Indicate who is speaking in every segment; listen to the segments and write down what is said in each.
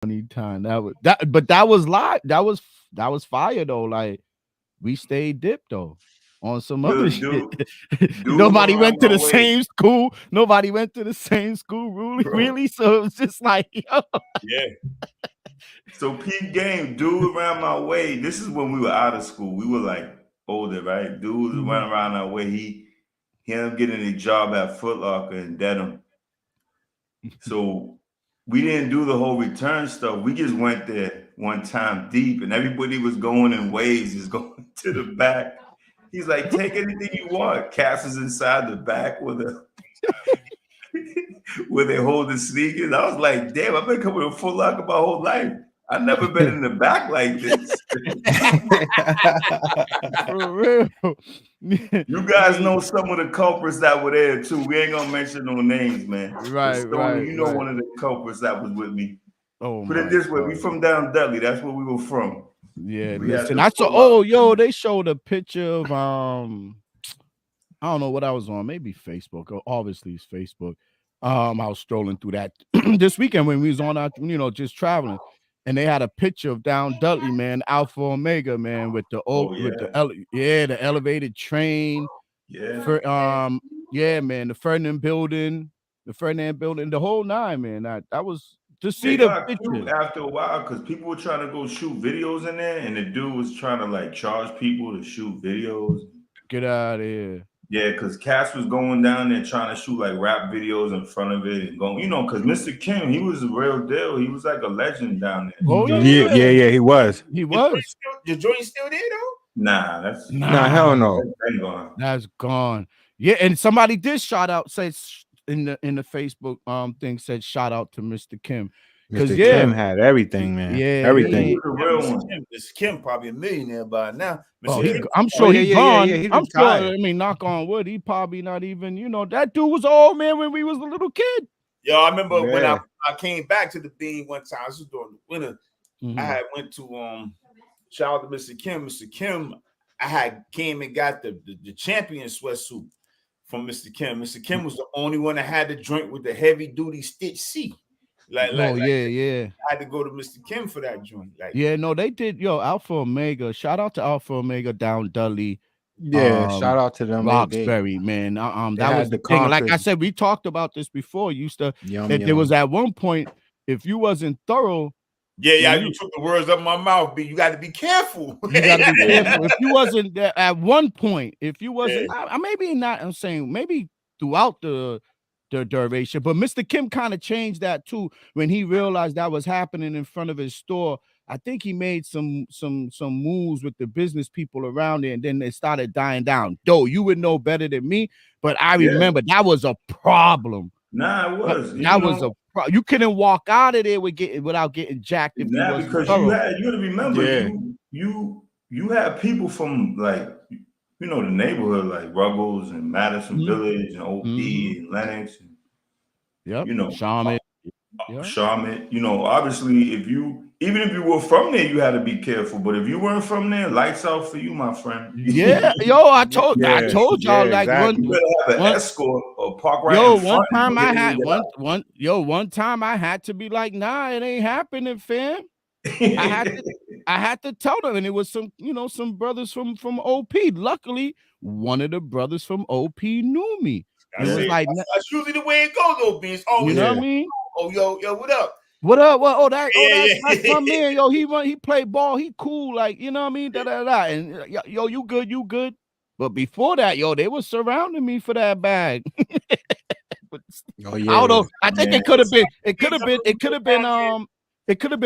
Speaker 1: Anytime but that was live. That was fire though. Like we stayed dipped though on some other
Speaker 2: Dude,
Speaker 1: shit.
Speaker 2: dude
Speaker 1: Nobody
Speaker 2: around
Speaker 1: went to
Speaker 2: my
Speaker 1: the
Speaker 2: way,
Speaker 1: same school. Nobody went to the same school, really,
Speaker 2: bro.
Speaker 1: really. So it was just like, yo.
Speaker 3: Yeah.
Speaker 2: So peep game, dude around my way. This is when we were out of school. We were like older, right? Dude was
Speaker 1: Mhm.
Speaker 2: running around our way. He ended up getting a job at Foot Locker in Dedham. So we didn't do the whole return stuff. We just went there one time deep, and everybody was going in waves, just going to the back. He's like, take anything you want. Cass is inside the back with a where they hold the sneakers. I was like, damn, I've been coming to Foot Locker my whole life. I've never been in the back like this.
Speaker 1: For real.
Speaker 2: You guys know some of the culprits that were there too. We ain't gonna mention no names, man. But
Speaker 1: Right,
Speaker 2: Stoney, you know
Speaker 1: right.
Speaker 2: one of the culprits that was with me.
Speaker 1: Oh
Speaker 2: Put it
Speaker 1: my
Speaker 2: this way, we
Speaker 1: God.
Speaker 2: from down Dudley. That's where we were from.
Speaker 1: Yeah,
Speaker 2: We had
Speaker 1: listen.
Speaker 2: the
Speaker 1: I saw.
Speaker 2: Foot
Speaker 1: Oh,
Speaker 2: Locker.
Speaker 1: yo, they showed a picture of I don't know what I was on. Maybe Facebook. Or obviously, it's Facebook. I was strolling through that this weekend when we was on our, just traveling, and they had a picture of down Dudley, man, Alpha Omega, man, with the
Speaker 2: Oh
Speaker 1: the elevated train.
Speaker 2: yeah.
Speaker 1: For yeah, man, the Ferdinand building, the whole nine, man. That was to see
Speaker 2: They
Speaker 1: the
Speaker 2: got cute
Speaker 1: picture.
Speaker 2: after a while because people were trying to go shoot videos in there, and the dude was trying to like charge people to shoot videos.
Speaker 1: Get out of here.
Speaker 2: Yeah, because Cass was going down there trying to shoot like rap videos in front of it and going, because Mr. Kim, he was a real deal. He was like a legend down there.
Speaker 1: Oh
Speaker 4: Yeah, he was.
Speaker 1: He was.
Speaker 3: Your joint still there though?
Speaker 2: Nah, that's
Speaker 4: Nah, hell no.
Speaker 2: been gone.
Speaker 1: That's gone. Yeah, and somebody did shout out, say in the Facebook thing said shout out to Mr. Kim. Because
Speaker 4: Mr.
Speaker 1: yeah,
Speaker 4: Kim had everything, man.
Speaker 1: Yeah,
Speaker 4: Everything.
Speaker 2: He was a real
Speaker 3: Mr.
Speaker 2: one.
Speaker 3: Kim, Mr. Kim probably a millionaire by now.
Speaker 1: oh,
Speaker 3: Mr. Kim,
Speaker 1: I'm sure
Speaker 4: Oh, yeah,
Speaker 1: he's
Speaker 4: yeah,
Speaker 1: gone.
Speaker 4: yeah, he
Speaker 1: I'm sure.
Speaker 4: retired.
Speaker 1: I mean, knock on wood, he probably not even. That dude was old, man, when we was a little kid.
Speaker 3: yo, I remember when
Speaker 4: Yeah.
Speaker 3: I came back to the Bean one time. This was during the winter. I had went to shout out to Mr. Kim. Mr. Kim, I had came and got the champion sweatsuit from Mr. Kim. Mr. Kim was the only one that had the joint with the heavy duty stitch C. Like,
Speaker 1: yeah.
Speaker 3: I had to go to Mr. Kim for that joint. Like,
Speaker 1: Yeah, no, they did. Yo, Alpha Omega. Shout out to Alpha Omega down Dudley.
Speaker 4: Yeah, shout out to them.
Speaker 1: Roxbury, man. That
Speaker 4: had
Speaker 1: was the
Speaker 4: the
Speaker 1: thing. Like I
Speaker 4: Concord.
Speaker 1: said, we talked about this before. That
Speaker 4: Yum.
Speaker 1: there was at one point, if you wasn't thorough,
Speaker 3: yeah, you took the words out of my mouth, B. You got to be careful.
Speaker 1: you gotta be careful. If you wasn't there at one point, if you wasn't, maybe not. I'm saying maybe throughout the duration, but Mr. Kim kind of changed that too when he realized that was happening in front of his store. I think he made some moves with the business people around it, and then it started dying down. Though you would know better than me, but I remember that was a problem.
Speaker 2: Nah, it was.
Speaker 1: That was a problem. You couldn't walk out of there without getting jacked if you wasn't
Speaker 2: because
Speaker 1: thorough.
Speaker 2: you got to remember, you had people from like the neighborhood like Ruggles and Madison Village and OP and Lennox. And,
Speaker 1: Charmin.
Speaker 2: Charmin. Obviously, even if you were from there, you had to be careful. But if you weren't from there, lights out for you, my friend.
Speaker 1: Yeah, yo, I told y'all like
Speaker 4: exactly.
Speaker 2: You better have an escort or park right in front.
Speaker 1: One time I had one time I had to be like, nah, it ain't happening, fam. I had to tell them, and it was some brothers from OP. Luckily, one of the brothers from OP knew me. It was like
Speaker 3: that's usually the way it goes, though, B. It's always,
Speaker 1: you know what I mean?
Speaker 3: Oh, yo, what up?
Speaker 1: What up? That's my man. Yo, he played ball. He cool, like, you know what I mean? And yo, you good. But before that, yo, they were surrounding me for that bag.
Speaker 4: Oh yeah.
Speaker 1: I don't know. I think it could have been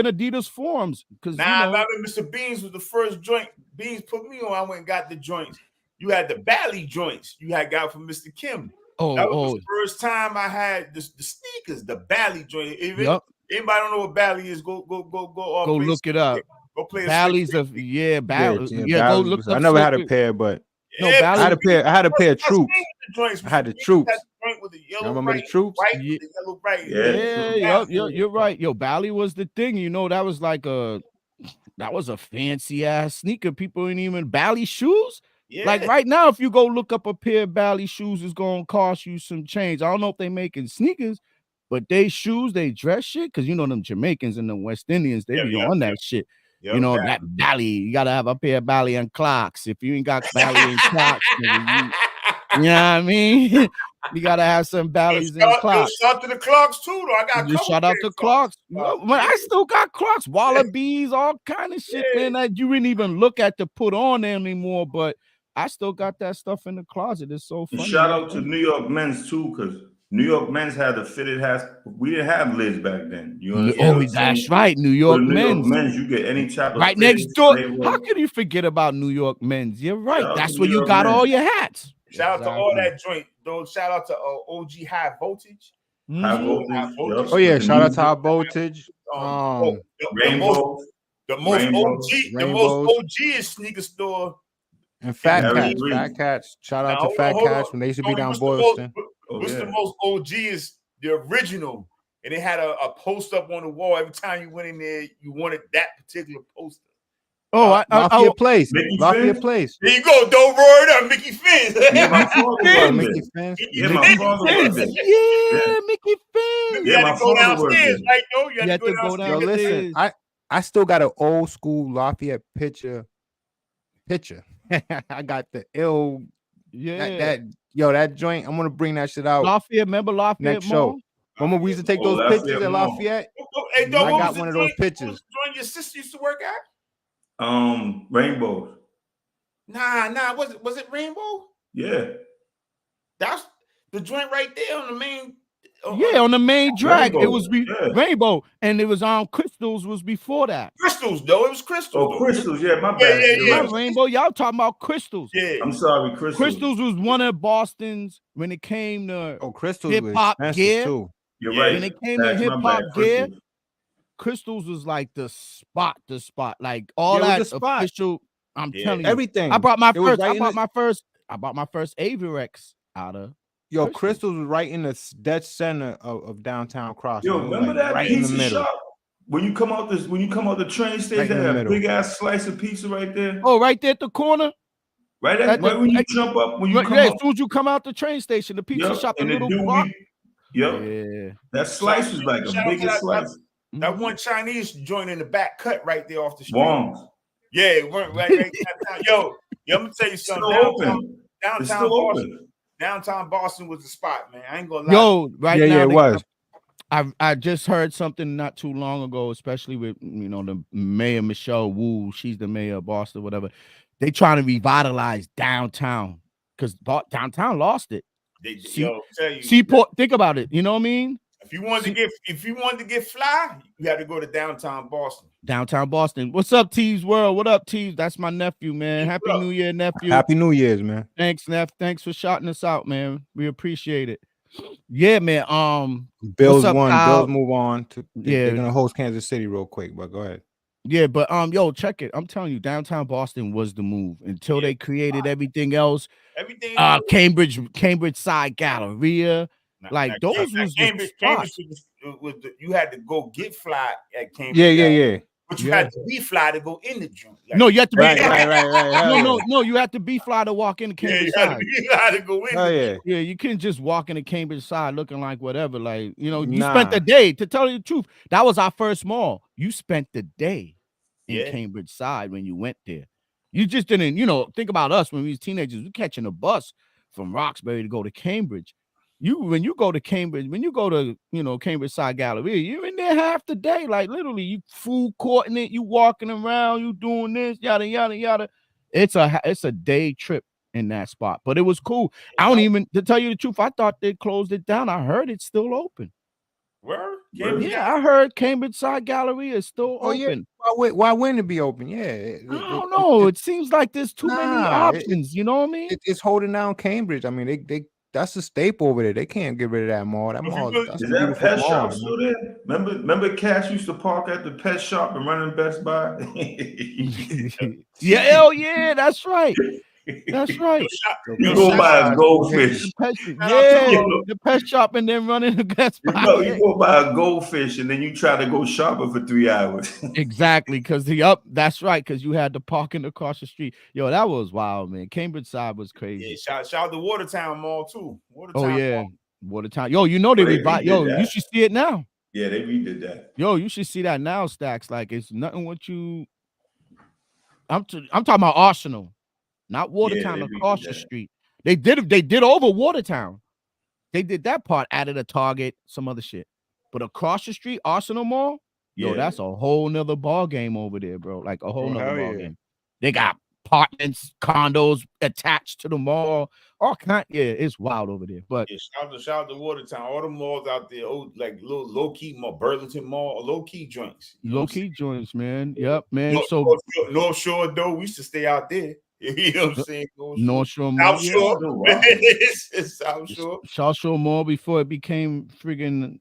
Speaker 1: Adidas Forums because
Speaker 3: I remember Mr. Beans was the first joint. Beans put me on. I went and got the joints. You had the Bally joints you had got from Mr. Kim. That was the first time I had the sneakers, the Bally joint. Anybody don't know what Bally is? Go
Speaker 1: look it up.
Speaker 3: Go play
Speaker 1: Bally's
Speaker 4: Bally.
Speaker 1: go look up.
Speaker 4: I never had a pair, but
Speaker 1: no,
Speaker 4: I had a pair of Troops.
Speaker 3: I
Speaker 4: had the Troops.
Speaker 3: With the yellow,
Speaker 4: remember the Troops?
Speaker 3: Right, with the yellow, right.
Speaker 1: Yeah, you're right. Yo, Bally was the thing. That was like that was a fancy ass sneaker. People ain't even Bally shoes. Yeah. Like right now, if you go look up a pair of Bally shoes, it's gonna cost you some change. I don't know if they making sneakers, but they shoes, they dress shit, because you know them Jamaicans and the West Indians, they be on that shit. You know, that Bally, you gotta have a pair of Bally and Clocks. If you ain't got Bally and Clocks, you know what I mean? You gotta have some Bally's and Clocks.
Speaker 3: Shout to the Clocks too, though. I got
Speaker 1: just shout out to Clocks. I still got Clocks, Wallabies, all kind of shit, man, that you didn't even look at to put on there anymore. But I still got that stuff in the closet. It's so funny.
Speaker 2: Shout out to New York Men's too, because New York Men's had the fitted hats. We didn't have lids back then. You understand?
Speaker 1: Oh, that's right. New York Men's.
Speaker 2: You get any type of
Speaker 1: right next door. How can you forget about New York Men's? You're right. That's where you got all your hats.
Speaker 3: Shout out to all that joint. Though, shout out to OG High Voltage.
Speaker 2: High voltage.
Speaker 4: Oh yeah, shout out to High Voltage.
Speaker 3: The most OG sneaker store.
Speaker 4: And Fat Cats. Shout out to Fat Cats when they used to be down Boylston.
Speaker 3: What's the most OG is the original, and they had a post up on the wall. Every time you went in there, you wanted that particular poster.
Speaker 1: Oh,
Speaker 4: Lafayette Place.
Speaker 2: Lafayette
Speaker 4: Place.
Speaker 3: There you go. Don't roar it up, Mickey Finn.
Speaker 2: Yeah, my father
Speaker 4: Mickey Finn.
Speaker 2: Yeah, my father was there.
Speaker 1: Yeah, Mickey Finn.
Speaker 3: You had to go downstairs, right? No, you had to go downstairs.
Speaker 4: Yo, listen, I still got an old school Lafayette picture. I got the ill.
Speaker 1: Yeah.
Speaker 4: That joint. I'm gonna bring that shit out.
Speaker 1: Lafayette, remember Lafayette
Speaker 4: next show. Remember we used to take those pictures at Lafayette.
Speaker 3: Hey,
Speaker 4: I got one of those pictures.
Speaker 3: Joint your sister used to work at?
Speaker 2: Rainbow.
Speaker 3: Nah. Was it Rainbow?
Speaker 2: Yeah.
Speaker 3: That's the joint right there on the main.
Speaker 1: On the main drag.
Speaker 2: Rainbow.
Speaker 1: It was Rainbow, and it was Crystals was before that.
Speaker 3: Crystals, though. It was Crystals.
Speaker 2: Oh, Crystals. Yeah, my bad.
Speaker 3: Yeah.
Speaker 1: Not Rainbow. Y'all talking about Crystals.
Speaker 3: Yeah.
Speaker 2: I'm sorry, Crystals.
Speaker 1: Crystals was one of Boston's when it came to
Speaker 4: Crystals
Speaker 1: hip hop gear
Speaker 4: too.
Speaker 2: You're right.
Speaker 1: When it came to hip hop gear, Crystals was like the spot. Like all that official. I'm telling you,
Speaker 4: everything.
Speaker 1: I bought my first Avirex out of.
Speaker 4: Yo, Crystals was right in the dead center of downtown Crossing.
Speaker 2: Yo, remember that
Speaker 4: right
Speaker 2: pizza
Speaker 4: in the middle.
Speaker 2: shop? When you come out the train station, they have a big ass slice of pizza right there.
Speaker 1: Oh, right there at the corner.
Speaker 2: Right when you jump up, when you come
Speaker 1: as
Speaker 2: up.
Speaker 1: soon as you come out the train station, the pizza shop, the little block.
Speaker 2: Yeah. That slice was like a biggest slice.
Speaker 3: That one Chinese joint in the back cut right there off the street.
Speaker 2: Wong's.
Speaker 3: Yeah, it went right downtown. Yo, I'm gonna tell you something. Downtown Boston was the spot, man. I ain't gonna lie.
Speaker 1: Yo, now
Speaker 4: it was.
Speaker 1: I just heard something not too long ago, especially with the mayor Michelle Wu. She's the mayor of Boston, whatever. They trying to revitalize downtown because downtown lost it. Seaport, think about it. You know what I mean?
Speaker 3: If you wanted to get fly, you had to go to downtown Boston.
Speaker 1: Downtown Boston. What's up, Teves World? What up, Teves? That's my nephew, man. Happy New Year, nephew.
Speaker 4: Happy New Year's, man.
Speaker 1: Thanks, Neff. Thanks for shouting us out, man. We appreciate it. Yeah, man.
Speaker 4: Bills
Speaker 1: up,
Speaker 4: won.
Speaker 1: Kyle?
Speaker 4: Bills move on to. They're gonna host Kansas City real quick, but go ahead.
Speaker 1: Yeah, but yo, check it. I'm telling you, downtown Boston was the move until they created everything else. Cambridge Side Galleria. Those was Cambridge
Speaker 3: you had to go get fly at Cambridge.
Speaker 4: Yeah.
Speaker 3: But you had to be fly to go in the joint.
Speaker 1: No, you have to be
Speaker 4: right.
Speaker 1: No, you have to be fly to walk into Cambridge
Speaker 3: Side. You had to be fly to go in.
Speaker 1: Yeah, you can't just walk into Cambridge Side looking like whatever. You spent the day. To tell you the truth, that was our first mall. You spent the day in Cambridge Side when you went there. You just didn't, think about us when we was teenagers. We catching a bus from Roxbury to go to Cambridge. When you go to Cambridge Side Galleria, you're in there half the day. Like literally, you food courting it, you walking around, you doing this, yada yada yada. It's a day trip in that spot, but it was cool. To tell you the truth, I thought they closed it down. I heard it's still open.
Speaker 3: Where?
Speaker 1: Yeah, I heard Cambridge Side Galleria is still open.
Speaker 4: Yeah. Why wouldn't it be open? Yeah,
Speaker 1: I don't know. It seems like there's too many options. You know what I mean?
Speaker 4: It's holding down Cambridge. I mean, they that's a staple over there. They can't get rid of that mall. That mall.
Speaker 2: Is that pet shop still there? Remember Cash used to park at the pet shop and run in Best Buy?
Speaker 1: Yeah, that's right. That's right.
Speaker 2: You go buy a goldfish.
Speaker 1: The pet shop and then running the Best Buy.
Speaker 2: You go buy a goldfish and then you try to go shopping for 3 hours.
Speaker 1: Exactly, because that's right, because you had to park in across the street. Yo, that was wild, man. Cambridge Side was crazy.
Speaker 3: Yeah, shout out to Watertown Mall too.
Speaker 1: Mall. Watertown. Yo, you know they revived. Yo, you should see it now.
Speaker 2: Yeah, they redid that.
Speaker 1: Yo, you should see that now, Stacks. Like it's nothing what you. I'm talking about Arsenal, not Watertown across the street. They did over Watertown. They did that part, added a Target, some other shit. But across the street, Arsenal Mall, yo, that's a whole nother ball game over there, bro. Like a whole nother ball game. They got apartments, condos attached to the mall. All kind, it's wild over there. But
Speaker 3: shout out to Watertown. All the malls out there, like little low key mall, Burlington Mall, low key joints.
Speaker 1: Low key joints, man. Yep, man.
Speaker 3: North Shore though, we used to stay out there. You know what I'm saying?
Speaker 1: North Shore
Speaker 3: Mall.
Speaker 1: South Shore.
Speaker 3: It's South Shore.
Speaker 1: South Shore Mall before it became friggin'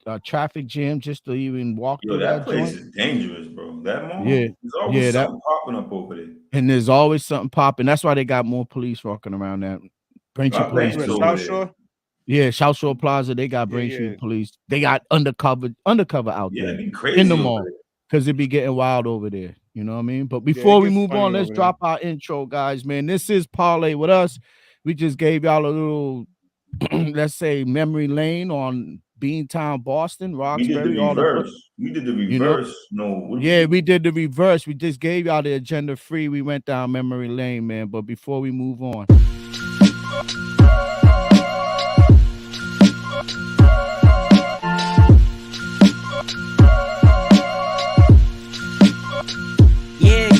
Speaker 1: a traffic jam just to even walk through that
Speaker 2: place
Speaker 1: joint.
Speaker 2: Is dangerous, bro. That mall.
Speaker 1: Yeah.
Speaker 2: There's always something popping up over there.
Speaker 1: And there's always something popping. That's why they got more police walking around that. Braintree Police.
Speaker 4: South Shore?
Speaker 1: Yeah, South Shore Plaza. They got Braintree Police. They got undercover out there.
Speaker 2: It'd be crazy
Speaker 1: in the mall. Because it'd be getting wild over there. You know what I mean? But before we move on, let's drop our intro, guys, man. This is Parlay with Us. We just gave y'all a little, let's say, memory lane on Beantown, Boston, Roxbury.
Speaker 2: We did the reverse.
Speaker 1: We did the reverse. We just gave y'all the agenda free. We went down memory lane, man. But before we move on.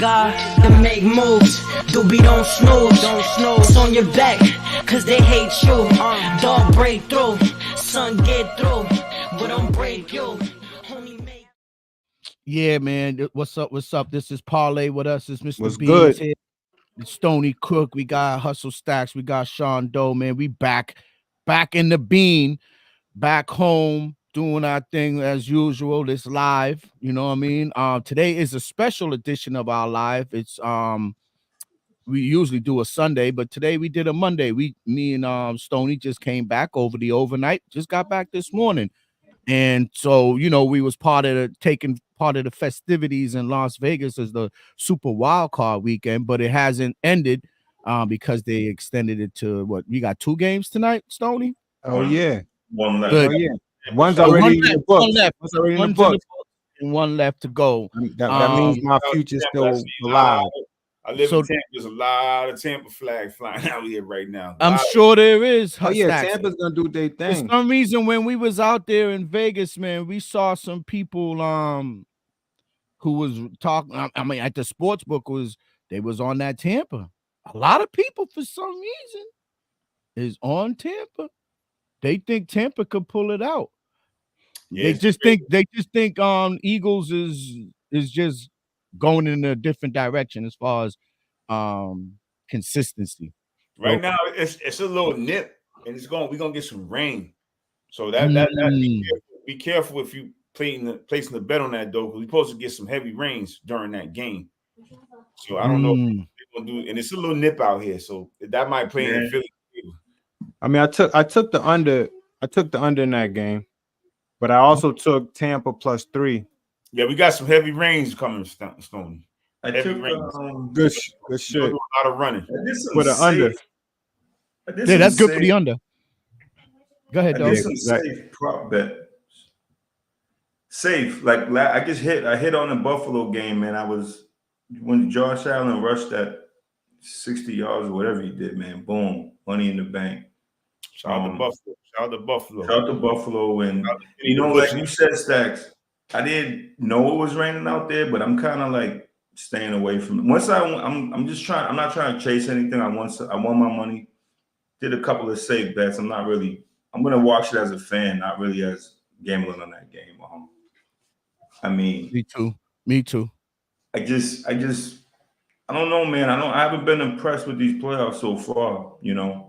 Speaker 5: To make moves, doobie don't snooze, it's on your back, cause they hate you, dog break through, son get through, but don't break you, homie make.
Speaker 1: Yeah, man, what's up, this is Parlay with Us, it's Mr.
Speaker 4: Beans
Speaker 1: here, Stony Crook, we got Hustle Stacks, we got Sean Doe, man, we back in the bean, back home, doing our thing as usual. This live, you know what I mean? Today is a special edition of our live. It's we usually do a Sunday, but today we did a Monday. Me and Stony just came back over the overnight, just got back this morning. And so, you know, we was taking part of the festivities in Las Vegas as the Super Wild Card weekend, but it hasn't ended because they extended it to what? We got 2 games tonight, Stony?
Speaker 4: Oh yeah.
Speaker 2: One left.
Speaker 4: Oh yeah. One's already in the book.
Speaker 1: One's already in the book. And one left to go.
Speaker 4: That means my future's still alive.
Speaker 3: I live in Tampa. There's a lot of Tampa flags flying out here right now.
Speaker 1: I'm sure there is.
Speaker 4: Oh yeah, Tampa's gonna do their thing.
Speaker 1: For some reason, when we was out there in Vegas, man, we saw some people who was talking. I mean, at the sports book they was on that Tampa. A lot of people for some reason is on Tampa. They think Tampa could pull it out. They just think Eagles is just going in a different direction as far as consistency.
Speaker 3: Right now, it's a little nip, and we're gonna get some rain. So that be careful if you placing the bet on that though, because we're supposed to get some heavy rains during that game. So I don't know what they're gonna do, and it's a little nip out here, so that might play in Philly.
Speaker 4: I mean, I took the under. I took the under in that game, but I also took Tampa +3.
Speaker 3: Yeah, we got some heavy rains coming, Stone.
Speaker 2: I took
Speaker 4: good shit.
Speaker 3: A lot of running
Speaker 4: for the under.
Speaker 1: Yeah, that's good for the under. Go ahead,
Speaker 2: dog. Some safe prop bet. Safe, like I hit on the Buffalo game, man. When Josh Allen rushed that 60 yards or whatever he did, man. Boom, money in the bank.
Speaker 3: Shout out to Buffalo. Shout
Speaker 2: out to Buffalo. And you know, like you said, Stacks, I didn't know it was raining out there, but I'm kind of like staying away from it. Once I'm just trying. I'm not trying to chase anything. I won my money. Did a couple of safe bets. I'm gonna watch it as a fan, not really as gambling on that game. I mean,
Speaker 1: me too. I
Speaker 2: don't know, man. I haven't been impressed with these playoffs so far. You know.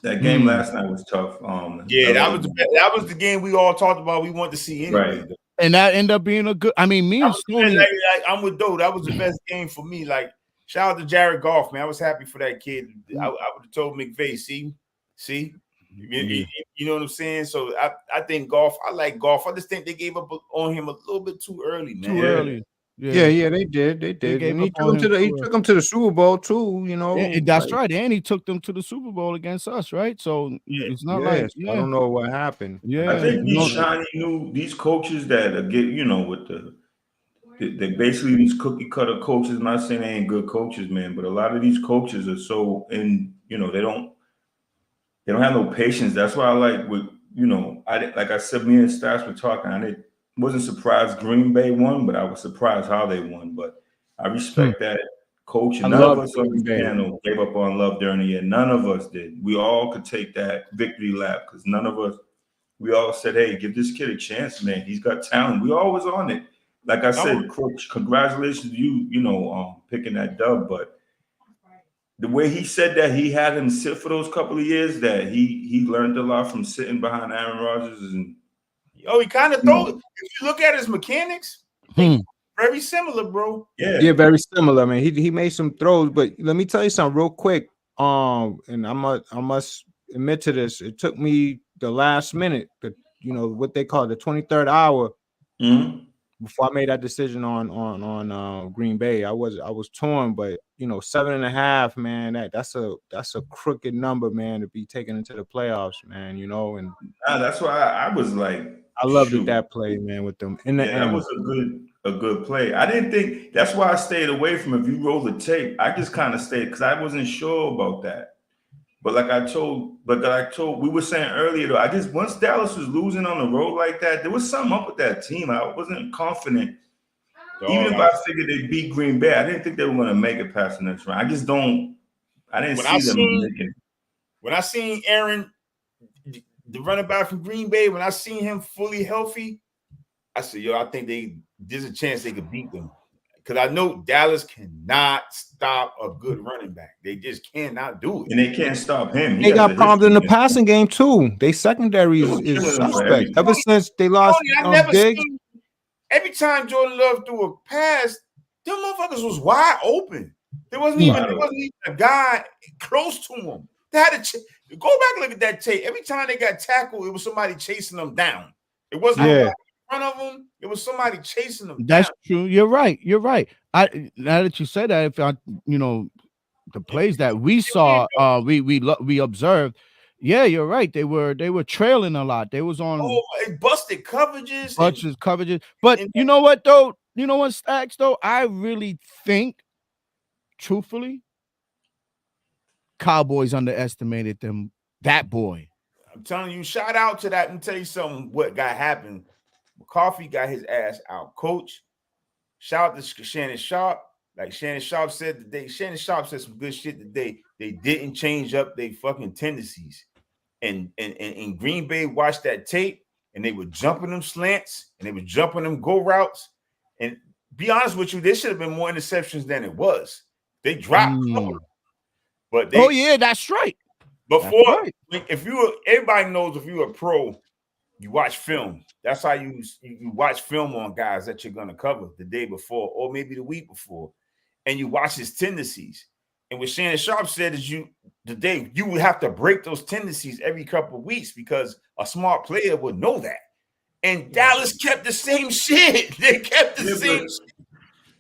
Speaker 2: That game last night was tough.
Speaker 3: That was the game we all talked about. We wanted to see anyway,
Speaker 2: right.
Speaker 1: And that ended up being a good. I mean, me and Stoney.
Speaker 3: I'm with Doe. That was the best game for me. Like, shout out to Jared Goff, man. I was happy for that kid. I would have told McVay, see, you know what I'm saying. So I think Goff. I like Goff. I just think they gave up on him a little bit too early, man.
Speaker 1: Too early.
Speaker 4: Yeah, they did. They did.
Speaker 1: gave
Speaker 4: And he
Speaker 1: up
Speaker 4: took
Speaker 1: on
Speaker 4: him to
Speaker 1: him
Speaker 4: the
Speaker 1: for real.
Speaker 4: Super Bowl too, you know.
Speaker 1: And that's
Speaker 4: like,
Speaker 1: right. And he took them to the Super Bowl against us, right? So it's not like,
Speaker 4: I don't know what happened.
Speaker 2: I think these
Speaker 1: no,
Speaker 2: shiny new these coaches that are get with they basically these cookie cutter coaches. I'm not saying they ain't good coaches, man, but a lot of these coaches are so they don't have no patience. That's why I like with like I said, me and Stats were talking. Wasn't surprised Green Bay won, but I was surprised how they won. But I respect that coach. And none of us on this panel gave up on Love during the year. None of us did. We all could take that victory lap because none of us. We all said, "Hey, give this kid a chance, man. He's got talent." We always on it. Like I said, Coach, congratulations to you. Picking that dub, but the way he said that he had him sit for those couple of years, that he learned a lot from sitting behind Aaron Rodgers. And
Speaker 3: he kind of throws. If you look at his mechanics, very similar, bro.
Speaker 4: Yeah, very similar. I mean, he made some throws, but let me tell you something real quick. And I must admit to this. It took me the last minute, what they call the 23rd hour, before I made that decision on Green Bay. I was torn, but 7.5, man, that's a crooked number, man, to be taken into the playoffs, man. And
Speaker 2: that's why I was like,
Speaker 4: I loved that play, man, with them in the end.
Speaker 2: That was a good play. I didn't think that's why I stayed away from. If you roll the tape, I just kind of stayed because I wasn't sure about that. But like I told, we were saying earlier though, once Dallas was losing on the road like that, there was something up with that team. I wasn't confident. Even if I figured they beat Green Bay, I didn't think they were going to make it past the next round. I didn't see them making it.
Speaker 3: When I seen Aaron, the running back from Green Bay, when I seen him fully healthy, I said, I think there's a chance they could beat them. Because I know Dallas cannot stop a good running back. They just cannot do it.
Speaker 2: And they can't stop him.
Speaker 4: They got problems in the passing game, too. They secondary is suspect. Ever since they lost Big.
Speaker 3: Every time Jordan Love threw a pass, them motherfuckers was wide open. There wasn't even a guy close to him. They had to go back and look at that tape. Every time they got tackled, it was somebody chasing them down. It wasn't in front of them. It was somebody chasing them.
Speaker 1: That's true. You're right. Now that you said that, if the plays that we saw, we observed. Yeah, you're right. They were trailing a lot. They was on
Speaker 3: busted coverages.
Speaker 1: But you know what though? You know what, Stacks though? I really think, truthfully, Cowboys underestimated them. That boy.
Speaker 3: I'm telling you, shout out to that and tell you something. What got happened? McCarthy got his ass out. Coach, shout out to Shannon Sharp. Like Shannon Sharp said today. Shannon Sharp said some good shit today. They didn't change up their fucking tendencies. And Green Bay watched that tape and they were jumping them slants and they were jumping them go routes. And be honest with you, there should have been more interceptions than it was. They dropped. But
Speaker 1: that's right.
Speaker 3: Everybody knows if you're a pro, you watch film. That's how you watch film on guys that you're gonna cover the day before or maybe the week before, and you watch his tendencies. And what Shannon Sharp said is you would have to break those tendencies every couple of weeks because a smart player would know that. And Dallas kept the same shit. They kept the same shit.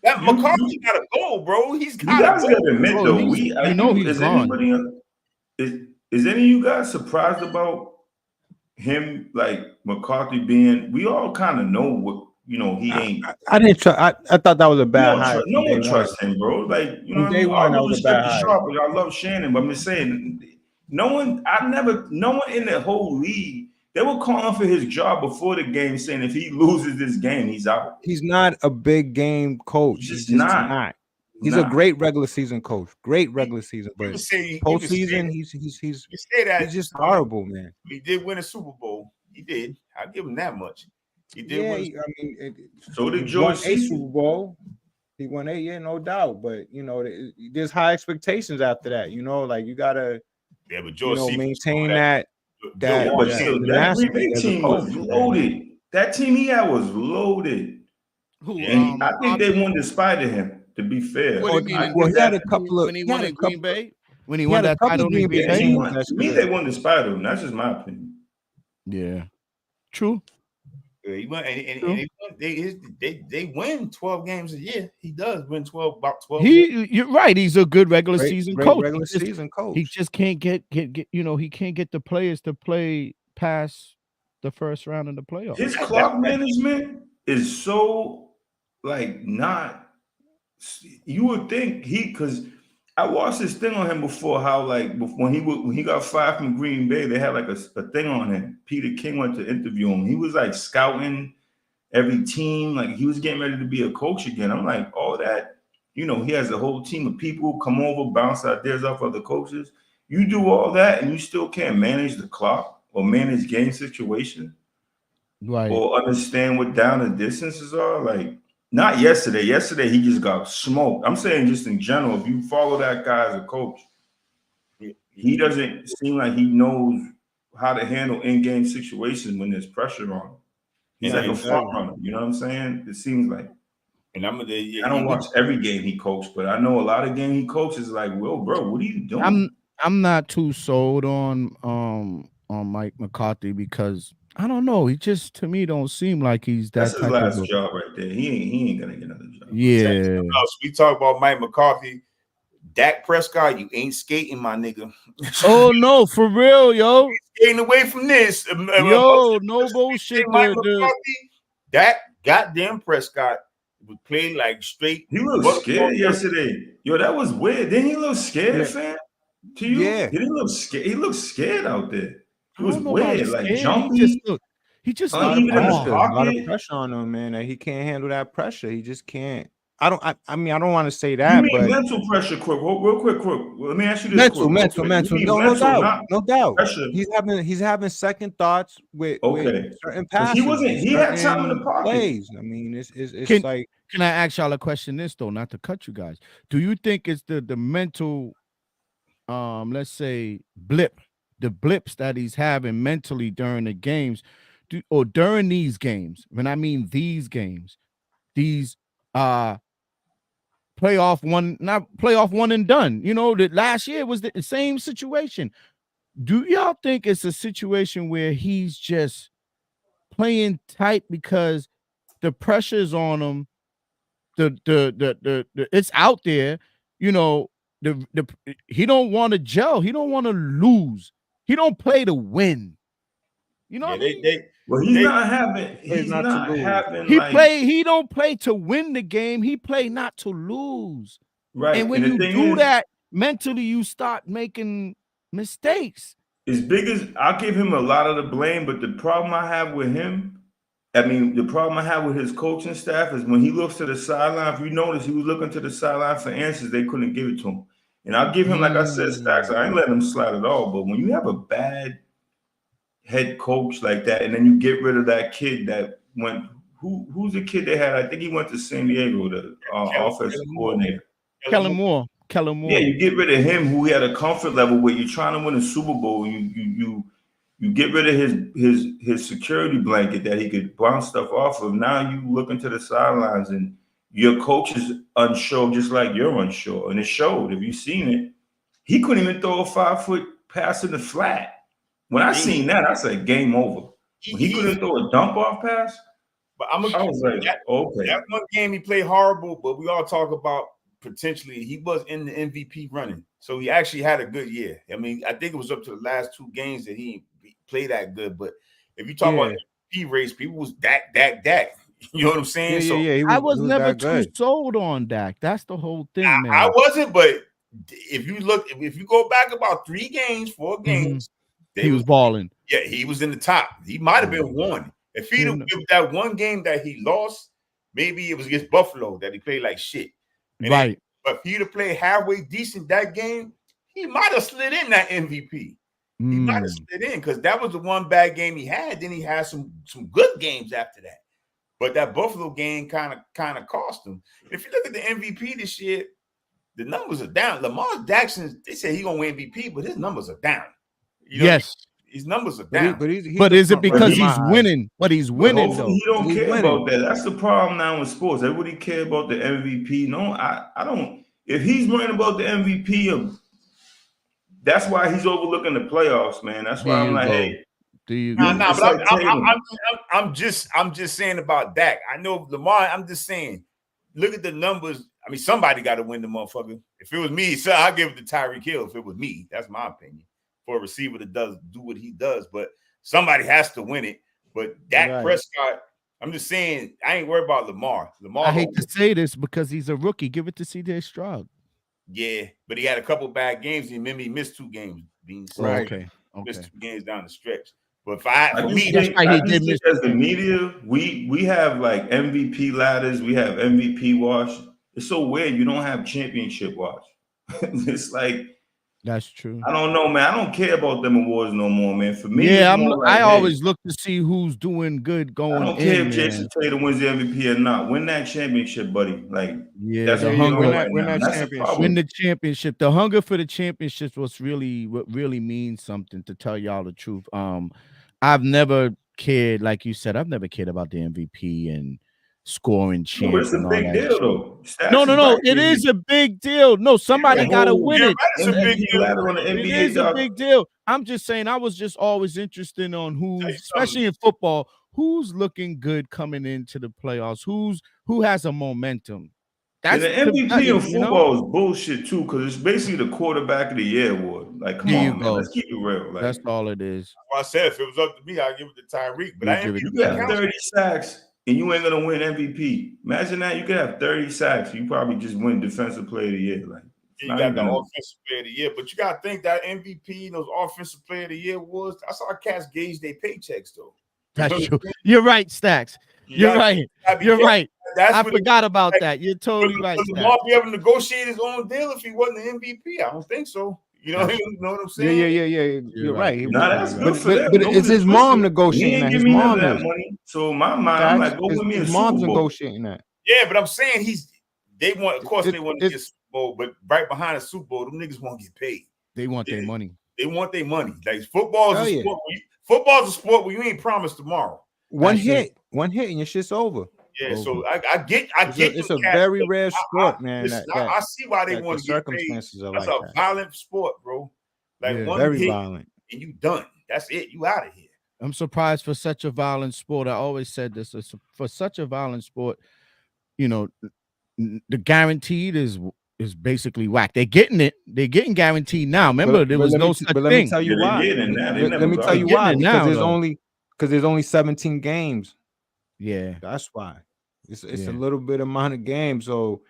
Speaker 3: That McCarthy got to go, bro. He's got to go.
Speaker 2: Admit, though, he's gone. Is any of you guys surprised about him, like McCarthy being? We all kind of know what he ain't.
Speaker 4: I didn't try. I thought that was a bad hire.
Speaker 2: No one trusts him, bro. Like
Speaker 4: day one, that was a bad hire.
Speaker 2: I love Shannon, but I'm just saying, no one in the whole league. They were calling for his job before the game, saying if he loses this game, he's out.
Speaker 4: He's not a big game coach. He's just not. He's a great regular season coach. Great regular season, but postseason, he's just horrible, man.
Speaker 3: He did win a Super Bowl. He did. I'll give him that much. He did.
Speaker 2: So did George.
Speaker 4: A Super Bowl. He won 8, no doubt. But there's high expectations after that. Like you gotta,
Speaker 3: but George
Speaker 4: maintain that.
Speaker 2: That Green Bay team was loaded. That team he had was loaded. And I think they wanted to spite him, to be fair.
Speaker 1: He had a couple of when he won in Green Bay. When he won that title in Green Bay.
Speaker 2: To me, they wanted to spite him. That's just my opinion.
Speaker 1: Yeah. True.
Speaker 3: He won, they win 12 games a year. He does win about 12.
Speaker 1: You're right. He's a good regular season coach.
Speaker 4: Regular season coach.
Speaker 1: He just can't get he can't get the players to play past the first round of the playoffs.
Speaker 2: His clock management is so like not. You would think because I watched this thing on him before. How like when he got fired from Green Bay, they had like a thing on him. Peter King went to interview him. He was like scouting every team, like he was getting ready to be a coach again. I'm like, all that, he has a whole team of people come over, bounce ideas off other coaches. You do all that and you still can't manage the clock or manage game situation,
Speaker 1: right?
Speaker 2: Or understand what down and distances are. Like, not yesterday. Yesterday he just got smoked. I'm saying just in general, if you follow that guy as a coach, he doesn't seem like he knows how to handle in-game situations when there's pressure on him. He's like a front runner, you know what I'm saying? It seems like. And I don't watch every game he coached, but I know a lot of game he coaches. Like, well, bro, what are you doing?
Speaker 1: I'm not too sold on Mike McCarthy because I don't know. He just to me don't seem like he's that.
Speaker 2: That's his last job right there. He ain't gonna get another job.
Speaker 1: Yeah.
Speaker 3: We talk about Mike McCarthy. Dak Prescott, you ain't skating, my nigga.
Speaker 1: Oh no, for real, yo.
Speaker 3: Skating away from this.
Speaker 1: Yo, no bullshit.
Speaker 3: Mike McCarthy, Dak goddamn Prescott would play like straight.
Speaker 2: He looked scared yesterday. Yo, that was weird. Didn't he look scared, fam? To you?
Speaker 4: Yeah.
Speaker 2: Did he look scared? He looked scared out there. It was weird, like
Speaker 1: jumpy. He just
Speaker 4: a lot of pressure on him, man. That he can't handle that pressure. He just can't. I don't want to say that, but
Speaker 2: mental pressure, quick, real quick. Let me ask you this:
Speaker 4: mental. No doubt. Pressure. He's having second thoughts with certain passes.
Speaker 2: He had time in the pocket.
Speaker 4: Plays. I mean, it's like.
Speaker 1: Can I ask y'all a question? This though, not to cut you guys. Do you think it's the mental, let's say the blips that he's having mentally during the games, or during these games? When I mean these games, these playoff one and done. That last year was the same situation. Do y'all think it's a situation where he's just playing tight because the pressure's on him? The it's out there. He don't want to gel. He don't want to lose. He don't play to win. You know what I mean?
Speaker 2: He's not having.
Speaker 1: He don't play to win the game. He play not to lose.
Speaker 2: Right.
Speaker 1: And when you do that mentally, you start making mistakes.
Speaker 2: As big as I'll give him a lot of the blame, but the problem I have with him, the problem I have with his coaching staff is when he looks to the sideline. If you notice, he was looking to the sideline for answers. They couldn't give it to him. And I'll give him, like I said, Stacks. I ain't letting him slide at all. But when you have a bad head coach like that, and then you get rid of that kid that went. Who's the kid they had? I think he went to San Diego, the offensive coordinator.
Speaker 1: Kellen Moore.
Speaker 2: Yeah, you get rid of him, who had a comfort level where you're trying to win a Super Bowl. You get rid of his security blanket that he could bounce stuff off of. Now you look into the sidelines and your coach is unsure, just like you're unsure, and it showed. If you've seen it, he couldn't even throw a 5-foot pass in the flat. When I seen that, I said game over. When he couldn't throw a dump off pass.
Speaker 3: But I was like, okay. That one game he played horrible, but we all talk about potentially he was in the MVP running. So he actually had a good year. I mean, I think it was up to the last 2 games that he played that good. But if you talk about the MVP race, people was Dak. You know what I'm saying?
Speaker 1: I was never too sold on Dak. That's the whole thing, man.
Speaker 3: I wasn't, but if you go back about 4 games,
Speaker 1: he was balling.
Speaker 3: Yeah, he was in the top. He might have been 1. If he'd have that one game that he lost, maybe it was against Buffalo that he played like shit.
Speaker 1: Right.
Speaker 3: But if he'd have played halfway decent that game, he might have slid in that MVP. He might have slid in because that was the one bad game he had. Then he had some good games after that. But that Buffalo game kind of cost him. If you look at the MVP this year, the numbers are down. Lamar Jackson, they say he's gonna win MVP, but his numbers are down.
Speaker 1: Yes.
Speaker 3: His numbers are down.
Speaker 1: But is it because he's winning? But he's winning though.
Speaker 2: He don't care about that. That's the problem now in sports. Everybody care about the MVP. No, I don't. If he's worrying about the MVP, that's why he's overlooking the playoffs, man. That's why I'm like, hey,
Speaker 1: Do you
Speaker 3: Nah,
Speaker 1: agree?
Speaker 3: nah,
Speaker 2: It's
Speaker 3: but
Speaker 2: like Tatum.
Speaker 3: I'm just saying about Dak. I know Lamar. I'm just saying, look at the numbers. I mean, somebody got to win the motherfucker. If it was me, so I'll give it to Tyreek Hill. If it was me, that's my opinion. For a receiver that does do what he does, but somebody has to win it. But Dak Prescott, I'm just saying, I ain't worried about Lamar.
Speaker 1: I hate to say this because he's a rookie. Give it to CJ Stroud.
Speaker 3: Yeah, but he had a couple bad games. He missed 2 games.
Speaker 1: Right. Okay.
Speaker 3: Missed 2 games down the stretch. But I
Speaker 2: think
Speaker 1: miss
Speaker 2: as the media, we have like MVP ladders, we have MVP watch. It's so weird you don't have championship watch. It's like
Speaker 1: that's true.
Speaker 2: I don't know, man. I don't care about them awards no more, man. For me,
Speaker 1: yeah,
Speaker 2: I
Speaker 1: always look to see who's doing good going.
Speaker 2: I don't care if Jason Tatum wins the MVP or not. Win that championship, buddy. Like that's
Speaker 1: the
Speaker 2: hunger.
Speaker 1: Win the championship. The hunger for the championships what really means something. To tell y'all the truth, I've never cared, like you said, I've never cared about the MVP and scoring champ.
Speaker 2: It's a big deal, though.
Speaker 1: No, it is a big deal. No, somebody got to win it.
Speaker 3: It's a big deal.
Speaker 1: It is a big deal. I'm just saying, I was just always interested on who's, especially in football, who's looking good coming into the playoffs. Who has a momentum.
Speaker 2: That's the MVP in football is bullshit too, because it's basically the quarterback of the year award. Like, come on, man, let's keep it real. Like,
Speaker 1: that's all it is.
Speaker 3: Well, I said if it was up to me, I'd give it to Tyreek. But
Speaker 2: you got 30 sacks and you ain't gonna win MVP. Imagine that you could have 30 sacks, you probably just win Defensive Player of the Year. Like,
Speaker 3: you got the Offensive Player of the Year, but you got to think that MVP and those Offensive Player of the Year awards. I saw cats gauge their paychecks though.
Speaker 1: That's true. You're right, Stacks. You're right. I forgot about that. You're totally right.
Speaker 3: Would Lamar be able to negotiate his own deal if he wasn't the MVP? I don't think so. You know what I'm saying?
Speaker 4: Yeah. You're right.
Speaker 2: That's good for them.
Speaker 4: But it's his mom negotiating that. His mom
Speaker 2: that money. So my mind, I'm like, go with me. His mom's
Speaker 4: negotiating that.
Speaker 3: Yeah, but I'm saying they want to get Super Bowl, but right behind the Super Bowl, them niggas won't get paid.
Speaker 1: They want their money.
Speaker 3: They want their money. Like football's a sport. Football's a sport where you ain't promised tomorrow.
Speaker 4: One hit, and your shit's over.
Speaker 3: Yeah, so I get.
Speaker 4: It's a very rare sport, man.
Speaker 3: I see why they want to get paid. That's a violent sport, bro. Like one
Speaker 4: very
Speaker 3: hit
Speaker 4: violent,
Speaker 3: and you done. That's it. You out of here.
Speaker 1: I'm surprised for such a violent sport. I always said this. For such a violent sport, the guaranteed is basically whack. They're getting it. They're getting guaranteed now. Remember, there was no such thing.
Speaker 4: Let me tell you why. Let me tell you why. Because there's only 17 games.
Speaker 1: Yeah,
Speaker 4: that's why. It's a little bit amount of games. So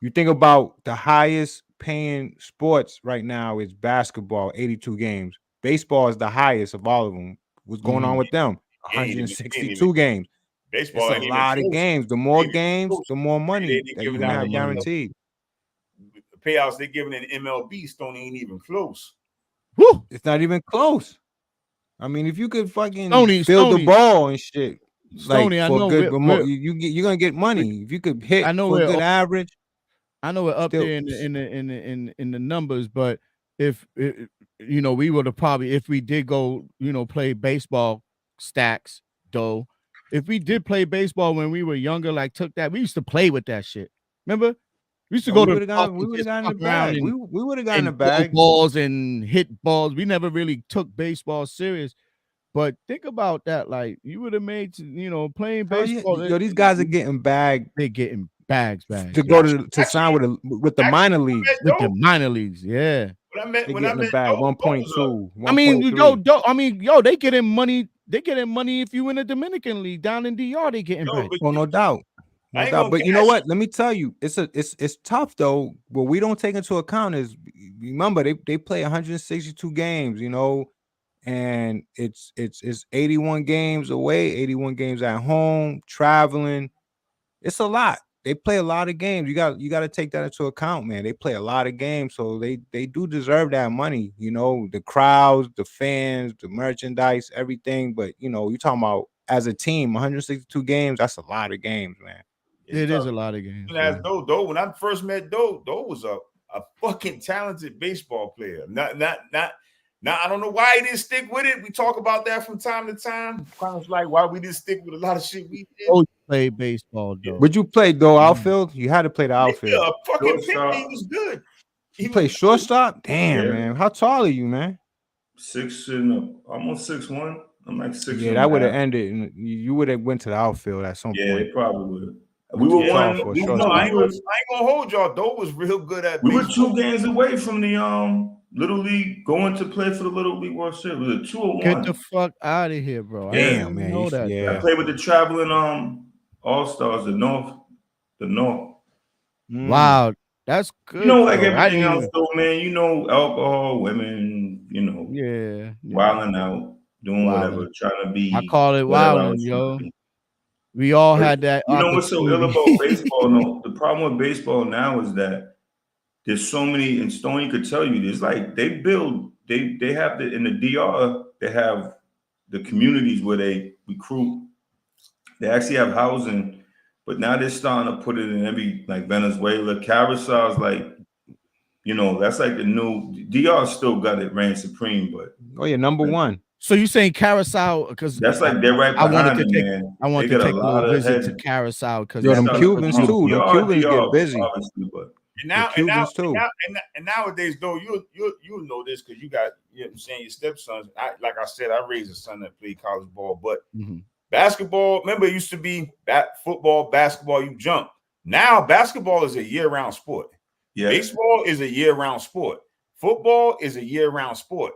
Speaker 4: you think about the highest paying sports right now is basketball, 82 games. Baseball is the highest of all of them. What's going on with them? 162 games.
Speaker 3: Baseball
Speaker 4: it's a lot of games. The more games, the more money that you have guaranteed.
Speaker 3: The payouts they're giving in MLB Stone ain't even close.
Speaker 4: Woo! It's not even close. I mean, if you could fucking field the ball and shit,
Speaker 1: Stoney, I know
Speaker 4: you're gonna get money if you could hit for a good average.
Speaker 1: I know we're up there in the numbers, but if we would have probably, if we did go play baseball, Stacks though, if we did play baseball when we were younger, like we used to play with that shit. Remember? We used to go to
Speaker 4: we would have gotten the bag. We would have gotten the bag.
Speaker 1: Balls and hit balls. We never really took baseball serious. But think about that. Like you would have made, playing baseball.
Speaker 4: Yo, these guys are getting bagged.
Speaker 1: They're getting bags
Speaker 4: to go to sign with the minor leagues.
Speaker 1: With the minor leagues, yeah.
Speaker 4: They're getting the bag 1.2.
Speaker 1: I mean, they getting money. They getting money if you in the Dominican League down in DR. They getting paid.
Speaker 4: Oh, no doubt. No doubt. But you know what? Let me tell you, it's tough though. What we don't take into account is, remember they play 162 games. And it's 81 games away, 81 games at home, traveling. It's a lot. They play a lot of games. You got to take that into account, man. They play a lot of games, so they do deserve that money. The crowds, the fans, the merchandise, everything. But you're talking about as a team, 162 games. That's a lot of games, man.
Speaker 1: It is a lot of games.
Speaker 3: As Doe, when I first met Doe was a fucking talented baseball player. Now, I don't know why he didn't stick with it. We talk about that from time to time. Kind of like why we didn't stick with a lot of shit we did.
Speaker 1: Oh, play baseball, though.
Speaker 4: Would you play, though, outfield? You had to play the outfield.
Speaker 3: Yeah, fucking pick, he was good.
Speaker 4: He played shortstop? Damn, man. How tall are you, man?
Speaker 2: Almost 6'1". I'm like 6.
Speaker 4: Yeah, that would have ended, and you would have went to the outfield at some
Speaker 2: Yeah,
Speaker 4: point.
Speaker 2: they probably would.
Speaker 4: We
Speaker 2: We were
Speaker 4: tall
Speaker 2: one.
Speaker 4: for a
Speaker 2: We,
Speaker 4: short
Speaker 2: no,
Speaker 3: I
Speaker 2: we
Speaker 3: ain't,
Speaker 2: were.
Speaker 3: gonna, I ain't gonna hold y'all. Doe was real good at
Speaker 2: We were
Speaker 3: baseball.
Speaker 2: 2 games away from the Little League going to play for the Little League World Series. It was a 2-1.
Speaker 1: Get the fuck out of here, bro.
Speaker 2: Yeah.
Speaker 1: I
Speaker 4: Damn,
Speaker 1: didn't
Speaker 4: man.
Speaker 1: know that.
Speaker 2: I played with the traveling All-Stars, the North.
Speaker 1: Wow, that's good.
Speaker 2: You know, like
Speaker 1: though.
Speaker 2: everything else, though, man. You know, alcohol, women. You know,
Speaker 1: Yeah,
Speaker 2: wilding out, doing whatever, trying to be.
Speaker 1: I call it
Speaker 2: whatever I
Speaker 1: wilding,
Speaker 2: was trying
Speaker 1: yo.
Speaker 2: to be.
Speaker 1: We all
Speaker 2: But
Speaker 1: had that.
Speaker 2: you know what's so ill about baseball? No, the problem with baseball now is that there's so many, and Stoney could tell you this. Like they have in the DR, they have the communities where they recruit. They actually have housing, but now they're starting to put it in every, like Venezuela. Carousel's like, you know, that's like the new DR still got it reign supreme, but
Speaker 4: Oh yeah, number one.
Speaker 1: So you saying Carousel because
Speaker 2: that's like they're right behind it, man.
Speaker 1: I want
Speaker 2: they
Speaker 1: to
Speaker 2: got
Speaker 1: take a little visit to
Speaker 2: head.
Speaker 1: Carousel because
Speaker 4: Yo, them Cubans too. Them Cubans get busy.
Speaker 2: Obviously, but
Speaker 3: And nowadays, though, you'll know this because you got, you know what I'm saying, your stepsons. Like I said, I raised a son that played college ball, but basketball, remember, it used to be football, basketball, you jump. Now basketball is a year-round sport. Yeah. Baseball is a year-round sport. Football is a year-round sport.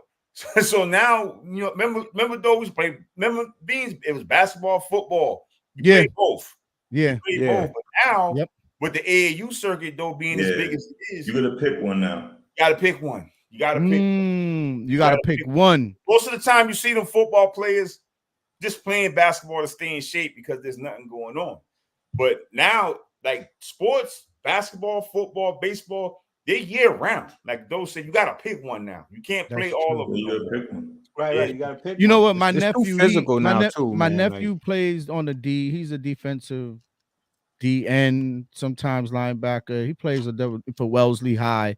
Speaker 3: So now, you know, remember those play. Remember Beans? It was basketball, football. You play both.
Speaker 1: Yeah,
Speaker 3: you play both. But now, with the AAU circuit though being as big as it is,
Speaker 2: you gotta pick one now.
Speaker 3: You gotta pick one. You gotta pick.
Speaker 1: You gotta pick one.
Speaker 3: Most of the time, you see them football players just playing basketball to stay in shape because there's nothing going on. But now, like sports, basketball, football, baseball, they're year round. Like those said, you gotta pick one now. You can't play all of them.
Speaker 2: You gotta pick one.
Speaker 4: Right. You gotta pick.
Speaker 1: You know what? My nephew,
Speaker 4: physical now too.
Speaker 1: My nephew plays on the D. He's a defensive DN, sometimes linebacker. He plays for Wellesley High,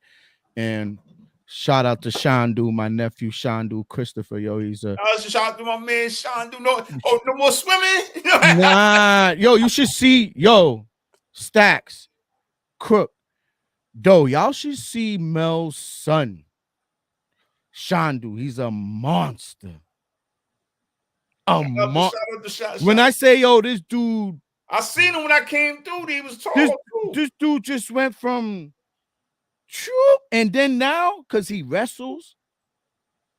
Speaker 1: and shout out to Shandu, my nephew Shandu Christopher. Yo, he's a
Speaker 3: shout out to my man Shandu. No more swimming.
Speaker 1: Nah, yo, you should see Stacks, Crook, Doe. Y'all should see Mel's son, Shandu. He's a monster. When I say this dude,
Speaker 3: I seen him when I came through. He was tall.
Speaker 1: This dude just went from and then now because he wrestles,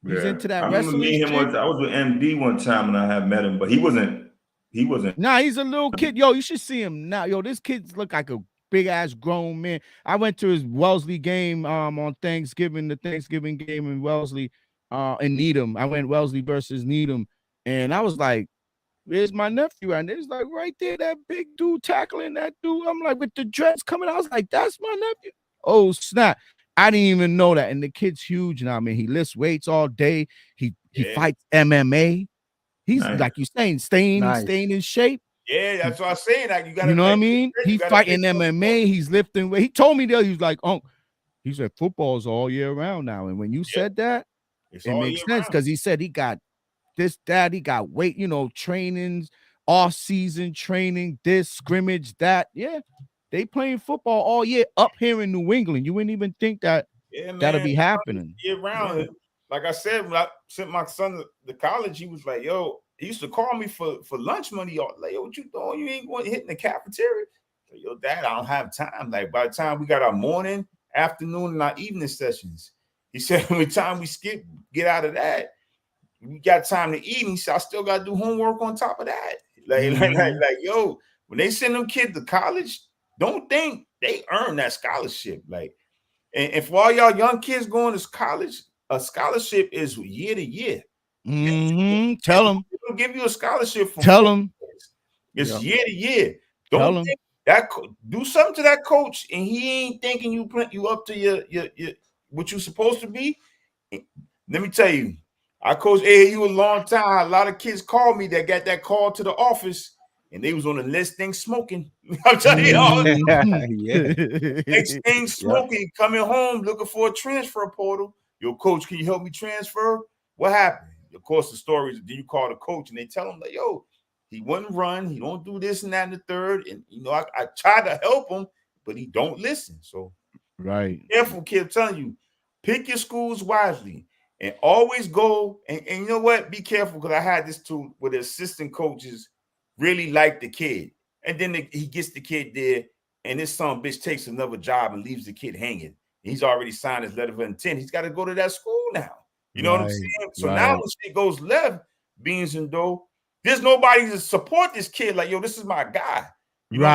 Speaker 1: he's into that wrestling.
Speaker 2: I was with MD one time and I had met him, but he wasn't.
Speaker 1: Nah, he's a little kid. Yo, you should see him now. Yo, this kid look like a big ass grown man. I went to his Wellesley game on Thanksgiving, the Thanksgiving game in Wellesley, in Needham. I went Wellesley versus Needham, and I was like, "Where's my nephew?" And it's like right there, that big dude tackling that dude. I'm like, with the dreads coming out, I was like, "That's my nephew." Oh snap! I didn't even know that. And the kid's huge now. I mean, he lifts weights all day. He fights MMA. He's like you saying, staying in shape.
Speaker 3: Yeah, that's what I'm saying. Like you got,
Speaker 1: you know what I mean? He fighting MMA. He's lifting weight. He told me that he was like, he said football's all year round now. And when you said that, it makes sense because he said he got this, that, he got weight, trainings, off-season training, this scrimmage, that. Yeah, they playing football all year up here in New England. You wouldn't even think that that'll be happening
Speaker 3: year round. Yeah. Like I said, when I sent my son to college, he was like, "Yo," he used to call me for lunch money. Like, "Yo, what you doing? You ain't going to hit in the cafeteria?" Like, "Yo, Dad, I don't have time." Like by the time we got our morning, afternoon, and our evening sessions, he said, "By the time we get out of that, we got time to eat." And he said, "I still got to do homework on top of that." Like, yo, when they send them kids to college, don't think they earn that scholarship. Like, and for all y'all young kids going to college, a scholarship is year to year.
Speaker 1: Tell them.
Speaker 3: They'll give you a scholarship.
Speaker 1: Tell them.
Speaker 3: It's year to year. Don't think that. Do something to that coach, and he ain't thinking you up to your what you supposed to be. Let me tell you, I coached AAU a long time. A lot of kids called me that got that call to the office, and they was on the next thing smoking. I'm telling you, next thing smoking, coming home looking for a transfer portal. Yo, coach, can you help me transfer? What happened? Of course, the story is, then you call the coach and they tell him, like, yo, he wouldn't run. He don't do this and that and the third. And, I tried to help him, but he don't listen. So,
Speaker 1: right.
Speaker 3: Careful, kid. I'm telling you, pick your schools wisely. And always go and you know what? Be careful, because I had this too, where the assistant coaches really like the kid, and then he gets the kid there, and this son bitch takes another job and leaves the kid hanging. He's already signed his letter of intent. He's got to go to that school now. You know what I'm saying? So now when shit goes left, beans and dough, there's nobody to support this kid. Like, yo, this is my guy. You know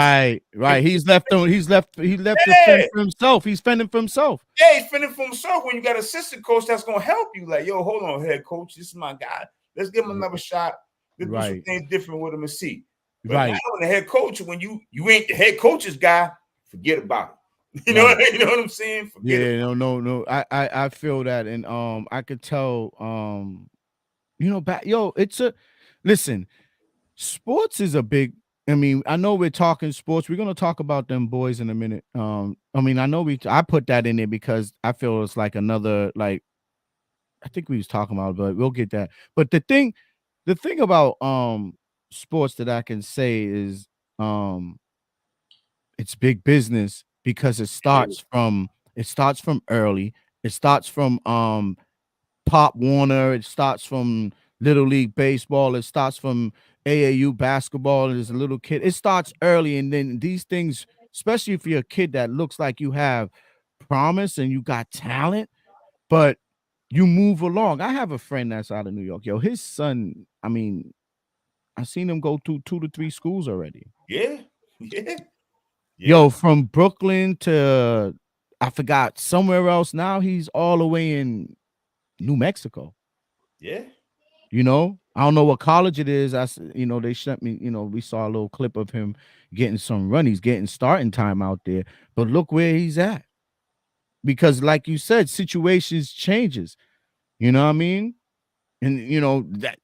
Speaker 1: right. He's left to fend for himself. He's fending for himself.
Speaker 3: Yeah, he's fending for himself. When you got an assistant coach that's gonna help you, like, yo, hold on, head coach, this is my guy. Let's give him another shot. Let's do some things different with him and see. But now when the head coach, when you ain't the head coach's guy, forget about it. You know what I'm saying? Forget it.
Speaker 1: No. I feel that, and I could tell, listen, sports is a big. I mean, I know we're talking sports. We're gonna talk about them boys in a minute. I mean, I put that in there because I feel it's like another, like, I think we was talking about, but we'll get that. But the thing about sports that I can say is it's big business, because it starts from early. It starts from Pop Warner. It starts from Little League Baseball. It starts from AAU basketball. As a little kid, it starts early, and then these things, especially if you're a kid that looks like you have promise and you got talent, but you move along. I have a friend that's out of New York. Yo, his son, I mean, I've seen him go to 2 to 3 schools already.
Speaker 3: Yeah.
Speaker 1: Yo, from Brooklyn to, I forgot, somewhere else. Now he's all the way in New Mexico.
Speaker 3: Yeah.
Speaker 1: You know, I don't know what college it is. They sent me, we saw a little clip of him getting some run. He's getting starting time out there. But look where he's at. Because like you said, situations changes. You know what I mean? And that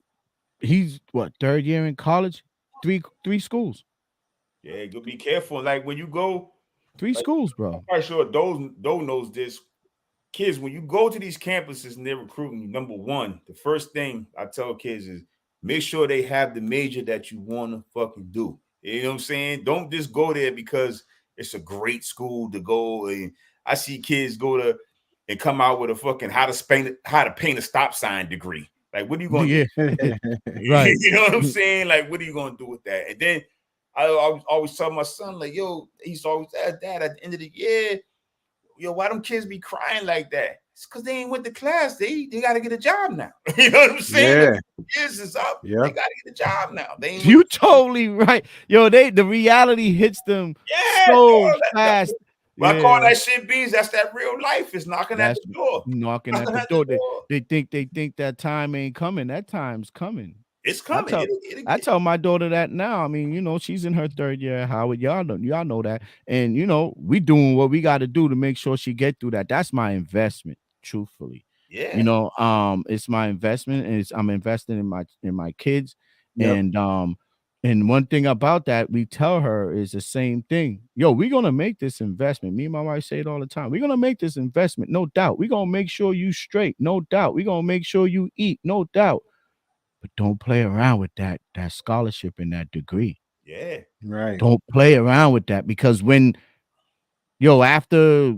Speaker 1: he's what, 3rd year in college? Three schools.
Speaker 3: Yeah, you be careful. Like when you go
Speaker 1: 3 schools, bro.
Speaker 3: I'm quite sure Doe knows this. Kids, when you go to these campuses and they're recruiting you, number one, the first thing I tell kids is make sure they have the major that you want to fucking do. You know what I'm saying? Don't just go there because it's a great school to go. And I see kids go to and come out with a fucking how to paint a stop sign degree. Like, what are you going to do?
Speaker 1: Right.
Speaker 3: You know what I'm saying? Like, what are you going to do with that? And then I always tell my son, like, yo, he's always dad at the end of the year, yo, why them kids be crying like that? It's because they ain't went to class. They got to get a job now. You know what I'm saying?
Speaker 4: Yeah.
Speaker 3: Years is up.
Speaker 4: Yeah.
Speaker 3: They got to get a job now.
Speaker 1: You totally right. Yo, the reality hits them so fast.
Speaker 3: I call that shit beans. That's that real life. It's knocking at the door.
Speaker 1: Knocking at the door. They think that time ain't coming. That time's coming.
Speaker 3: It's coming.
Speaker 1: I tell my daughter that now. I mean, she's in her 3rd year at Howard. Y'all know that. And we doing what we got to do to make sure she get through that. That's my investment, truthfully.
Speaker 3: Yeah.
Speaker 1: It's my investment, and I'm investing in my kids.
Speaker 4: Yep.
Speaker 1: And one thing about that, we tell her is the same thing. Yo, we're gonna make this investment. Me and my wife say it all the time. We're gonna make this investment, no doubt. We're gonna make sure you straight, no doubt. We're gonna make sure you eat, no doubt. But don't play around with that scholarship and that degree.
Speaker 3: Yeah.
Speaker 4: Right.
Speaker 1: Don't play around with that, because after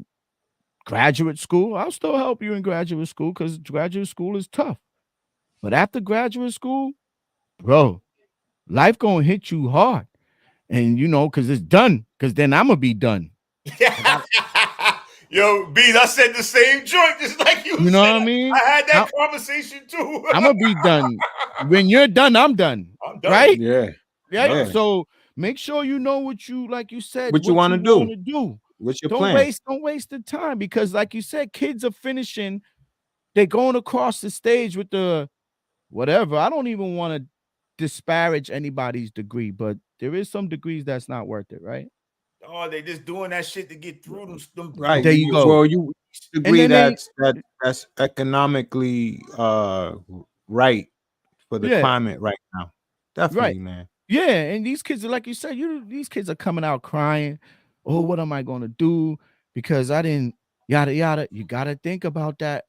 Speaker 1: graduate school, I'll still help you in graduate school, because graduate school is tough. But after graduate school, bro, life gonna hit you hard. And because it's done, because then I'm gonna be done.
Speaker 3: Yo, Beans, I said the same joint, just like you.
Speaker 1: You know what I mean?
Speaker 3: I had that conversation too.
Speaker 1: I'm gonna be done. When you're done, I'm done. Right?
Speaker 4: Yeah.
Speaker 1: Yeah. So make sure you know what you, like you said,
Speaker 4: what you want to
Speaker 1: do.
Speaker 4: What's your plan?
Speaker 1: Don't waste the time, because like you said, kids are finishing. They're going across the stage with the whatever. I don't even want to disparage anybody's degree, but there is some degrees that's not worth it, right?
Speaker 3: Oh, they just doing that shit to get through them.
Speaker 4: Right.
Speaker 1: There you go.
Speaker 4: Well, you agree that's economically right for the climate right now. Definitely, man.
Speaker 1: Yeah, and these kids are, like you said, these kids are coming out crying. Oh, what am I going to do? Because I didn't, yada, yada. You got to think about that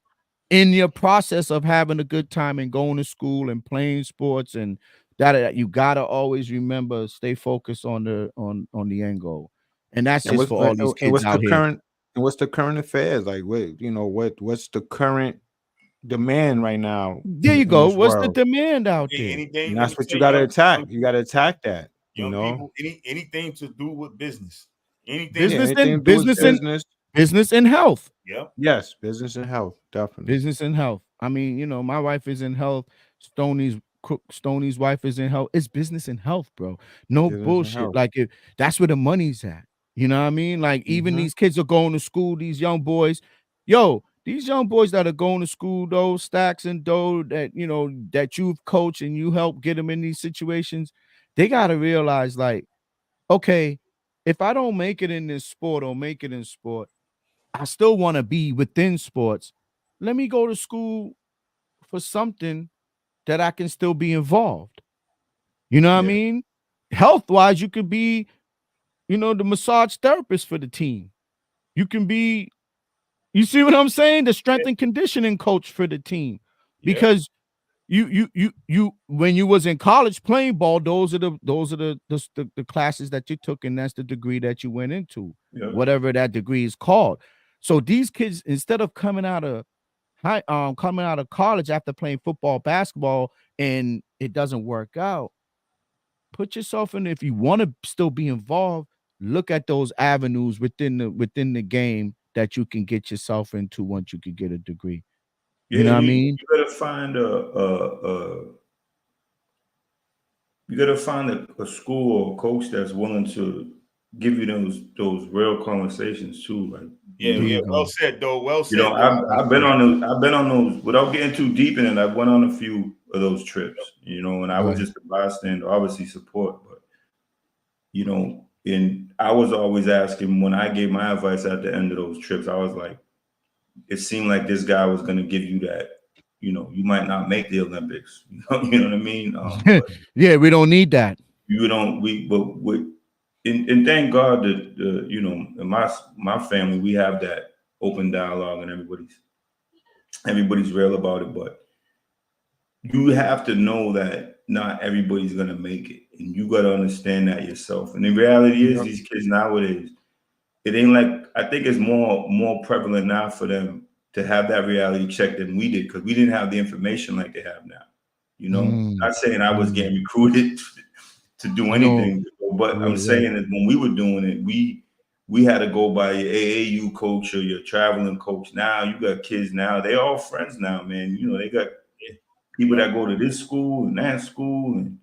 Speaker 1: in your process of having a good time and going to school and playing sports and that. You got to always remember, stay focused on the end goal. And that's just for all these kids out here.
Speaker 4: And what's the current affairs? Like, what's the current demand right now.
Speaker 1: There you
Speaker 4: in
Speaker 1: go.
Speaker 4: this
Speaker 1: What's the
Speaker 4: world.
Speaker 1: demand out
Speaker 3: Yeah,
Speaker 1: there?
Speaker 3: anything.
Speaker 4: And
Speaker 3: Let
Speaker 4: that's
Speaker 3: me
Speaker 4: what
Speaker 3: tell
Speaker 4: you got to
Speaker 3: young
Speaker 4: attack. You got to attack that. You
Speaker 3: young
Speaker 4: know,
Speaker 3: people, anything to do with business. Anything.
Speaker 4: yeah,
Speaker 1: Business
Speaker 4: anything to
Speaker 1: and
Speaker 4: do with
Speaker 1: business and health.
Speaker 3: Yep.
Speaker 4: Yes, business and health, definitely.
Speaker 1: Business and health. I mean, you know, my wife is in health. Stoney's wife is in health. It's business and health, bro. No
Speaker 4: Business and
Speaker 1: bullshit.
Speaker 4: health.
Speaker 1: Like if that's where the money's at. You know what I mean? Like even these kids are going to school, these young boys. Yo, these young boys that are going to school, those Stacks and Doe that you know that you've coached and you help get them in these situations, they gotta realize, like, okay, if I don't make it in this sport or make it in sport, I still want to be within sports. Let me go to school for something that I can still be involved. You know what I
Speaker 2: Yeah.
Speaker 1: mean? Health wise, you could be, you know, the massage therapist for the team. You can be, you see what I'm saying? The strength and conditioning coach for the team.
Speaker 3: Yeah.
Speaker 1: Because you when you was in college playing ball, those are the classes that you took, and that's the degree that you went into,
Speaker 2: Yeah.
Speaker 1: whatever that degree is called. So these kids, instead of coming out of college after playing football, basketball, and it doesn't work out, put yourself in. If you want to still be involved, look at those avenues within the game that you can get yourself into once you could get a degree. You
Speaker 2: Yeah,
Speaker 1: know what I mean?
Speaker 2: you gotta find a school or a coach that's willing to give you those real conversations too. Like
Speaker 3: Yeah.
Speaker 1: There
Speaker 3: Yeah.
Speaker 1: you
Speaker 3: Well
Speaker 1: go.
Speaker 3: said, though. Well
Speaker 2: you know,
Speaker 3: said, though.
Speaker 2: I've been on those without getting too deep in it. I went on a few of those trips, you know, and I was
Speaker 1: Right.
Speaker 2: just a bystander, obviously support, but you know, and I was always asking when I gave my advice at the end of those trips, I was like, it seemed like this guy was going to give you that, you know, you might not make the Olympics, you know what I mean? But
Speaker 1: Yeah, we don't need that.
Speaker 2: you don't, and thank God that, you know, in my family, we have that open dialogue and everybody's real about it, but you have to know that not everybody's going to make it. And you got to understand that yourself. And the reality is these kids nowadays, it ain't like, I think it's more prevalent now for them to have that reality check than we did, because we didn't have the information like they have now. You know, not saying I was getting recruited to do
Speaker 1: No.
Speaker 2: anything, but I'm
Speaker 1: Right.
Speaker 2: saying that when we were doing it, we had to go by your AAU coach or your traveling coach. Now you got kids now, they all friends now, man. You know, they got people that go to this school and that school, and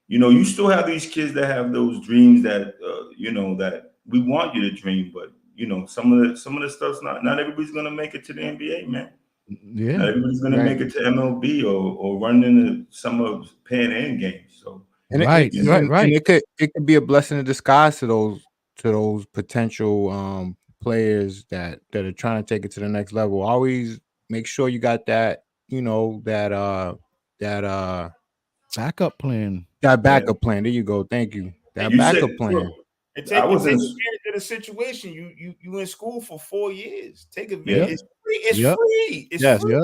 Speaker 2: you know, you still have these kids that have those dreams that you know, that we want you to dream, but you know, some of the stuff's not everybody's gonna make it to the NBA, man.
Speaker 1: Yeah.
Speaker 2: Not everybody's gonna
Speaker 1: Right.
Speaker 2: make it to MLB or run into some of Pan Am games. So
Speaker 4: And
Speaker 1: Right. Right.
Speaker 4: it could be a blessing in disguise to those potential players that are trying to take it to the next level. Always make sure you got that, you know, that
Speaker 1: Backup plan.
Speaker 4: backup plan. There you go. Thank you. That
Speaker 2: you said,
Speaker 4: backup plan.
Speaker 2: look,
Speaker 3: And
Speaker 2: I
Speaker 3: take
Speaker 2: was in,
Speaker 3: advantage of the situation. You in school for 4 years. Take advantage.
Speaker 2: Yeah.
Speaker 3: It's free. It's
Speaker 1: Yep.
Speaker 3: free. It's
Speaker 4: Yes.
Speaker 3: free.
Speaker 1: Yeah.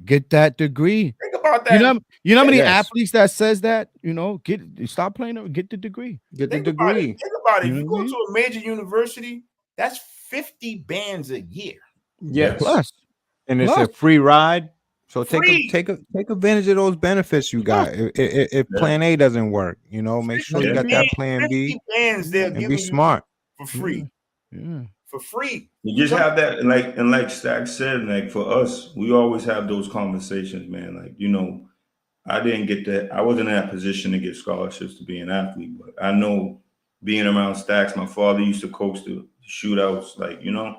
Speaker 1: Get that degree.
Speaker 3: Think about
Speaker 1: You
Speaker 3: that.
Speaker 1: know how many
Speaker 4: Yes.
Speaker 1: athletes that says that, you know, stop playing, get the degree.
Speaker 4: Get the
Speaker 3: Think about it.
Speaker 4: degree.
Speaker 3: Think about it.
Speaker 1: You
Speaker 3: If
Speaker 1: know
Speaker 3: you
Speaker 1: what I
Speaker 3: go
Speaker 1: mean?
Speaker 3: to a major university, that's 50 bands a year.
Speaker 4: Yes.
Speaker 1: Plus,
Speaker 4: And it's
Speaker 1: plus,
Speaker 4: a free ride. So
Speaker 3: Free.
Speaker 4: take advantage of those benefits you got. If plan A doesn't work, you know, make sure you
Speaker 3: 50
Speaker 4: got that plan B
Speaker 3: 50 bands they're
Speaker 4: and be
Speaker 3: giving you
Speaker 4: smart.
Speaker 3: for free.
Speaker 1: yeah.
Speaker 3: For free.
Speaker 2: you just have that, and like Stack said, like for us, we always have those conversations, man. Like, you know, I didn't get that. I wasn't in that position to get scholarships to be an athlete, but I know being around Stacks, my father used to coach the shootouts. Like, you know,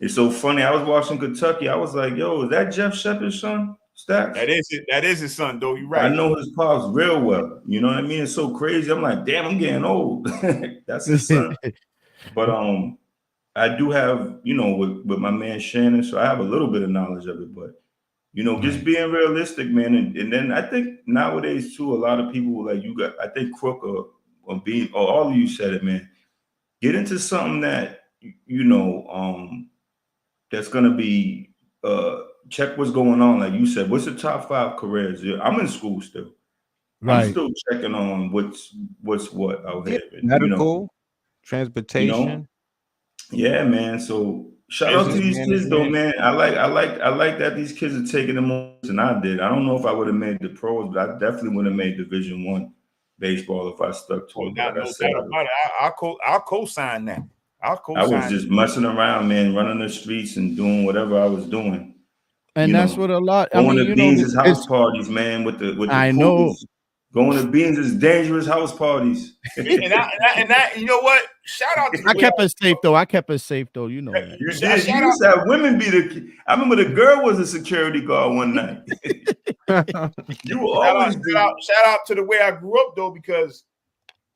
Speaker 2: it's so funny. I was watching Kentucky. I was like, yo, is that Jeff Shepard's son, Stacks?
Speaker 3: That is it. That is his son, though. You're
Speaker 2: I
Speaker 3: right.
Speaker 2: know his pops real well. You know what I mean? It's so crazy. I'm like, damn, I'm getting old. That's his son. But I do have, you know, with my man Shannon, so I have a little bit of knowledge of it, but you know, just being realistic, man. And then I think nowadays too, a lot of people like you got, I think Crook or all of you said it, man. Get into something that you know, that's gonna be check what's going on. Like you said, what's the top 5 careers? Yeah, I'm in school still. I'm
Speaker 1: Right.
Speaker 2: still checking on what's what out
Speaker 4: Yeah,
Speaker 2: here. And,
Speaker 4: medical,
Speaker 2: you know,
Speaker 4: transportation.
Speaker 2: yeah, man. So Shout out to
Speaker 3: Business
Speaker 2: these kids though,
Speaker 4: management.
Speaker 2: man. I like that these kids are taking the more than I did. I don't know if I would have made the pros, but I definitely would have made Division I baseball if I stuck to
Speaker 3: Oh,
Speaker 2: it. But like I
Speaker 3: no
Speaker 2: said,
Speaker 3: doubt about it. I'll co-sign that. I'll
Speaker 2: I was
Speaker 3: co-sign.
Speaker 2: just messing around, man, running the streets and doing whatever I was doing.
Speaker 1: And
Speaker 2: You
Speaker 1: that's
Speaker 2: know,
Speaker 1: what a lot. I
Speaker 2: going
Speaker 1: mean,
Speaker 2: to
Speaker 1: you know,
Speaker 2: Beans' house
Speaker 1: it's.
Speaker 2: parties, man, with the
Speaker 1: I know.
Speaker 2: coolest. Going to Beans' dangerous house parties.
Speaker 3: and I, you know what? Shout out to the
Speaker 1: I
Speaker 3: way
Speaker 1: kept it safe though. I kept it safe though. You know that.
Speaker 2: You
Speaker 3: Shout
Speaker 2: did. You
Speaker 3: out-
Speaker 2: used to have women be the. I remember the girl was a security guard one night. You were always
Speaker 3: shout out to the way I grew up though, because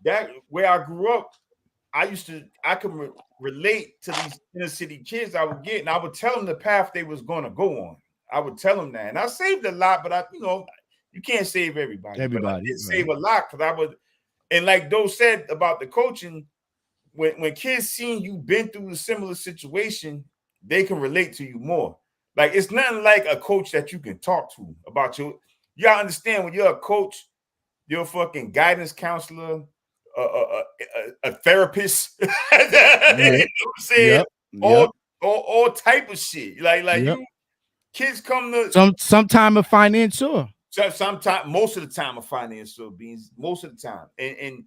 Speaker 3: that way I grew up, I could relate to these inner city kids I would get, and I would tell them the path they was going to go on. I would tell them that, and I saved a lot, but you can't save everybody. But I did save a lot because I would, and like Doe said about the coaching, when kids seeing you been through a similar situation, they can relate to you more. Like it's nothing like a coach that you can talk to about you. Y'all understand when you're a coach, you're a fucking guidance counselor, a therapist. You know what I'm saying? All type of shit. Like you kids come to
Speaker 1: sometime a financier.
Speaker 3: Sometime, most of the time, a financier Beans. Most of the time, and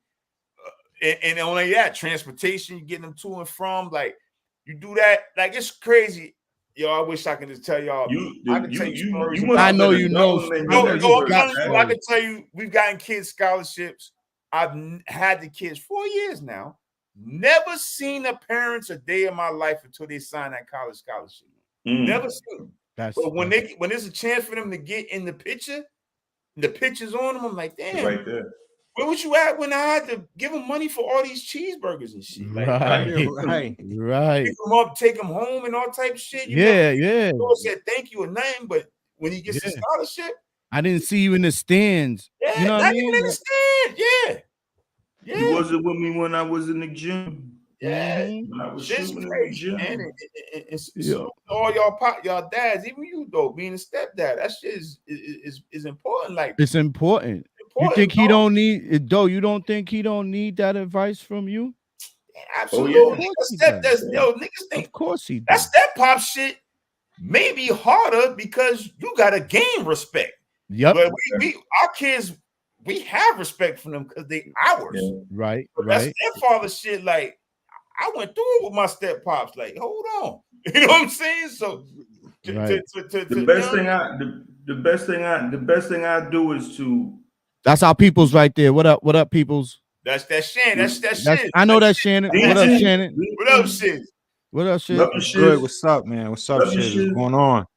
Speaker 3: only that transportation, you getting them to and from. Like you do that, like it's crazy. Yo, I wish I could just tell y'all. I can tell you stories.
Speaker 1: I know you know.
Speaker 3: I can tell you, we've gotten kids scholarships. I've had the kids 4 years now. Never seen the parents a day in my life until they sign that college scholarship. Never seen them. But when there's a chance for them to get in the pictures on them, I'm like, damn.
Speaker 2: Right there.
Speaker 3: Where was you at when I had to give them money for all these cheeseburgers and shit? Like,
Speaker 1: right.
Speaker 3: Pick them up, take them home, and all type of shit. No said thank you or nothing, but when he gets the scholarship,
Speaker 1: I didn't see you in the stands.
Speaker 3: Yeah,
Speaker 1: you know what I mean?
Speaker 3: Even in the stand. Yeah.
Speaker 2: You wasn't with me when I was in the gym.
Speaker 3: Yeah,
Speaker 2: when I was
Speaker 3: shit's
Speaker 2: shooting
Speaker 3: crazy,
Speaker 2: in the
Speaker 3: man.
Speaker 2: gym.
Speaker 3: It's all y'all dads, even you though, being a stepdad, that shit is important. Like
Speaker 1: it's important. You think he don't need though? You don't think he don't need that advice from you?
Speaker 3: Absolutely. Niggas think
Speaker 1: of course he does.
Speaker 3: That step pop shit may be harder because you gotta gain respect.
Speaker 1: Yep.
Speaker 3: But our kids, we have respect for them because they ours.
Speaker 1: Yeah. Right.
Speaker 3: But that stepfather shit, like I went through it with my step pops. Like, hold on. You know what I'm saying? So
Speaker 2: the best thing I do is to.
Speaker 1: That's our people's right there. What up, people's?
Speaker 3: That's Shannon. That's shit.
Speaker 1: I know that's Shannon. What up, Shannon?
Speaker 3: What up, shit?
Speaker 1: What up, shit?
Speaker 4: Good. What's up, man? What's up, shit? What's going on?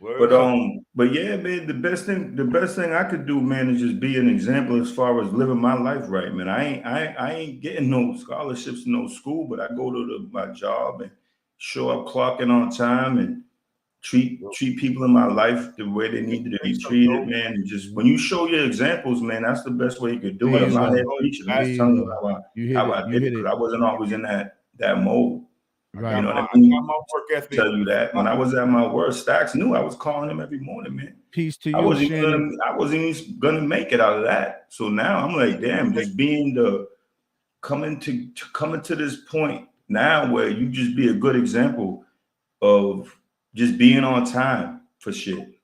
Speaker 2: But yeah, man, the best thing I could do, man, is just be an example as far as living my life right, man. I ain't getting no scholarships in no school, but I go to my job and show up clocking on time and treat people in my life the way they need to be treated, man. And just when you show your examples, man, that's the best way you could do it. I'm not here preaching. I'm just telling you how I did it because I wasn't always in that mode.
Speaker 1: Right.
Speaker 2: You know what I mean? Tell you that when I was at my worst, Stacks knew I was calling him every morning, man.
Speaker 1: Peace to you.
Speaker 2: I wasn't even gonna make it out of that. So now I'm like, damn, just being coming to this point now where you just be a good example of just being on time for shit.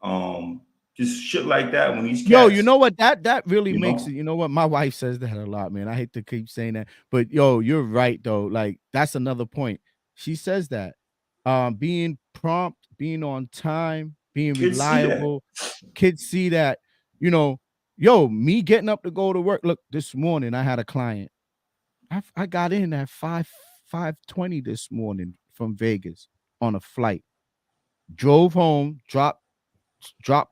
Speaker 2: Just shit like that when these cats,
Speaker 1: you know what? That really makes it. You know what? My wife says that a lot, man. I hate to keep saying that, but you're right though. Like that's another point. She says that being prompt, being on time, being reliable. Kids see that, me getting up to go to work. Look, this morning I had a client. I got in at 5:20 this morning from Vegas on a flight. Drove home, dropped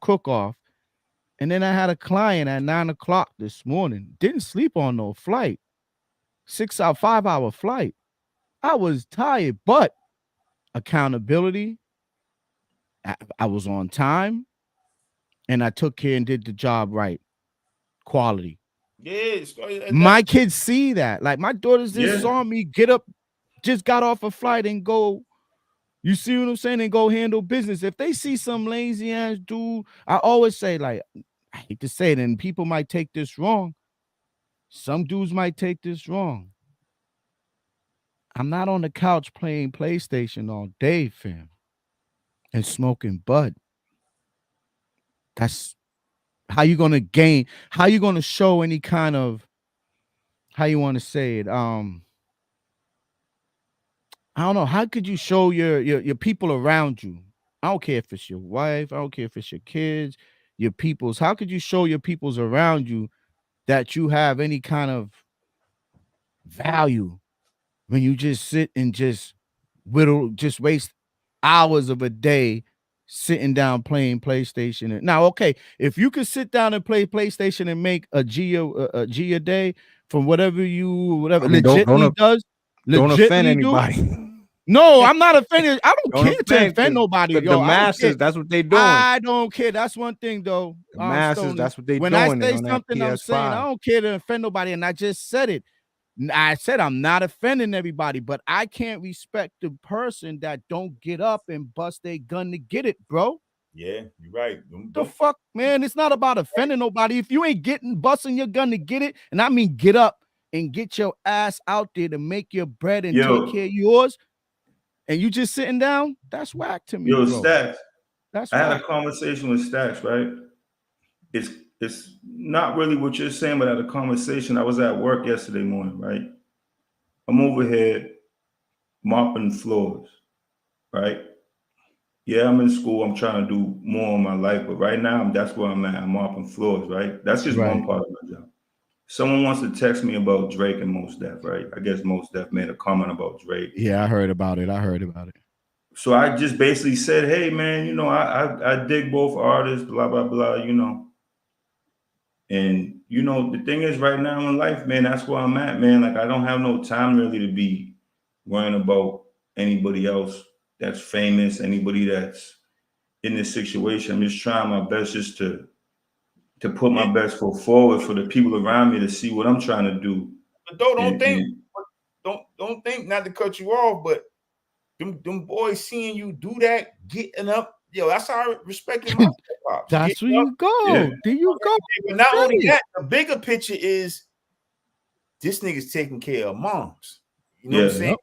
Speaker 1: Cook off, and then I had a client at 9 o'clock this morning. Didn't sleep on no flight. 5-hour flight. I was tired, but accountability. I was on time, and I took care and did the job right. Quality.
Speaker 3: Yes.
Speaker 1: My kids see that. Like my daughters just saw me get up, just got off a flight and go. You see what I'm saying? And go handle business. If they see some lazy ass dude, I always say, like, I hate to say it, and people might take this wrong. Some dudes might take this wrong. I'm not on the couch playing PlayStation all day, fam, and smoking bud. That's how you gonna gain, how you gonna show any kind of, how you want to say it, I don't know, how could you show your people around you? I don't care if it's your wife, I don't care if it's your kids, your peoples. How could you show your peoples around you that you have any kind of value when you just sit and just just waste hours of a day sitting down playing PlayStation? Now, okay, if you could sit down and play PlayStation and make a G a day from whatever
Speaker 4: I mean, don't offend
Speaker 1: legitly do.
Speaker 4: anybody.
Speaker 1: No, I'm not offended. I don't
Speaker 4: Don't
Speaker 1: care to
Speaker 4: offend,
Speaker 1: offend
Speaker 4: 'cause
Speaker 1: nobody.
Speaker 4: the
Speaker 1: Yo, I don't care.
Speaker 4: masses, that's what they doing.
Speaker 1: I don't care. That's one thing though.
Speaker 4: The masses,
Speaker 1: Stoney,
Speaker 4: that's what they
Speaker 1: when I
Speaker 4: doing
Speaker 1: say
Speaker 4: on that
Speaker 1: something, I'm saying I
Speaker 4: PS5.
Speaker 1: don't care to offend nobody, and I just said it. I said I'm not offending everybody, but I can't respect the person that don't get up and bust their gun to get it, bro.
Speaker 3: Yeah, you're right.
Speaker 1: The fuck, man. It's not about offending nobody. If you ain't busting your gun to get it, and I mean get up and get your ass out there to make your bread and take care of yours, and you just sitting down, that's whack to me,
Speaker 2: Yo,
Speaker 1: bro.
Speaker 2: Stacks.
Speaker 1: That's
Speaker 2: I had
Speaker 1: whack.
Speaker 2: a conversation with Stacks, right? It's not really what you're saying, but I had a conversation. I was at work yesterday morning, right? I'm over here mopping floors, right? Yeah, I'm in school. I'm trying to do more in my life, but right now that's where I'm at. I'm mopping floors, right? That's just one part of my job. Someone wants to text me about Drake and Mos Def, right? I guess Mos Def made a comment about Drake.
Speaker 1: Yeah, I heard about it.
Speaker 2: So I just basically said, hey, man, you know, I dig both artists, blah, blah, blah, you know. And, you know, the thing is right now in life, man, that's where I'm at, man. Like, I don't have no time really to be worrying about anybody else that's famous, anybody that's in this situation. I'm just trying my best just to put my best foot forward for the people around me to see what I'm trying to do.
Speaker 3: But don't think, not to cut you off, but them boys seeing you do that, getting up, yo, that's how I respected my hip-hop.
Speaker 1: That's where you go.
Speaker 2: Yeah.
Speaker 1: There you go.
Speaker 3: But not only that, the bigger picture is this nigga's taking care of moms. You know what I'm saying?
Speaker 1: Yep.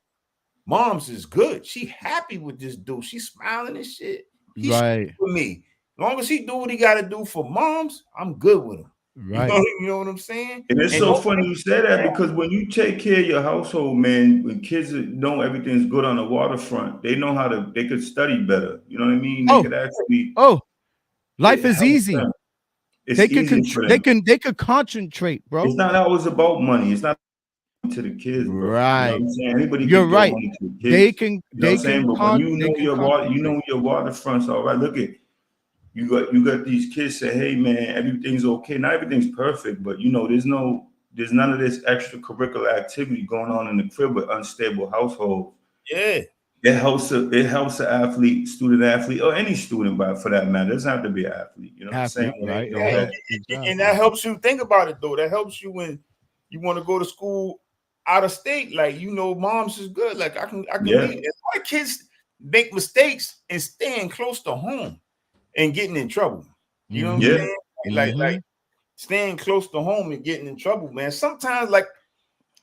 Speaker 3: Moms is good. She happy with this dude. She's smiling and shit. He's
Speaker 1: right
Speaker 3: with me. As long as he do what he got to do for moms, I'm good with him.
Speaker 1: Right.
Speaker 3: You know what I'm saying?
Speaker 2: And it's so funny you say that, because when you take care of your household, man, when kids know everything's good on the waterfront, they know they could study better. You know what I mean? They could actually.
Speaker 1: Life is easy. They could concentrate, bro.
Speaker 2: It's not always about money. It's not to the kids, bro.
Speaker 1: Right.
Speaker 2: You know what I'm saying? Anybody
Speaker 1: You're
Speaker 2: can
Speaker 1: right.
Speaker 2: money to the kids.
Speaker 1: They can.
Speaker 2: You know what I'm saying? But when you know your waterfronts, all right. Look at. You got these kids say, hey man, everything's okay. Not everything's perfect, but you know, there's none of this extracurricular activity going on in the crib with unstable household.
Speaker 3: Yeah.
Speaker 2: It helps an athlete, student athlete, or any student for that matter. It doesn't have to be an athlete. You know what I'm saying?
Speaker 1: Right.
Speaker 3: And that helps you think about it though. That helps you when you want to go to school out of state. Like, you know, moms is good. Like I can leave. A lot of kids make mistakes and staying close to home and getting in trouble. You know what I'm saying? Like staying close to home and getting in trouble, man. Sometimes, like,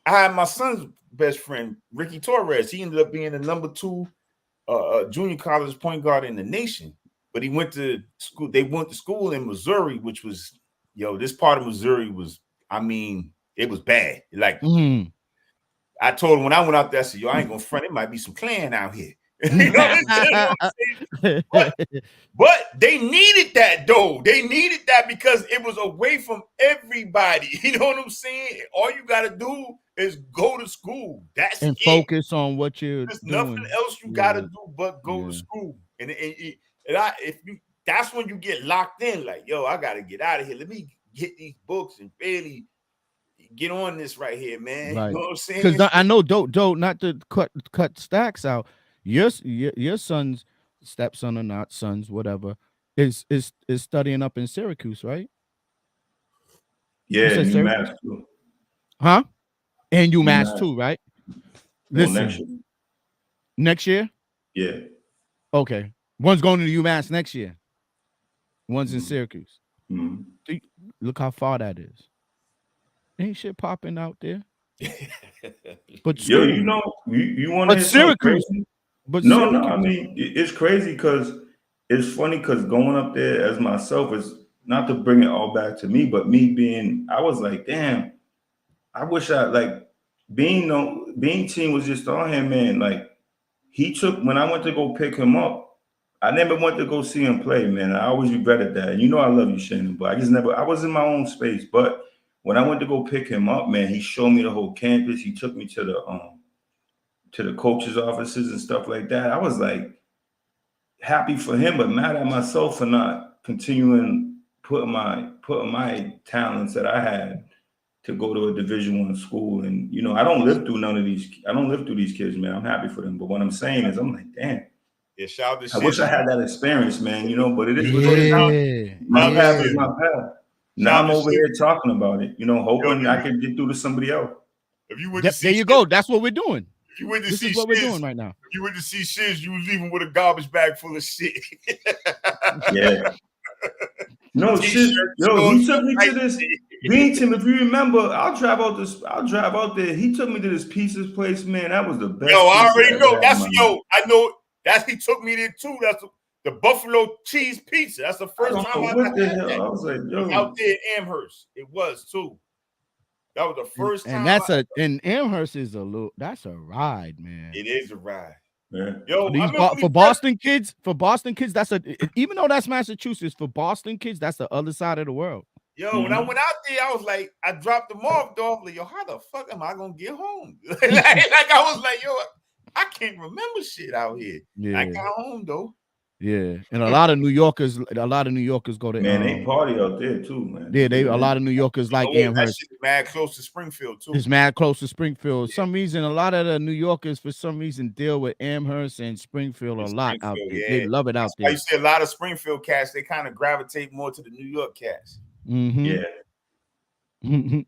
Speaker 3: I had my son's best friend, Ricky Torres. He ended up being the number 2 junior college point guard in the nation. But he went to school. They went to school in Missouri, which was, this part of Missouri was, I mean, it was bad. Like, I told him when I went out there, I said, I ain't gonna front. It might be some Klan out here. You know what I'm saying? But they needed that though. They needed that because it was away from everybody. You know what I'm saying? All you got to do is go to school. That's
Speaker 1: and
Speaker 3: it.
Speaker 1: Focus on what you're
Speaker 3: There's
Speaker 1: doing.
Speaker 3: nothing else you got to do but go to school. That's when you get locked in. Like, yo, I got to get out of here. Let me get these books and really get on this right here, man.
Speaker 1: Right.
Speaker 3: You know what I'm saying?
Speaker 1: Because I know, dope, not to cut Stacks out. Your son's stepson or not sons, whatever, is studying up in Syracuse, right?
Speaker 2: Yeah, UMass too.
Speaker 1: Huh? And UMass too, right?
Speaker 2: Listen,
Speaker 1: next year?
Speaker 2: Yeah.
Speaker 1: Okay. One's going to the UMass next year. One's in Syracuse. Look how far that is. Ain't shit popping out there. But
Speaker 2: Yo,
Speaker 1: still,
Speaker 2: you know, you want to
Speaker 1: but
Speaker 2: hear something
Speaker 1: Syracuse,
Speaker 2: crazy?
Speaker 1: but
Speaker 2: No,
Speaker 1: Syracuse,
Speaker 2: I mean, it's crazy because it's funny because going up there as myself is not to bring it all back to me, but me being, I was like, damn, I wish I like being team was just on him, man. Like he took when I went to go pick him up, I never went to go see him play, man. I always regretted that. And you know I love you, Shannon, but I was in my own space. But when I went to go pick him up, man, he showed me the whole campus. He took me to the coaches' offices and stuff like that. I was like happy for him, but mad at myself for not continuing putting my talents that I had to go to a Division I school. And you know, I don't live through these kids, man. I'm happy for them. But what I'm saying is I'm like, damn,
Speaker 3: Yeah, shout out to
Speaker 2: I wish I
Speaker 3: Shiz.
Speaker 2: had that experience, man. You know, but it is what it is.
Speaker 1: yeah,
Speaker 2: My
Speaker 3: yeah.
Speaker 2: path is my path. Now
Speaker 3: Shout
Speaker 2: I'm
Speaker 3: out to
Speaker 2: over
Speaker 3: Shiz.
Speaker 2: here talking about it, you know, hoping
Speaker 3: Yo,
Speaker 2: I can get through to somebody else.
Speaker 3: If you went to
Speaker 1: Yep,
Speaker 3: see
Speaker 1: there you
Speaker 3: Shiz,
Speaker 1: go. That's what we're doing.
Speaker 3: if you went to
Speaker 1: This
Speaker 3: see
Speaker 1: is what we're
Speaker 3: Shiz,
Speaker 1: doing right now.
Speaker 3: you went to see Shiz, you was leaving with a garbage bag full of shit.
Speaker 2: Yeah. No shit.
Speaker 3: T-shirt,
Speaker 2: Yo, he
Speaker 3: shorts,
Speaker 2: took me to
Speaker 3: nice
Speaker 2: this
Speaker 3: shit.
Speaker 2: Beanton. If you remember, I'll drive out there. He took me to this pizza place, man. That was the best.
Speaker 3: Yo, I
Speaker 2: pizza
Speaker 3: already
Speaker 2: ever
Speaker 3: know.
Speaker 2: had
Speaker 3: That's
Speaker 2: in my life.
Speaker 3: I know. That's he took me there too. That's the buffalo cheese pizza. That's the
Speaker 2: I
Speaker 3: first
Speaker 2: don't
Speaker 3: time
Speaker 2: know
Speaker 3: I
Speaker 2: what
Speaker 3: ever
Speaker 2: the
Speaker 3: had
Speaker 2: hell.
Speaker 3: that.
Speaker 2: I was like,
Speaker 3: It was
Speaker 2: yo,
Speaker 3: out there in Amherst. It was too. That was the first time.
Speaker 1: And that's and Amherst is that's a ride, man.
Speaker 3: It is a ride.
Speaker 2: yeah.
Speaker 3: Yo,
Speaker 1: For Boston kids, that's even though that's Massachusetts, for Boston kids, that's the other side of the world.
Speaker 3: Yo, when I went out there, I was like, I dropped them off, dog. Like, yo, how the fuck am I gonna get home? like I was like, yo, I can't remember shit out here.
Speaker 1: Yeah.
Speaker 3: I got home though.
Speaker 1: Yeah, and a lot of New Yorkers go to
Speaker 2: Man, they party out there too, man.
Speaker 1: Yeah, a lot of New Yorkers like
Speaker 3: That
Speaker 1: Amherst.
Speaker 3: shit is mad close to Springfield too.
Speaker 1: It's mad close to Springfield. Some reason, a lot of the New Yorkers, for some reason, deal with Amherst and Springfield a lot out there. Yeah. They love it out there.
Speaker 3: I see a lot of Springfield cats. They kind of gravitate more to the New York cats.
Speaker 1: Mm-hmm. Yeah.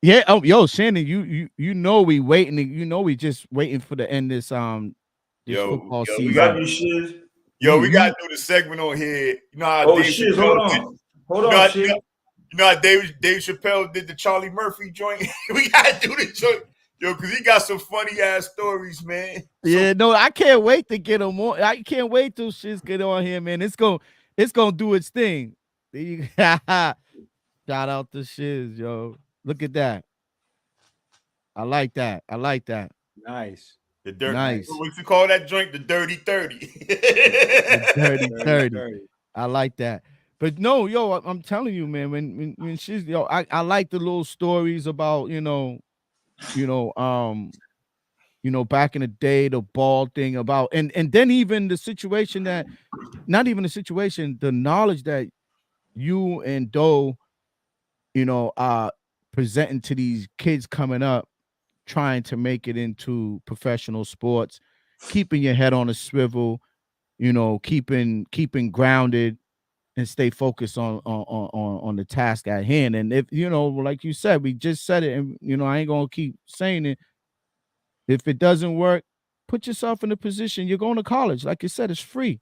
Speaker 1: Yeah. Oh, yo, Shannon, you know we waiting. You know we just waiting for the end this football season.
Speaker 2: We got these shiz.
Speaker 3: Yo, we gotta do the segment on here. You know how Dave
Speaker 2: shiz,
Speaker 3: Chappelle
Speaker 2: hold on,
Speaker 3: you know how Dave Chappelle did the Charlie Murphy joint. We gotta do the joint, yo, because he got some funny ass stories, man.
Speaker 1: Yeah, no, I can't wait to get him on. I can't wait till shit's get on here, man. It's gonna do its thing. Shout out to Shiz, yo. Look at that. I like that.
Speaker 4: Nice.
Speaker 3: The dirty,
Speaker 1: nice.
Speaker 3: What you call that joint? The dirty 30.
Speaker 1: The dirty 30. I like that. But no, yo, I'm telling you, man, when she's, yo, I like the little stories about, you know, back in the day, the ball thing about, and then even the situation that, not even the situation, the knowledge that you and Doe, presenting to these kids coming up, trying to make it into professional sports, keeping your head on a swivel, keeping grounded and stay focused on the task at hand. And if, like you said, we just said it, and I ain't gonna keep saying it. If it doesn't work, put yourself in a position. You're going to college. Like you said, it's free.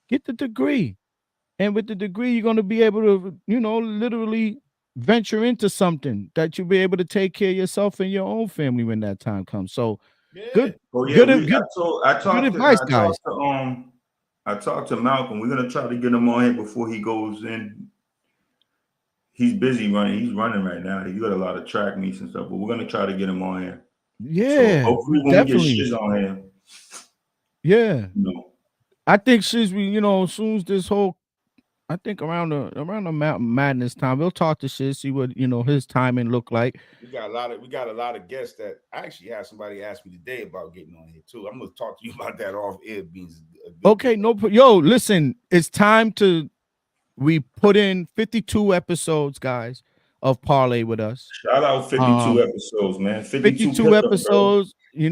Speaker 1: Get the degree. And with the degree, you're going to be able to, literally venture into something that you'll be able to take care of yourself and your own family when that time comes. So good.
Speaker 2: Oh, yeah,
Speaker 1: good
Speaker 2: advice,
Speaker 1: guys.
Speaker 2: I talked to Malcolm. We're going to try to get him on here before he goes in. He's busy running. He's running right now. He got a lot of track meets and stuff, but we're going to try to get him on here.
Speaker 1: Yeah,
Speaker 2: so hopefully when we get Shiz on here.
Speaker 1: Yeah, I think Shiz, as soon as this whole, I think around the Mountain Madness time, we'll talk to Shiz, see what his timing look like.
Speaker 3: We got a lot of guests that I actually had somebody ask me today about getting on here too. I'm gonna talk to you about that off air. Beans.
Speaker 1: Okay, yo, listen, it's time we put in 52 episodes, guys, of Parlay with us.
Speaker 2: Shout out 52 episodes, man.
Speaker 1: 52 episodes,
Speaker 3: Hey,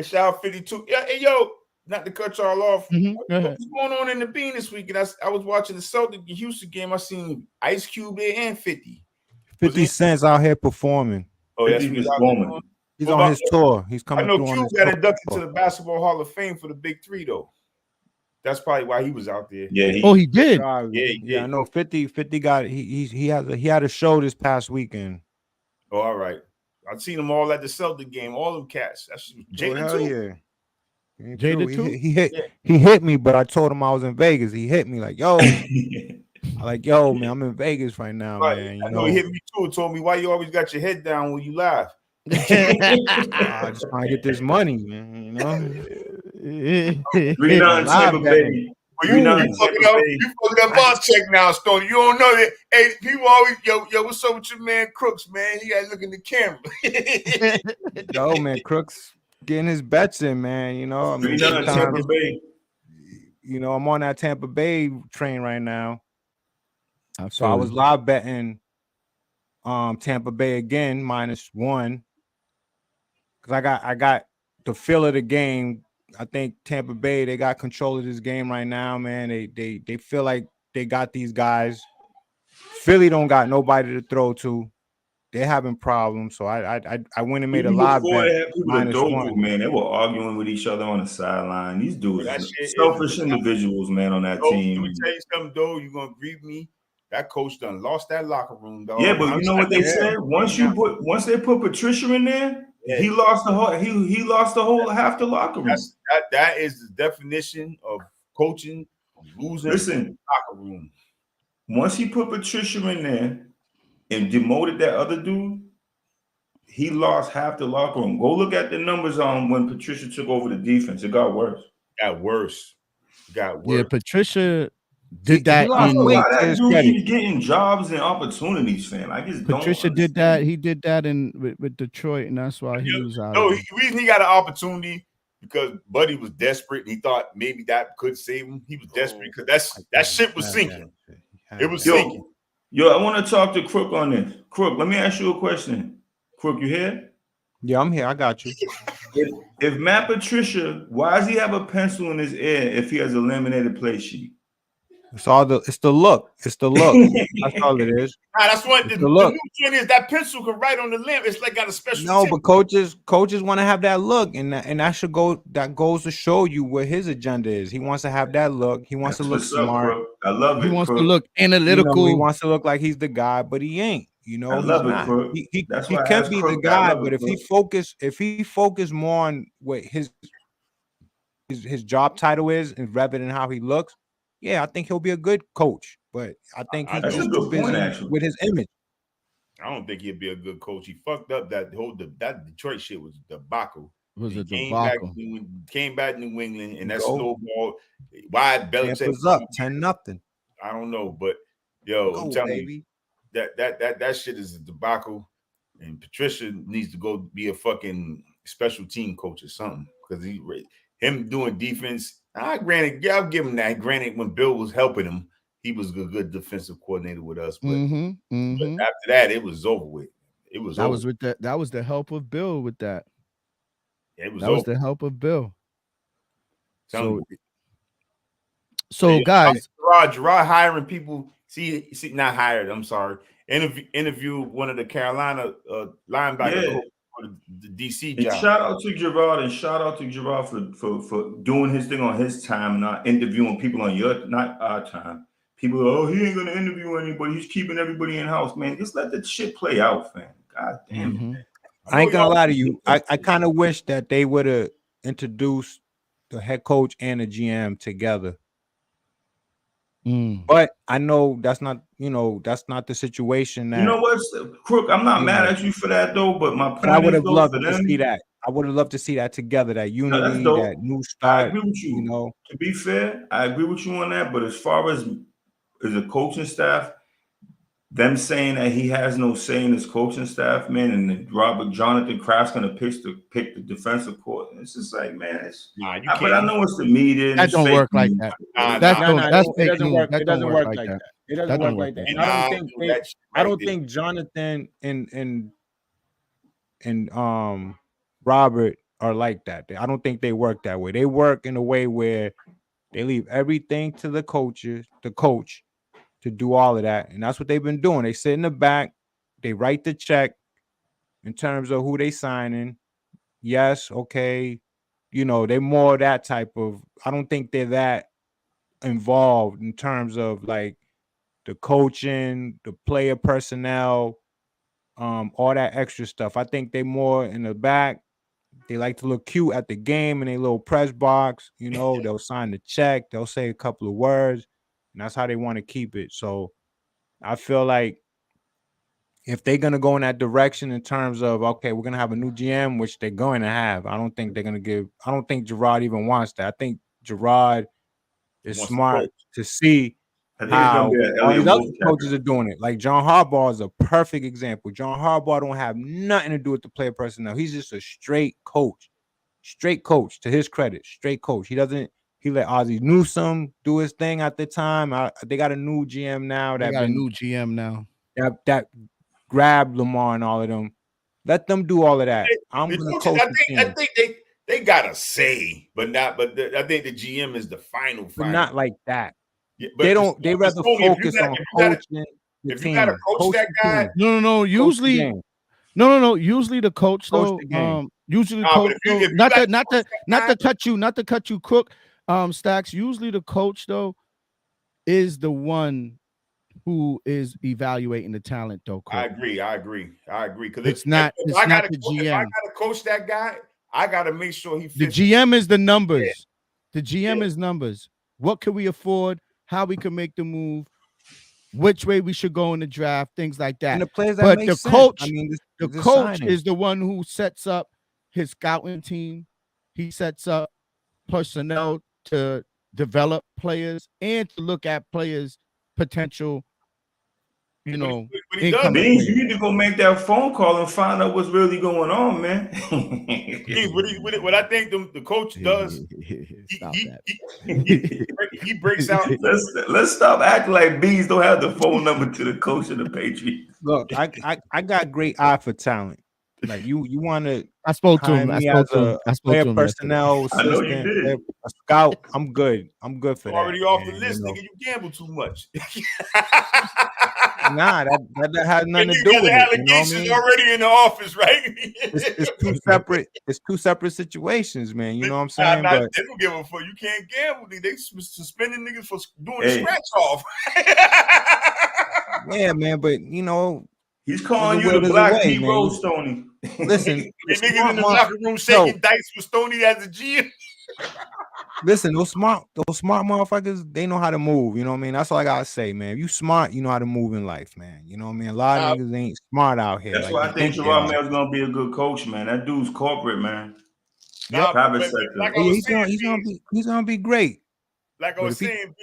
Speaker 3: shout out 52. Yeah, hey, yo, not to cut y'all off. What's going on in the Bean this week? And I was watching the Celtic Houston game. I seen Ice Cube there and 50.
Speaker 4: 50 Cent's out here performing.
Speaker 3: Oh, that's
Speaker 2: he's
Speaker 3: on.
Speaker 4: He's on his tour. He's coming.
Speaker 3: I know
Speaker 4: through
Speaker 3: Cube got inducted to the Basketball Hall of Fame for the Big Three, though. That's probably why he was out there.
Speaker 2: Yeah.
Speaker 1: He did.
Speaker 3: Yeah.
Speaker 4: I know 50 got he had a show this past weekend.
Speaker 3: Oh, all right. I've seen them all at the Celtic game. All them cats. That's Jada
Speaker 4: hell
Speaker 3: too.
Speaker 4: Yeah.
Speaker 1: Jada too?
Speaker 4: He hit me, but I told him I was in Vegas. He hit me like, yo, man, I'm in Vegas right now,
Speaker 3: Right.
Speaker 4: man.
Speaker 3: I know he hit me too and told me, why you always got your head down when you laugh?
Speaker 4: I just want to get this money, man. You know,
Speaker 2: 3-9 Tampa Bay.
Speaker 3: Well, you fucking up boss check now, Stoney. You don't know that. Hey, people always, yo, what's up with your man Crooks, man? He got to look in the camera.
Speaker 4: yo, man, Crooks getting his bets in, man. You know, I mean,
Speaker 2: 3-9 Tampa Bay.
Speaker 4: You know, I'm on that Tampa Bay train right now. So I was live betting Tampa Bay again -1 because I got the feel of the game. I think Tampa Bay, they got control of this game right now, man. They feel like they got these guys. Philly don't got nobody to throw to. They're having problems. So I went and made a live bet -1.
Speaker 2: Man, they were arguing with each other on the sideline. These dudes are selfish individuals, man, on that team.
Speaker 3: Let me tell you something, though. You're gonna agree with me. That coach done lost that locker room, dog.
Speaker 2: Yeah, but you know what they said? Once they put Patricia in there, he lost the whole half the locker room.
Speaker 3: That is the definition of coaching, losing the locker room.
Speaker 2: Once he put Patricia in there and demoted that other dude, he lost half the locker room. Go look at the numbers on when Patricia took over the defense. It got worse.
Speaker 1: Yeah, Patricia did that.
Speaker 2: He's getting jobs and opportunities, fam. I just
Speaker 1: Patricia did that. He did that with Detroit, and that's why he was out.
Speaker 3: No, the reason he got an opportunity because Buddy was desperate and he thought maybe that could save him. He was desperate because that shit was sinking. It was sinking.
Speaker 2: Yo, I want to talk to Crook on this. Crook, let me ask you a question. Crook, you here?
Speaker 4: Yeah, I'm here. I got you.
Speaker 2: If Matt Patricia, why does he have a pencil in his ear if he has a laminated play sheet?
Speaker 4: It's the look. It's the look. That's all it is.
Speaker 3: That's what the new trend is. That pencil can write on the limb. It's like got a special.
Speaker 4: No, but coaches want to have that look, and that goes to show you what his agenda is. He wants to have that look. He wants to look smart.
Speaker 2: I love it.
Speaker 1: He wants to look analytical.
Speaker 4: You know, he wants to look like he's the guy, but he ain't. You know,
Speaker 2: I love it, Crook.
Speaker 4: He can be the guy, but if he focus more on what his job title is and rather than how he looks, yeah, I think he'll be a good coach. But I think he's just too busy with his image.
Speaker 3: I don't think he'd be a good coach. He fucked up that Detroit shit was debacle. Came back to New England and that snowball. Why Belichick
Speaker 4: was up 10-0.
Speaker 3: I don't know, but I'm telling you, that shit is a debacle. And Patricia needs to go be a fucking special team coach or something because him doing defense. I'll give him that. Granted, when Bill was helping him, he was a good defensive coordinator with us. But, but after that, it was over with. It was
Speaker 1: that was the help of Bill with that.
Speaker 3: It was
Speaker 1: was the help of Bill. So
Speaker 3: yeah,
Speaker 1: guys,
Speaker 3: Gerard hiring people. See, not hired. I'm sorry. Interview one of the Carolina linebackers. The DC job.
Speaker 2: And shout out to Gerard for doing his thing on his time, not interviewing people on not our time. People, he ain't gonna interview anybody. He's keeping everybody in house, man. Just let the shit play out, fam. God damn it. Man.
Speaker 4: I ain't gonna lie to you. I kind of wish that they would have introduced the head coach and the GM together. But I know that's not the situation.
Speaker 2: You know what, Crook? I'm not mad at you for that though, but my point
Speaker 4: I would have loved
Speaker 2: to
Speaker 4: see that. I would have loved to see that together, that unity, that new start.
Speaker 2: I agree with you. To be fair, I agree with you on that. But as far as a coaching staff, them saying that he has no say in his coaching staff, man, and Jonathan Kraft's gonna pick the defensive court. It's just like, man, but I know it's the media.
Speaker 1: That don't work like that.
Speaker 4: It doesn't work like that. It doesn't work like that. I don't think Jonathan and Robert are like that. I don't think they work that way. They work in a way where they leave everything to the coach to do all of that. And that's what they've been doing. They sit in the back, they write the check in terms of who they signing. Yes, okay. They're more that type of, I don't think they're that involved in terms of like the coaching, the player personnel, all that extra stuff. I think they more in the back. They like to look cute at the game in a little press box. You know, they'll sign the check. They'll say a couple of words, and that's how they want to keep it. So I feel like if they're going to go in that direction in terms of, okay, we're going to have a new GM, which they're going to have, I don't think they're going to give, I don't think Gerard even wants that. I think Gerard is smart to see how all these other coaches are doing it. Like John Harbaugh is a perfect example. John Harbaugh don't have nothing to do with the player personnel. He's just a straight coach, to his credit, straight coach. He let Ozzie Newsome do his thing at the time. They got a new GM now. That grabbed Lamar and all of them. Let them do all of that. I'm going to coach the team.
Speaker 3: I think they got a say, but I think the GM is the final.
Speaker 4: But not like that.
Speaker 3: Yeah,
Speaker 4: they don't. They rather focus on coaching.
Speaker 3: If you gotta coach that guy,
Speaker 1: no. Usually, no. Usually the coach though. Usually the coach. Not to cut you, Crook. Stacks. Usually the coach though is the one who is evaluating the talent though. Crook.
Speaker 3: I agree. Because
Speaker 1: it's not the GM.
Speaker 3: If I gotta coach that guy, I gotta make sure he fits.
Speaker 1: The GM is the numbers. Yeah. The GM is numbers. What can we afford? How we can make the move, which way we should go in the draft, things like that.
Speaker 4: And the players that
Speaker 1: but
Speaker 4: make
Speaker 1: the
Speaker 4: sense.
Speaker 1: coach,
Speaker 4: I mean,
Speaker 1: the coach is the one who sets up his scouting team. He sets up personnel to develop players and to look at players' potential. You know,
Speaker 2: Beans, you need to go make that phone call and find out what's really going on, man.
Speaker 3: What I think the coach does, he breaks out.
Speaker 2: Let's stop acting like Beans don't have the phone number to the coach of the Patriots.
Speaker 4: Look, I got great eye for talent. Like you want to.
Speaker 1: I spoke to him. I spoke to him.
Speaker 4: Personnel assistant, a scout. I'm good. I'm good for that.
Speaker 3: Already off the list, nigga. You gamble too much.
Speaker 4: Nah, that has nothing to do with it.
Speaker 3: Allegations, you know what I mean? Already in the office, right?
Speaker 4: It's two separate. It's two separate situations, man. You know what I'm saying?
Speaker 3: But they don't give a fuck. You can't gamble. They suspending niggas for doing the scratch off.
Speaker 4: Yeah, man. But you know,
Speaker 2: he's calling you the Black T-Rose, Stoney.
Speaker 4: Listen,
Speaker 3: niggas in the locker room shaking dice with Stoney as a GM.
Speaker 4: Listen, those smart motherfuckers, they know how to move. You know what I mean? That's all I gotta say, man. If you smart, you know how to move in life, man. You know what I mean? A lot of niggas ain't smart out here.
Speaker 2: That's why I think Gerard Mayo's gonna be a good coach, man. That dude's corporate, man.
Speaker 3: Private sector.
Speaker 4: Like he's gonna be great.
Speaker 3: Like I was saying,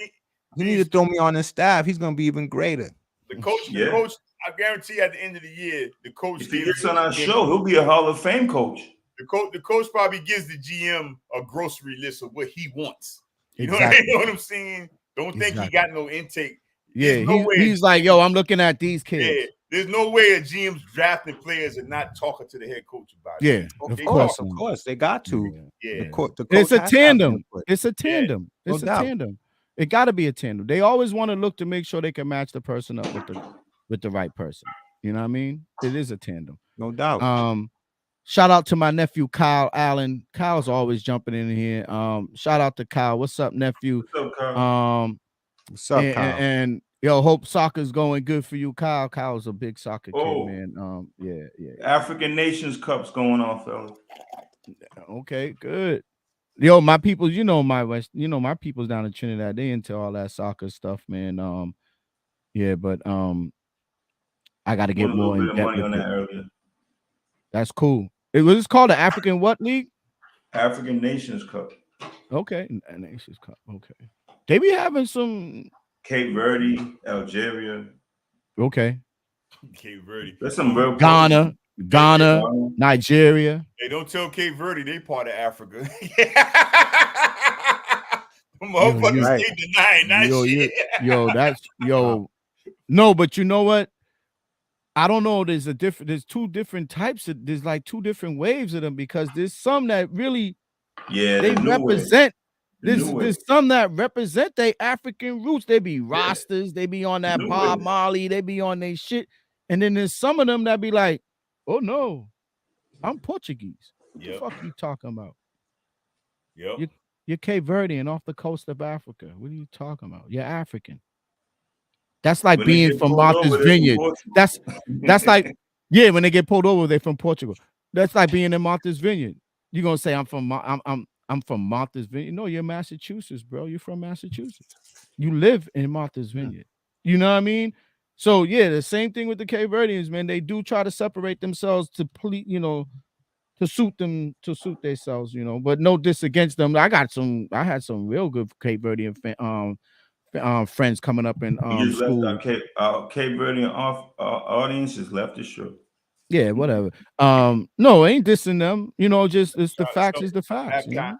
Speaker 4: you need to throw me on his staff. He's gonna be even greater.
Speaker 3: The coach, I guarantee at the end of the year, the coach.
Speaker 2: If he gets on our show, he'll be a Hall of Fame coach.
Speaker 3: The coach probably gives the GM a grocery list of what he wants. You know what I'm saying? Don't think he got no intake.
Speaker 1: Yeah, he's like, yo, I'm looking at these kids.
Speaker 3: Yeah, there's no way a GM's drafting players and not talking to the head coach about it.
Speaker 1: Yeah,
Speaker 4: of course, they got to.
Speaker 3: Yeah,
Speaker 1: it's a tandem. It's a tandem. It's a tandem. It got to be a tandem. They always want to look to make sure they can match the person up with the right person. You know what I mean? It is a tandem,
Speaker 4: no doubt.
Speaker 1: Shout out to my nephew Kyle Allen. Kyle's always jumping in here. Shout out to Kyle. What's up, nephew?
Speaker 2: What's up, Kyle?
Speaker 4: What's up, Kyle?
Speaker 1: And yo, hope soccer's going good for you, Kyle. Kyle's a big soccer kid, man. Yeah.
Speaker 2: African Nations Cup's going on, fella.
Speaker 1: Okay, good. Yo, my people, my people's down in Trinidad. They into all that soccer stuff, man. But I got to get more in depth with it. That's cool. It was called the African what league?
Speaker 2: African Nations Cup.
Speaker 1: Okay, Nations Cup. Okay, they be having some
Speaker 2: Cape Verde, Algeria.
Speaker 1: Okay,
Speaker 3: Cape Verde.
Speaker 2: There's some real
Speaker 1: Ghana, Nigeria.
Speaker 3: Hey, don't tell Cape Verde they part of Africa.
Speaker 1: Motherfuckers
Speaker 3: stay denying that shit.
Speaker 1: No, but you know what? I don't know. There's two different types of. There's like two different waves of them because there's some that really, they represent. There's some that represent their African roots. They be Rastas. They be on that Bob Marley. They be on their shit. And then there's some of them that be like, oh no, I'm Portuguese. What the fuck are you talking about? You're Cape Verdean off the coast of Africa. What are you talking about? You're African. That's like being from Martha's Vineyard. That's like Yeah, when they get pulled over, they're from Portugal. That's like being in Martha's Vineyard. You're gonna say I'm from Martha's Vineyard. No, you're Massachusetts, bro. You're from Massachusetts. You live in Martha's Vineyard. You know what I mean? So yeah, the same thing with the Cape Verdeans, man. They do try to separate themselves to suit themselves, but no diss against them. I had some real good Cape Verdean friends coming up in
Speaker 2: You just
Speaker 1: school.
Speaker 2: left Cape Verdean audience just left the show.
Speaker 1: Yeah, whatever. No, ain't dissing them. Just it's the facts is the facts.
Speaker 3: Halftime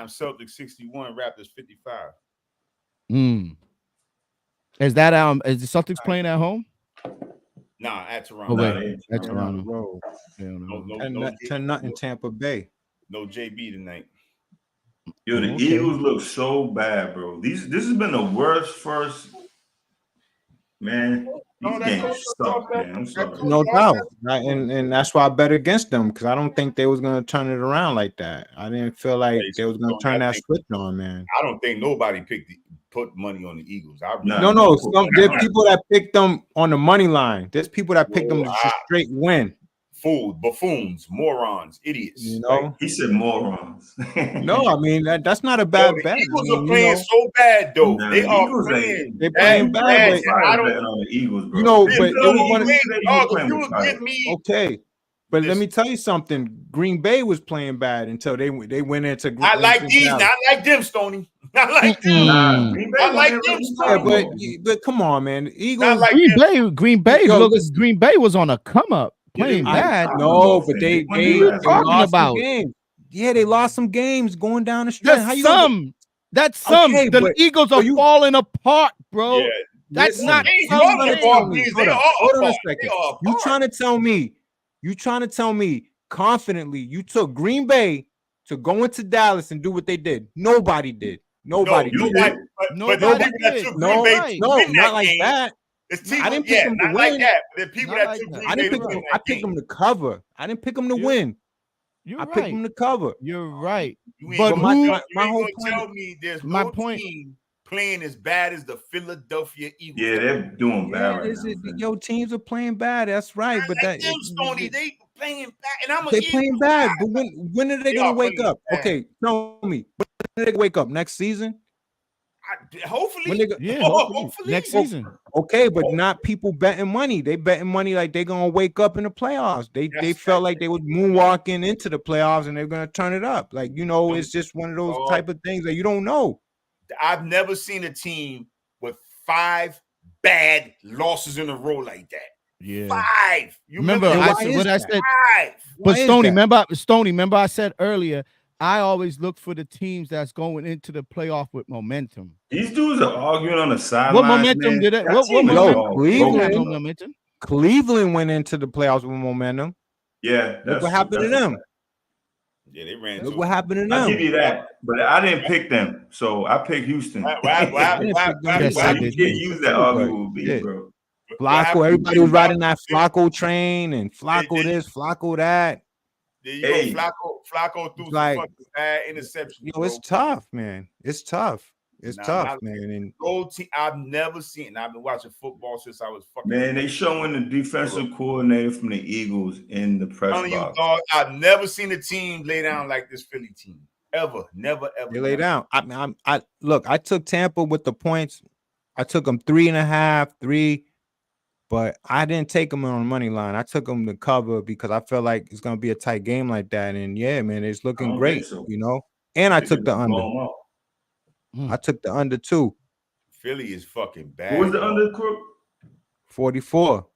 Speaker 3: Celtics 61, Raptors 55.
Speaker 1: Is that is the Celtics playing at home?
Speaker 3: Nah, at Toronto.
Speaker 1: Oh, wait, at Toronto.
Speaker 3: No,
Speaker 4: 10-0 Tampa Bay.
Speaker 3: No JB tonight.
Speaker 2: Yo, the Eagles look so bad, bro. This has been the worst first. Man, these games suck, man. I'm sorry.
Speaker 4: No doubt, and that's why I bet against them because I don't think they was gonna turn it around like that. I didn't feel like they was gonna turn that switch on, man.
Speaker 3: I don't think nobody put money on the Eagles.
Speaker 4: No. There are people that picked them on the money line. There's people that picked them to just straight win.
Speaker 3: Fools, buffoons, morons, idiots.
Speaker 2: He said morons.
Speaker 4: No, I mean that's not a bad bet.
Speaker 3: The Eagles are playing so bad, though.
Speaker 2: Nah,
Speaker 3: they are
Speaker 2: Eagles
Speaker 3: playing.
Speaker 4: They're playing bad.
Speaker 2: I don't bet on the Eagles, bro.
Speaker 4: Okay. But let me tell you something. Green Bay was playing bad until they went into.
Speaker 3: I like these. Not like them, Stoney. Not like them. I like them, Stoney.
Speaker 4: Yeah, but come on, man. Eagles.
Speaker 1: Green Bay was on a come up. Playing bad.
Speaker 4: No, but they lost some games. Yeah, they lost some games going down the stretch.
Speaker 1: That's some.
Speaker 4: Okay,
Speaker 1: the Eagles are falling apart, bro. Yeah, that's not.
Speaker 4: Hold on a second. You trying to tell me confidently you took Green Bay to go into Dallas and do what they did? Nobody did. Nobody did.
Speaker 1: Not
Speaker 4: like that. I didn't pick them to win.
Speaker 3: Like that. The people that took Green Bay
Speaker 4: I picked them to cover. I didn't pick them to win. I picked them to cover.
Speaker 1: You're right.
Speaker 3: But my whole point. Tell me there's no team playing as bad as the Philadelphia Eagles.
Speaker 2: Yeah, they're doing bad right now.
Speaker 4: Your teams are playing bad. That's right. But
Speaker 3: like them, Stoney, they playing bad. And
Speaker 4: they playing bad. But when are they gonna wake up? Bad. Okay, tell me. When are they wake up? Next season?
Speaker 3: Hopefully,
Speaker 1: hopefully next season.
Speaker 4: Okay, but not people betting money. They betting money like they're gonna wake up in the playoffs. They felt like they was moonwalking into the playoffs and they're gonna turn it up. Like it's just one of those type of things that you don't know.
Speaker 3: I've never seen a team with 5 bad losses in a row like that.
Speaker 1: Yeah,
Speaker 3: 5. You
Speaker 1: remember I said?
Speaker 3: 5.
Speaker 1: But Stoney, remember I said earlier. I always look for the teams that's going into the playoff with momentum.
Speaker 2: These dudes are arguing on the sidelines.
Speaker 1: What momentum did it? What
Speaker 4: momentum? Cleveland went into the playoffs with momentum.
Speaker 2: Yeah,
Speaker 4: look what happened to them.
Speaker 3: Yeah, they ran.
Speaker 4: Look what happened to them.
Speaker 2: I'll give you that, but I didn't pick them, so I picked Houston.
Speaker 3: You can't
Speaker 2: use that argument with me, bro.
Speaker 4: Flacco, everybody was riding that Flacco train and Flacco this, Flacco that.
Speaker 3: There you go. Flacco threw some fucking bad interception.
Speaker 4: It's tough, man. It's tough. It's tough, man. And
Speaker 3: gold team, I've never seen. I've been watching football since I was fucking.
Speaker 2: Man, they showing the defensive coordinator from the Eagles in the press box.
Speaker 3: You, dog, I've never seen a team lay down like this Philly team. Ever, never, ever.
Speaker 4: They lay down. I look. I took Tampa with the points. I took them 3.5, 3. But I didn't take them on the money line. I took them to cover because I felt like it's gonna be a tight game like that. And yeah, man, it's looking great, And I took the under. I took the under too.
Speaker 3: Philly is fucking bad.
Speaker 2: What was the under, Crook?
Speaker 4: 44.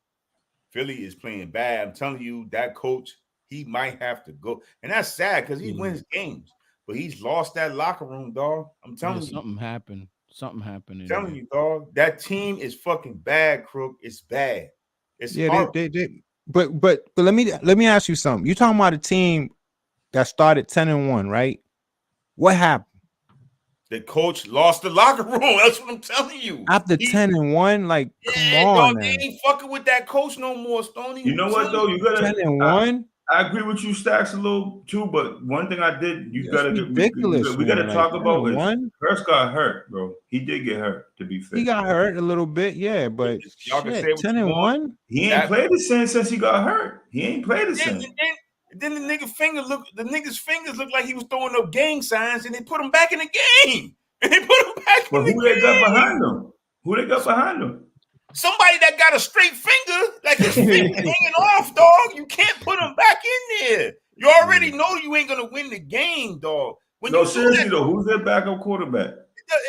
Speaker 3: Philly is playing bad. I'm telling you, that coach, he might have to go, and that's sad because he wins games, but he's lost that locker room, dog. I'm telling you,
Speaker 1: something happened. Something happened.
Speaker 3: I'm telling you, dog. That team is fucking bad, Crook. It's bad. It's
Speaker 4: but let me ask you something. You talking about a team that started 10-1, right? What happened?
Speaker 3: The coach lost the locker room. That's what I'm telling you.
Speaker 4: After 10-1, like, come on,
Speaker 3: dog, they ain't fucking with that coach no more, Stoney.
Speaker 2: You know what though? You gotta
Speaker 4: 10-1.
Speaker 2: I agree with you, Stacks, a little too. But one thing I did, you
Speaker 4: That's
Speaker 2: gotta
Speaker 4: ridiculous.
Speaker 2: we gotta talk about is
Speaker 4: one.
Speaker 2: Hurts got hurt, bro. He did get hurt. To be fair,
Speaker 4: He got hurt a little bit, yeah, but
Speaker 3: Y'all can say
Speaker 4: shit,
Speaker 3: what
Speaker 4: 10
Speaker 3: you
Speaker 4: and
Speaker 3: want.
Speaker 4: 1.
Speaker 2: he ain't played the same since he got hurt. He ain't played the same.
Speaker 3: Then the nigga's fingers look like he was throwing up gang signs, and they put him back in the game. And they put him back
Speaker 2: But
Speaker 3: in the
Speaker 2: who
Speaker 3: game.
Speaker 2: they got behind him? Who they got behind him?
Speaker 3: Somebody that got a straight finger, like his finger hanging off, dog. You can't put him back in there. You already know you ain't gonna win the game, dog. When
Speaker 2: No,
Speaker 3: you
Speaker 2: seriously though, who's their backup quarterback?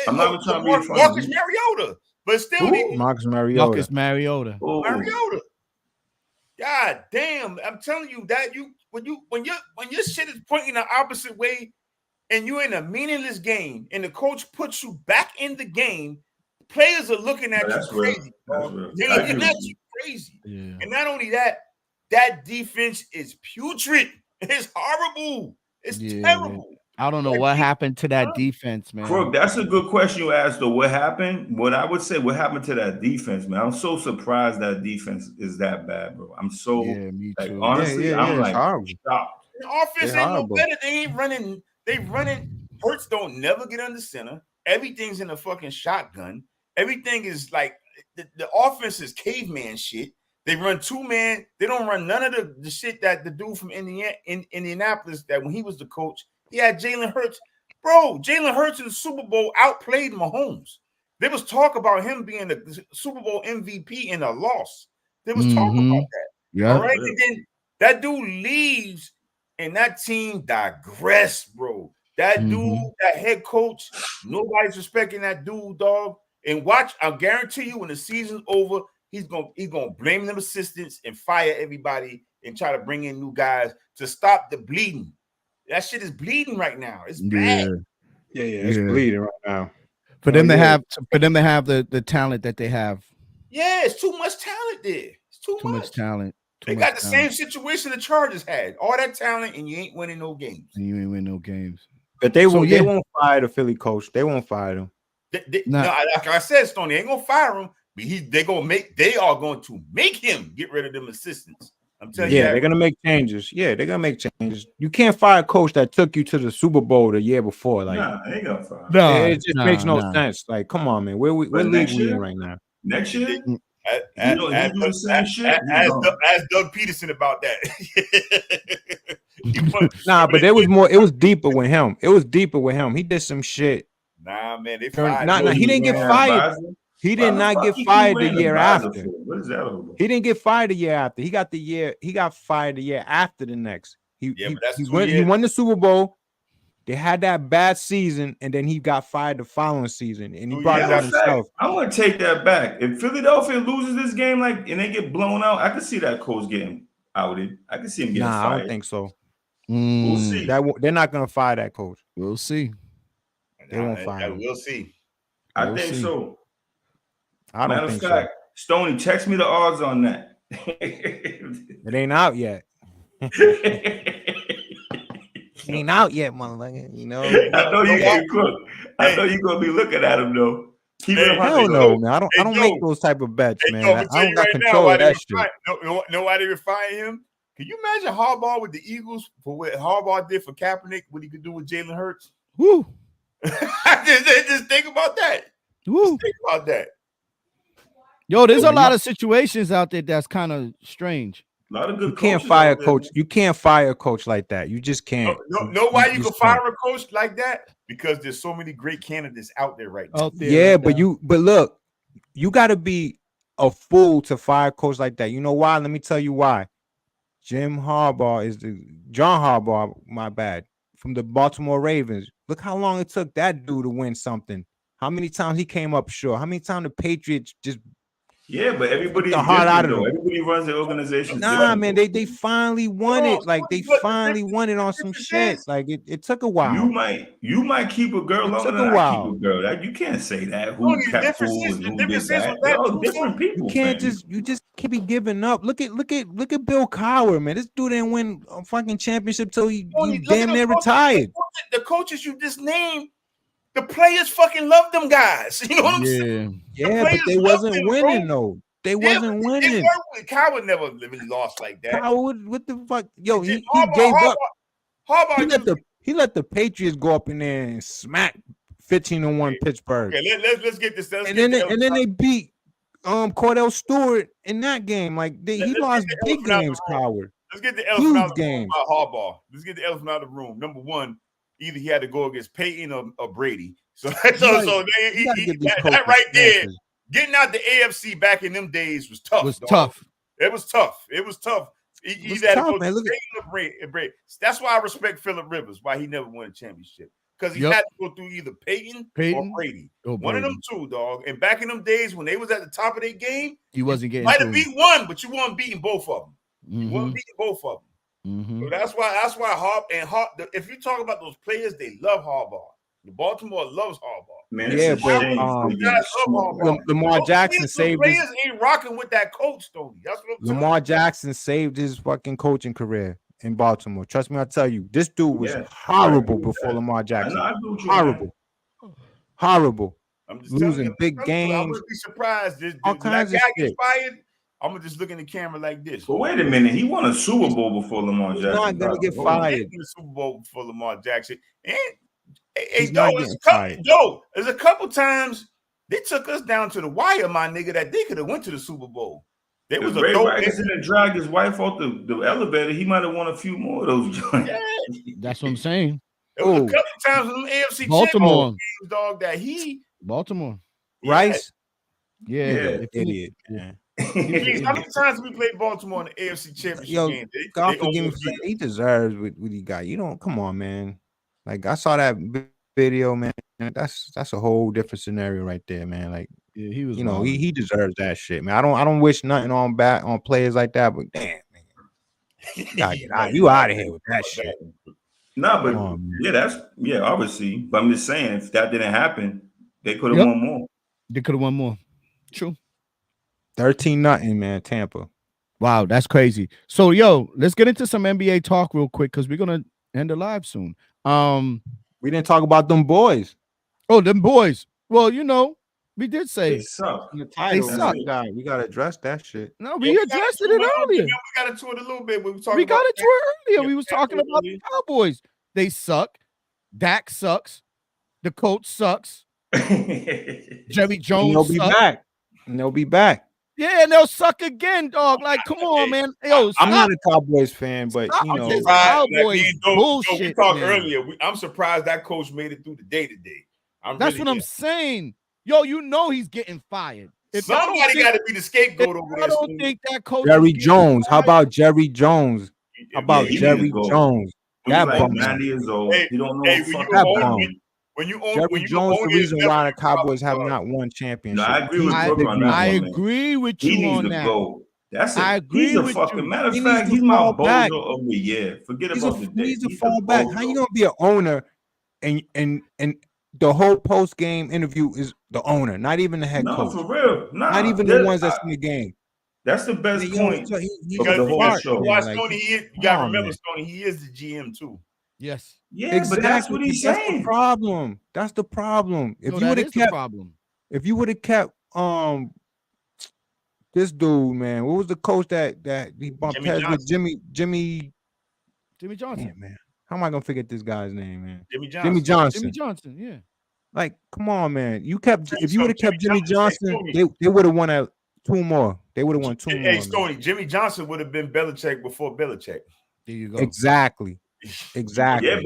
Speaker 2: I'm not even trying to be funny.
Speaker 3: Marcus Mariota, but still,
Speaker 4: Marcus Mariota.
Speaker 1: Marcus Mariota.
Speaker 2: Oh.
Speaker 3: Mariota. God damn! I'm telling you that when your shit is pointing the opposite way, and you're in a meaningless game, and the coach puts you back in the game, players are looking at you crazy. They're looking at you crazy.
Speaker 1: Yeah.
Speaker 3: And not only that, that defense is putrid. It's horrible. It's terrible.
Speaker 1: I don't know what happened to that defense, man.
Speaker 2: Crook, that's a good question you asked, though. What happened? What I would say, what happened to that defense, man? I'm so surprised that defense is that bad, bro. I'm so,
Speaker 1: me
Speaker 2: like,
Speaker 1: too.
Speaker 2: honestly, I'm like, shocked.
Speaker 3: The offense ain't no better. They ain't running. They running. Hurts don't never get under center. Everything's in a fucking shotgun. Everything is like the offense is caveman shit. They run 2-man. They don't run none of the shit that the dude from Indianapolis, that when he was the coach, he had Jalen Hurts. Bro, Jalen Hurts in the Super Bowl outplayed Mahomes. There was talk about him being the Super Bowl MVP in a loss. There was talk about that.
Speaker 1: Yeah.
Speaker 3: All right. And then that dude leaves and that team digressed, bro. That dude, that head coach, nobody's respecting that dude, dog. And watch, I guarantee you, when the season's over, he's gonna blame them assistants and fire everybody and try to bring in new guys to stop the bleeding. That shit is bleeding right now. It's bad.
Speaker 4: Yeah, it's bleeding right now.
Speaker 1: For them to have the talent that they have.
Speaker 3: Yeah, it's too much talent there. It's too
Speaker 1: much talent.
Speaker 3: They got the same situation the Chargers had. All that talent, and you ain't winning no games.
Speaker 4: But they won't fire the Philly coach. They won't fire him.
Speaker 3: No, like I said, Stoney, they ain't gonna fire him, but they are going to make him get rid of them assistants. I'm telling you.
Speaker 4: Yeah, they're gonna make changes. Yeah, they're gonna make changes. You can't fire a coach that took you to the Super Bowl the year before. Like,
Speaker 2: they ain't gonna fire.
Speaker 4: It just makes no sense. Like, come on, man. What league we in right now?
Speaker 2: Next year,
Speaker 3: ask Doug Peterson about that.
Speaker 4: Nah, but it was more. It was deeper with him. He did some shit.
Speaker 3: Nah, man. They
Speaker 4: fired. He didn't get fired. He did not get fired the year after.
Speaker 2: What is that about?
Speaker 4: He didn't get fired the year after. He got fired the year after the next. He won the Super Bowl. They had that bad season, and then he got fired the following season, and he brought it on himself.
Speaker 2: I'm gonna take that back. If Philadelphia loses this game, like, and they get blown out, I could see that coach getting outed. I could see him getting fired.
Speaker 4: I don't think so.
Speaker 2: We'll see.
Speaker 4: They're not gonna fire that coach.
Speaker 1: We'll see.
Speaker 4: They won't fire him.
Speaker 3: We'll see.
Speaker 2: I think so.
Speaker 4: I don't think so.
Speaker 2: Stoney, text me the odds on that.
Speaker 4: It ain't out yet. Ain't out yet, motherfucker. You know.
Speaker 2: I know you ain't cook. I know you're gonna be looking at him though.
Speaker 4: Hell no, man. I don't make those type of bets, man. I don't got control of that shit.
Speaker 3: Nobody would fire him. Can you imagine Harbaugh with the Eagles for what Harbaugh did for Kaepernick? What he could do with Jalen Hurts?
Speaker 1: Woo!
Speaker 3: just think about that.
Speaker 1: Woo!
Speaker 3: Just think about that.
Speaker 1: Yo, there's a lot of situations out there that's kind of strange.
Speaker 2: A lot of good.
Speaker 4: You can't fire a coach. You can't fire a coach like that. You just can't.
Speaker 3: Know why you can fire a coach like that? Because there's so many great candidates out there right now.
Speaker 4: Yeah, but look, you got to be a fool to fire a coach like that. You know why? Let me tell you why. John Harbaugh, my bad, from the Baltimore Ravens. Look how long it took that dude to win something. How many times he came up short? How many times the Patriots just
Speaker 2: but everybody everybody runs their organization.
Speaker 4: Nah, man, they finally won it. Like they finally won it on some shit. Like it took a while.
Speaker 2: You might keep a girl longer than I keep a girl. You can't say that. Who kept fool and who did that? Different people.
Speaker 4: You just can't be giving up. Look at Bill Cowher, man. This dude didn't win a fucking championship till he damn near retired.
Speaker 3: The coaches you just named. The players fucking love them guys. You know what I'm saying?
Speaker 4: Yeah, but they wasn't winning though. They wasn't winning.
Speaker 3: Coward never really lost like that.
Speaker 4: Coward, what the fuck? Yo, he
Speaker 3: Harbaugh,
Speaker 4: gave up.
Speaker 3: Harbaugh,
Speaker 4: He let the Patriots go up in there and smack 15-1 Pittsburgh.
Speaker 3: Okay, let's get this.
Speaker 4: And then they beat Cordell Stewart in that game. Like he lost big games, Coward.
Speaker 3: Let's get the elephant out of the room
Speaker 4: games.
Speaker 3: about Harbaugh. Let's get the elephant out of the room. Number one, either he had to go against Peyton or Brady. So that right there, getting out the AFC back in them days was tough. It was tough. He had to go to Brady. That's why I respect Phillip Rivers, why he never won a championship. Because he had to go through either Peyton or Brady. One of them two, dog. And back in them days when they was at the top of their game,
Speaker 1: he wasn't getting.
Speaker 3: Might have beat one, but you weren't beating both of them. You weren't beating both of them. So that's why if you talk about those players, they love Harbaugh. The Baltimore loves Harbaugh.
Speaker 2: Man,
Speaker 4: Lamar Jackson saved
Speaker 3: players ain't rocking with that coach, Tony. That's what I'm saying.
Speaker 4: Lamar Jackson saved his fucking coaching career in Baltimore. Trust me, I tell you, this dude was horrible before Lamar Jackson. Horrible.
Speaker 3: I'm just
Speaker 4: losing big games.
Speaker 3: I wouldn't be surprised.
Speaker 4: All kinds of shit.
Speaker 3: Gets fired. I'm gonna just look in the camera like this.
Speaker 2: But wait a minute, he won a Super Bowl before Lamar Jackson.
Speaker 4: He's not gonna get fired.
Speaker 3: He won a Super Bowl before Lamar Jackson. And there's a couple times they took us down to the wire, my nigga, that they could have went to the Super Bowl. There was
Speaker 2: Ray Rice didn't drag his wife off the elevator. He might have won a few more of those joints.
Speaker 1: Yeah. That's what I'm saying.
Speaker 3: There was a couple times in the AFC
Speaker 1: Baltimore
Speaker 3: games, dog, that
Speaker 1: Baltimore.
Speaker 4: Rice?
Speaker 1: Yeah.
Speaker 4: Idiot. Yeah.
Speaker 3: How many times we played Baltimore in the AFC Championship game?
Speaker 4: God forgive me for he deserves what he got. You don't come on, man. Like I saw that video, man. That's a whole different scenario right there, man. Like
Speaker 1: he was,
Speaker 4: he deserves that shit, man. I don't wish nothing on players like that, but damn, man. You out of here with that shit.
Speaker 2: No, but obviously. But I'm just saying, if that didn't happen, they could have won more.
Speaker 1: They could have won more. True.
Speaker 4: 13-0, man, Tampa.
Speaker 1: Wow, that's crazy. So, let's get into some NBA talk real quick because we're gonna end the live soon.
Speaker 4: We didn't talk about them boys.
Speaker 1: Oh, them boys. Well, we did say
Speaker 2: they suck.
Speaker 1: They suck.
Speaker 4: We gotta address that shit.
Speaker 1: No, we addressed it earlier.
Speaker 3: We got into it a little bit. We was
Speaker 1: earlier. We was talking about the Cowboys. They suck. Dak sucks. The coach sucks. Jerry Jones.
Speaker 4: They'll be back.
Speaker 1: Yeah, and they'll suck again, dog. Like, come on, man.
Speaker 4: I'm not a Cowboys fan, but
Speaker 1: Cowboys bullshit.
Speaker 3: We talked earlier. I'm surprised that coach made it through the day-to-day.
Speaker 1: That's what I'm saying. He's getting fired.
Speaker 3: Somebody got to be the scapegoat over there.
Speaker 1: I don't think that coach.
Speaker 4: Jerry Jones. How about Jerry Jones? Jerry Jones?
Speaker 2: That bum. 90 years old. He don't know
Speaker 3: that bum.
Speaker 4: Jerry Jones, the reason why the Cowboys have not won championship.
Speaker 2: No, I agree with Brooke on that.
Speaker 1: I agree with you on that.
Speaker 2: I agree with you. Matter of fact, he's my bozo of the year. Forget about the day.
Speaker 4: He's a fallback. How you gonna be an owner and the whole post game interview is the owner, not even the head coach?
Speaker 2: No, for real.
Speaker 4: Not even the ones that's in the game.
Speaker 2: That's the best point.
Speaker 3: You got to remember, Stoney, he is the GM too.
Speaker 1: Yes.
Speaker 2: Yeah,
Speaker 4: exactly.
Speaker 2: But that's what he's saying.
Speaker 4: That's the problem. If you would have kept this dude, man, what was the coach that he bumped heads with? Jimmy
Speaker 1: Johnson.
Speaker 4: Yeah, man. How am I gonna forget this guy's name, man?
Speaker 3: Jimmy Johnson.
Speaker 1: Yeah.
Speaker 4: Like, come on, man. If you would have kept Jimmy Johnson, they would have won 2 more. They would have won 2 more.
Speaker 3: Hey, Stoney, Jimmy Johnson would have been Belichick before Belichick.
Speaker 1: There you go.
Speaker 4: Exactly.
Speaker 2: Yeah,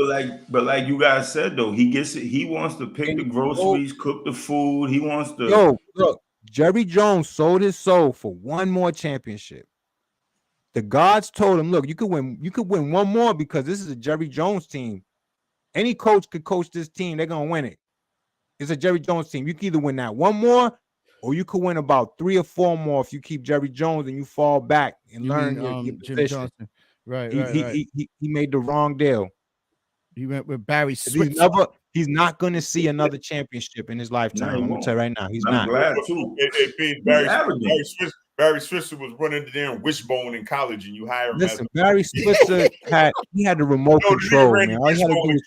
Speaker 2: but like you guys said though, he wants to pick the groceries, cook the food. He wants to.
Speaker 4: Look, Jerry Jones sold his soul for 1 more championship. The gods told him, "Look, you could win 1 more because this is a Jerry Jones team. Any coach could coach this team; they're gonna win it. It's a Jerry Jones team. You can either win that 1 more, or you could win about 3 or 4 more if you keep Jerry Jones and you fall back and learn your
Speaker 1: Jimmy Johnson. Right.
Speaker 4: He made the wrong deal.
Speaker 1: He went with Barry Switzer.
Speaker 4: He's not going to see another championship in his lifetime. I'm going to tell you right now. He's not.
Speaker 2: Glad too.
Speaker 3: Barry Switzer was running there in Wishbone in college, and you hire him.
Speaker 4: Listen, Barry Switzer had the remote control. Man. All he had to do was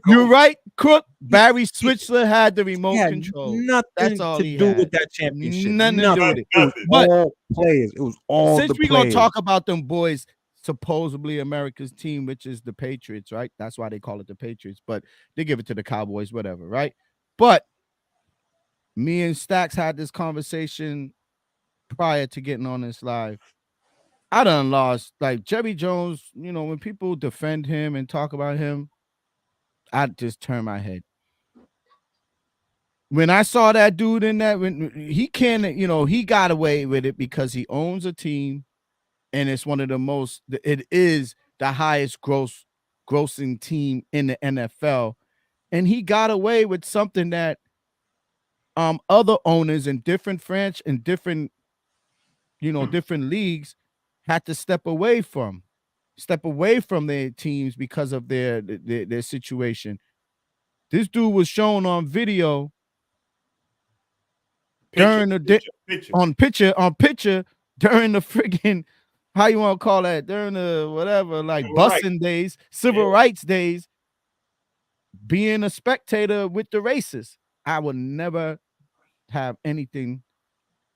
Speaker 1: You're right, crook. Barry Switzer had the remote
Speaker 4: had
Speaker 1: control.
Speaker 4: nothing
Speaker 1: That's all
Speaker 4: to
Speaker 1: he
Speaker 4: do
Speaker 1: had.
Speaker 4: with that championship.
Speaker 1: Nothing to do with it.
Speaker 4: It was
Speaker 1: But
Speaker 4: all players. It was all
Speaker 1: since
Speaker 4: the
Speaker 1: we're gonna
Speaker 4: players.
Speaker 1: talk about them boys, supposedly America's team, which is the Patriots, right? That's why they call it the Patriots, but they give it to the Cowboys, whatever, right? But me and Stacks had this conversation prior to getting on this live. I done lost, like, Jerry Jones, you know, when people defend him and talk about him, I just turn my head. When I saw that dude in that, when he can, you know, he got away with it because he owns a team, and it's one of the most, it is the highest grossing team in the NFL, and he got away with something that other owners in different different, you know, different leagues had to step away from their teams because of their situation. This dude was shown on video during the picture during the friggin', how you want to call that, during the whatever, like busing days, civil rights days, being a spectator with the racists. I would never have anything,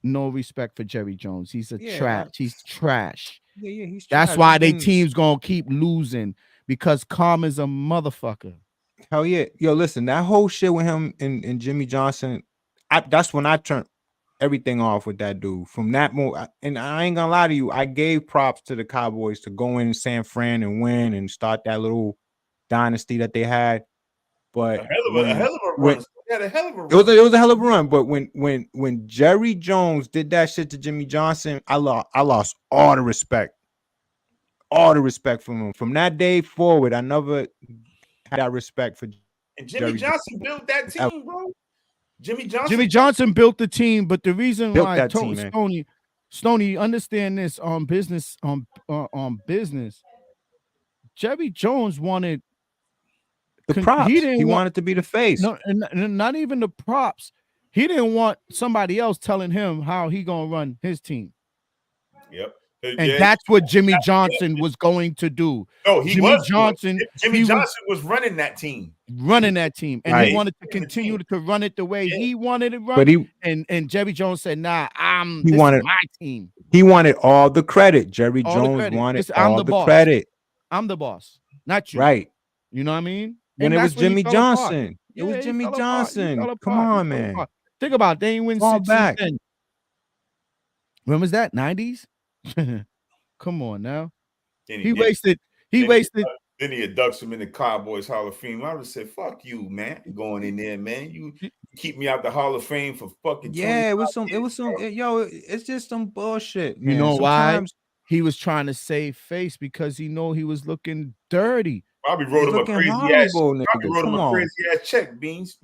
Speaker 1: no respect for Jerry Jones. He's a trash. He's trash.
Speaker 4: Yeah, he's
Speaker 1: That's
Speaker 4: trash.
Speaker 1: why they teams gonna keep losing, because Karma's a motherfucker.
Speaker 4: Hell yeah. Yo, listen, that whole shit with him and Jimmy Johnson, that's when I turned everything off with that dude. From that moment, and I ain't gonna lie to you, I gave props to the Cowboys to go in San Fran and win and start that little dynasty that they had. But
Speaker 3: a hell of a run. It was
Speaker 4: a hell of a run. But when Jerry Jones did that shit to Jimmy Johnson, I lost all the respect. All the respect from him. From that day forward, I never had that respect for
Speaker 3: and Jimmy Johnson built that team, bro. Jimmy
Speaker 1: Johnson built the team, but the reason why I told
Speaker 4: team,
Speaker 1: Stoney, understand this on business, on business. Jerry Jones wanted
Speaker 4: the props. He wanted to be the face.
Speaker 1: No, and not even the props. He didn't want somebody else telling him how he gonna run his team.
Speaker 3: Yep.
Speaker 1: And that's what Jimmy Johnson was going to do.
Speaker 3: No,
Speaker 1: Jimmy Johnson
Speaker 3: was running that team.
Speaker 1: And he wanted to continue to run it the way he wanted it run.
Speaker 4: But
Speaker 1: and Jerry Jones said, "Nah,
Speaker 4: this is
Speaker 1: my team."
Speaker 4: He wanted all the credit. Jerry Jones wanted all the credit.
Speaker 1: I'm the boss, not you.
Speaker 4: Right.
Speaker 1: You know what I mean?
Speaker 4: And it was Jimmy Johnson. It was Jimmy Johnson. Come on, man.
Speaker 1: Think about it. They ain't win 6 back. When was that? 90s? Come on now. He wasted.
Speaker 3: Then he inducts him in the Cowboys Hall of Fame. I would have said, "Fuck you, man. You're going in there, man. You keep me out the Hall of Fame for fucking."
Speaker 4: Yeah, it was some. Yo, it's just some bullshit. Man.
Speaker 1: You know why? He was trying to save face because he know he was looking dirty.
Speaker 3: Probably wrote him a crazy ass check, Beans.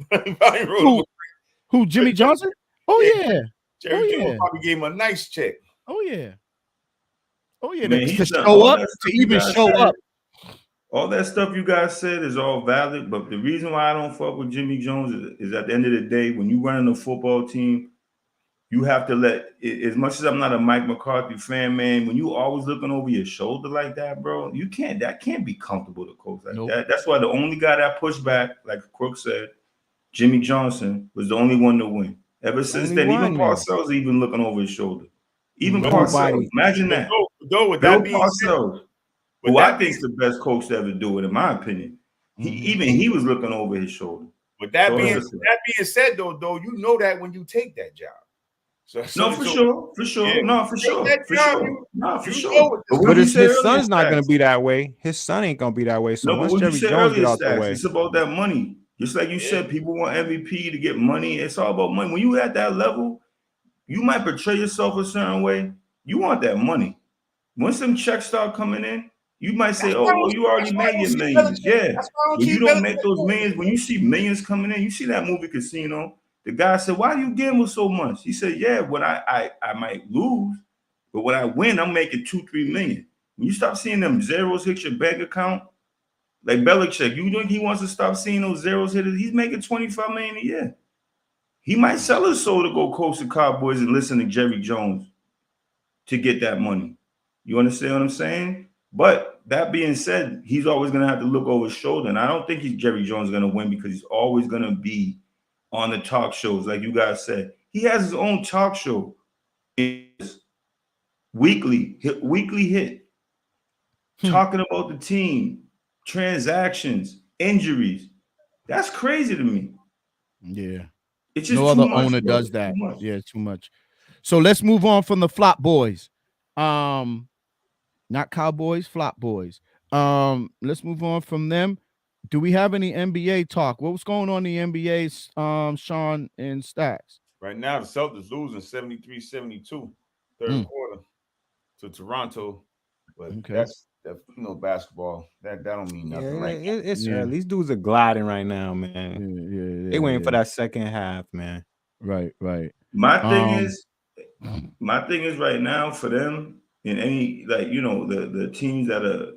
Speaker 1: Who? Jimmy Johnson? Oh yeah.
Speaker 3: Jerry Jones probably gave him a nice check.
Speaker 1: Oh yeah.
Speaker 2: Man,
Speaker 1: to show up, to even show up.
Speaker 2: All that stuff you guys said is all valid, but the reason why I don't fuck with Jimmy Jones is at the end of the day, when you running a football team, you have to let, as much as I'm not a Mike McCarthy fan, man, when you always looking over your shoulder like that, bro, that can't be comfortable to coach like that. That's why the only guy that pushed back, like Crook said, Jimmy Johnson, was the only one to win. Ever since then, even Parcells even looking over his shoulder. Even Parcells, imagine that. Bill Parcells, who I think is the best coach to ever do it, in my opinion. He was looking over his shoulder.
Speaker 3: But that being said, though, you know that when you take that job.
Speaker 2: For sure.
Speaker 4: But his son's not going to be that way. His son ain't going to be that way. So once Jerry Jones get out the way,
Speaker 2: it's about that money. Just like you said, people want MVP to get money. It's all about money. When you at that level, you might portray yourself a certain way. You want that money. Once some checks start coming in, you might say, "Oh, well, you already made your millions." Yeah, when you don't make those millions, when you see millions coming in, you see that movie Casino. The guy said, "Why do you gamble so much?" He said, "Yeah, when I might lose, but when I win, I'm making 2-3 million." When you stop seeing them zeros hit your bank account, like Belichick, you think he wants to stop seeing those zeros hit? He's making 25 million a year. He might sell his soul to go coach the Cowboys and listen to Jerry Jones to get that money. You understand what I'm saying? But that being said, he's always going to have to look over his shoulder. And I don't think Jerry Jones going to win because he's always going to be on the talk shows. Like you guys said, he has his own talk show. It's weekly hit, talking about the team, transactions, injuries. That's crazy to me.
Speaker 1: Yeah.
Speaker 2: It's just
Speaker 1: no other
Speaker 2: much,
Speaker 1: owner
Speaker 2: bro.
Speaker 1: does that. Yeah, too much. So let's move on from the flop boys. Not Cowboys, flop boys. Let's move on from them. Do we have any NBA talk? What's going on in the NBA, Sean and Stacks?
Speaker 3: Right now, the Celtics losing 73-72, third quarter to Toronto. But that's basketball. That don't mean nothing.
Speaker 4: Yeah,
Speaker 3: right?
Speaker 4: It's early. These dudes are gliding right now, man. They waiting for that second half, man.
Speaker 1: Right.
Speaker 2: My thing is right now for them in any the teams that are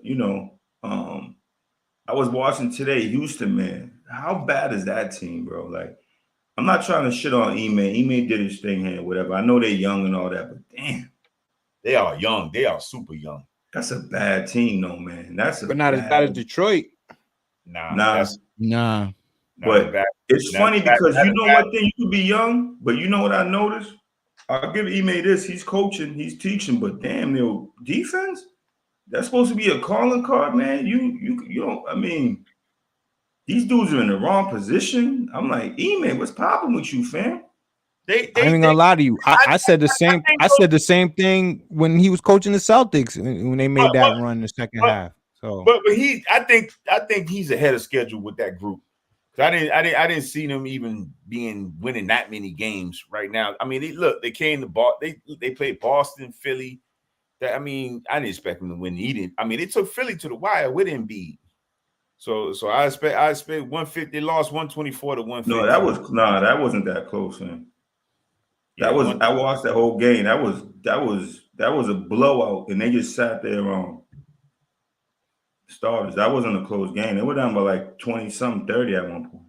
Speaker 2: I was watching today Houston, man. How bad is that team, bro? Like, I'm not trying to shit on Ime. Ime did his thing here, whatever. I know they're young and all that, but damn,
Speaker 3: they are young. They are super young.
Speaker 2: That's a bad team, though, man.
Speaker 4: But not as bad as Detroit.
Speaker 2: Nah. But it's funny because you know what thing, you could be young, but you know what I noticed? I'll give Ime this. He's coaching, he's teaching, but damn, defense? That's supposed to be a calling card, man. You don't, I mean, these dudes are in the wrong position. I'm like, Ime, what's popping with you, fam?
Speaker 4: I ain't gonna lie to you. I said the same. I said the same thing when he was coaching the Celtics when they made that run in the second half. So,
Speaker 3: but I think he's ahead of schedule with that group. I didn't see them even winning that many games right now. I mean, they came to Boston. They played Boston, Philly. I didn't expect them to win. They took Philly to the wire with Embiid. So I expect 150. They lost 124 to 150.
Speaker 2: No, that wasn't that close, man. I watched that whole game. That was a blowout, and they just sat there on starters. That wasn't a close game. They were down by like 20-something, 30 at one point.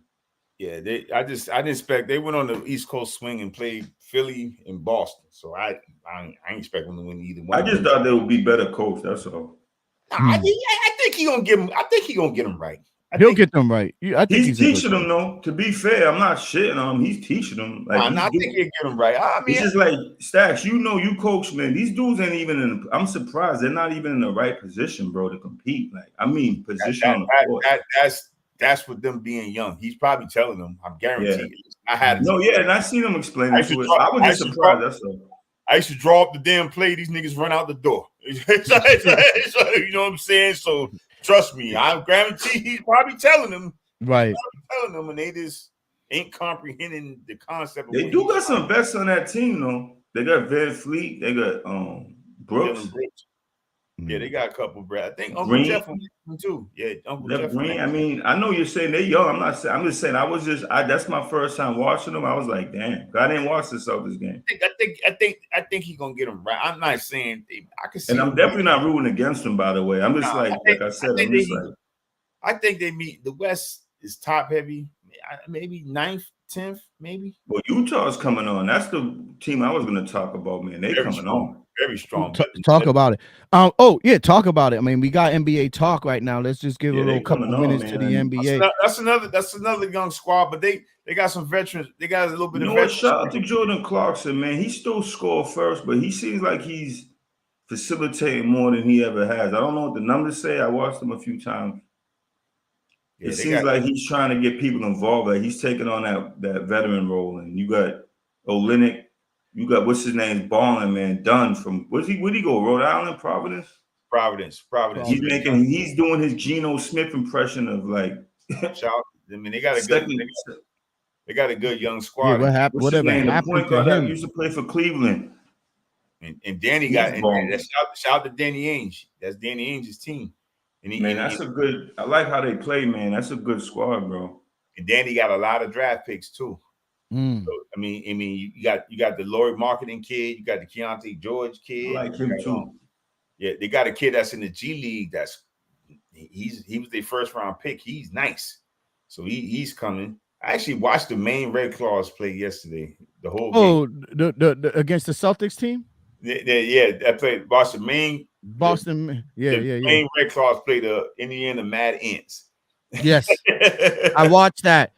Speaker 3: Yeah, I didn't expect. They went on the East Coast swing and played Philly and Boston. So I ain't expect them to win either one.
Speaker 2: I just thought they would be better coached. That's all.
Speaker 3: I think he gonna get them. I think he gonna get them right.
Speaker 1: He'll get them right. I think
Speaker 2: he's teaching them, though. To be fair, I'm not shitting on him. He's teaching them. Like,
Speaker 3: I think he'll get them right.
Speaker 2: It's just like, Stacks, you coach, man. These dudes ain't even I'm surprised they're not even in the right position, bro, to compete. Like, position on the court.
Speaker 3: That's with them being young. He's probably telling them. I'm guaranteed.
Speaker 2: Yeah. And I seen him explain it to us. I was just surprised. That's all.
Speaker 3: I used to draw up the damn play. These niggas run out the door. You know what I'm saying? So trust me, I'm guaranteed he's probably telling them.
Speaker 1: Right.
Speaker 3: Telling them, and they just ain't comprehending the concept.
Speaker 2: They do got some vets on that team, though. They got Van Fleet. They got Brooks.
Speaker 3: Yeah, they got a couple, bro. I think Uncle
Speaker 2: Green.
Speaker 3: Jeff too. Yeah, Uncle Jeff.
Speaker 2: Green. I know you're saying they're young. I'm not saying. I'm just saying. That's my first time watching them. I was like, damn. I didn't watch the Celtics game.
Speaker 3: I think he's gonna get them right. I'm not saying I can see.
Speaker 2: And I'm definitely not rooting against them. By the way, I'm just like I said.
Speaker 3: I think they meet. The West is top heavy. Maybe 9th, 10th, maybe.
Speaker 2: Well, Utah's coming on. That's the team I was going to talk about, man. They coming on.
Speaker 3: Very strong.
Speaker 1: Talk about it. Talk about it. I mean, we got NBA talk right now. Let's just give a little couple minutes to the NBA.
Speaker 3: That's another young squad, but they got some veterans. They got a little bit of
Speaker 2: veterans. Shout out to Jordan Clarkson, man. He still scored first, but he seems like he's facilitating more than he ever has. I don't know what the numbers say. I watched him a few times. It seems like he's trying to get people involved. Like he's taking on that veteran role, and you got Olynyk. You got what's his name, balling, man. Dunn from where'd he go? Rhode Island, Providence. He's doing his Geno Smith impression of like.
Speaker 3: They got a good young squad.
Speaker 1: Yeah, what happened? Whatever happened
Speaker 2: point guard that used to play for Cleveland.
Speaker 3: And Danny shout out to Danny Ainge. That's Danny Ainge's team.
Speaker 2: I like how they play, man. That's a good squad, bro.
Speaker 3: And Danny got a lot of draft picks too. So, you got the Laurie Marketing kid, you got the Keontae George kid.
Speaker 2: I like him too.
Speaker 3: Yeah, they got a kid that's in the G League. He was their first round pick. He's nice, so he's coming. I actually watched the Maine Red Claws play yesterday. The whole game.
Speaker 1: The against the Celtics team.
Speaker 3: I played watched the Maine
Speaker 1: Boston. Yeah,
Speaker 3: The
Speaker 1: yeah, yeah.
Speaker 3: main Red Claws play the Indiana Mad Ants.
Speaker 1: Yes, I watched that.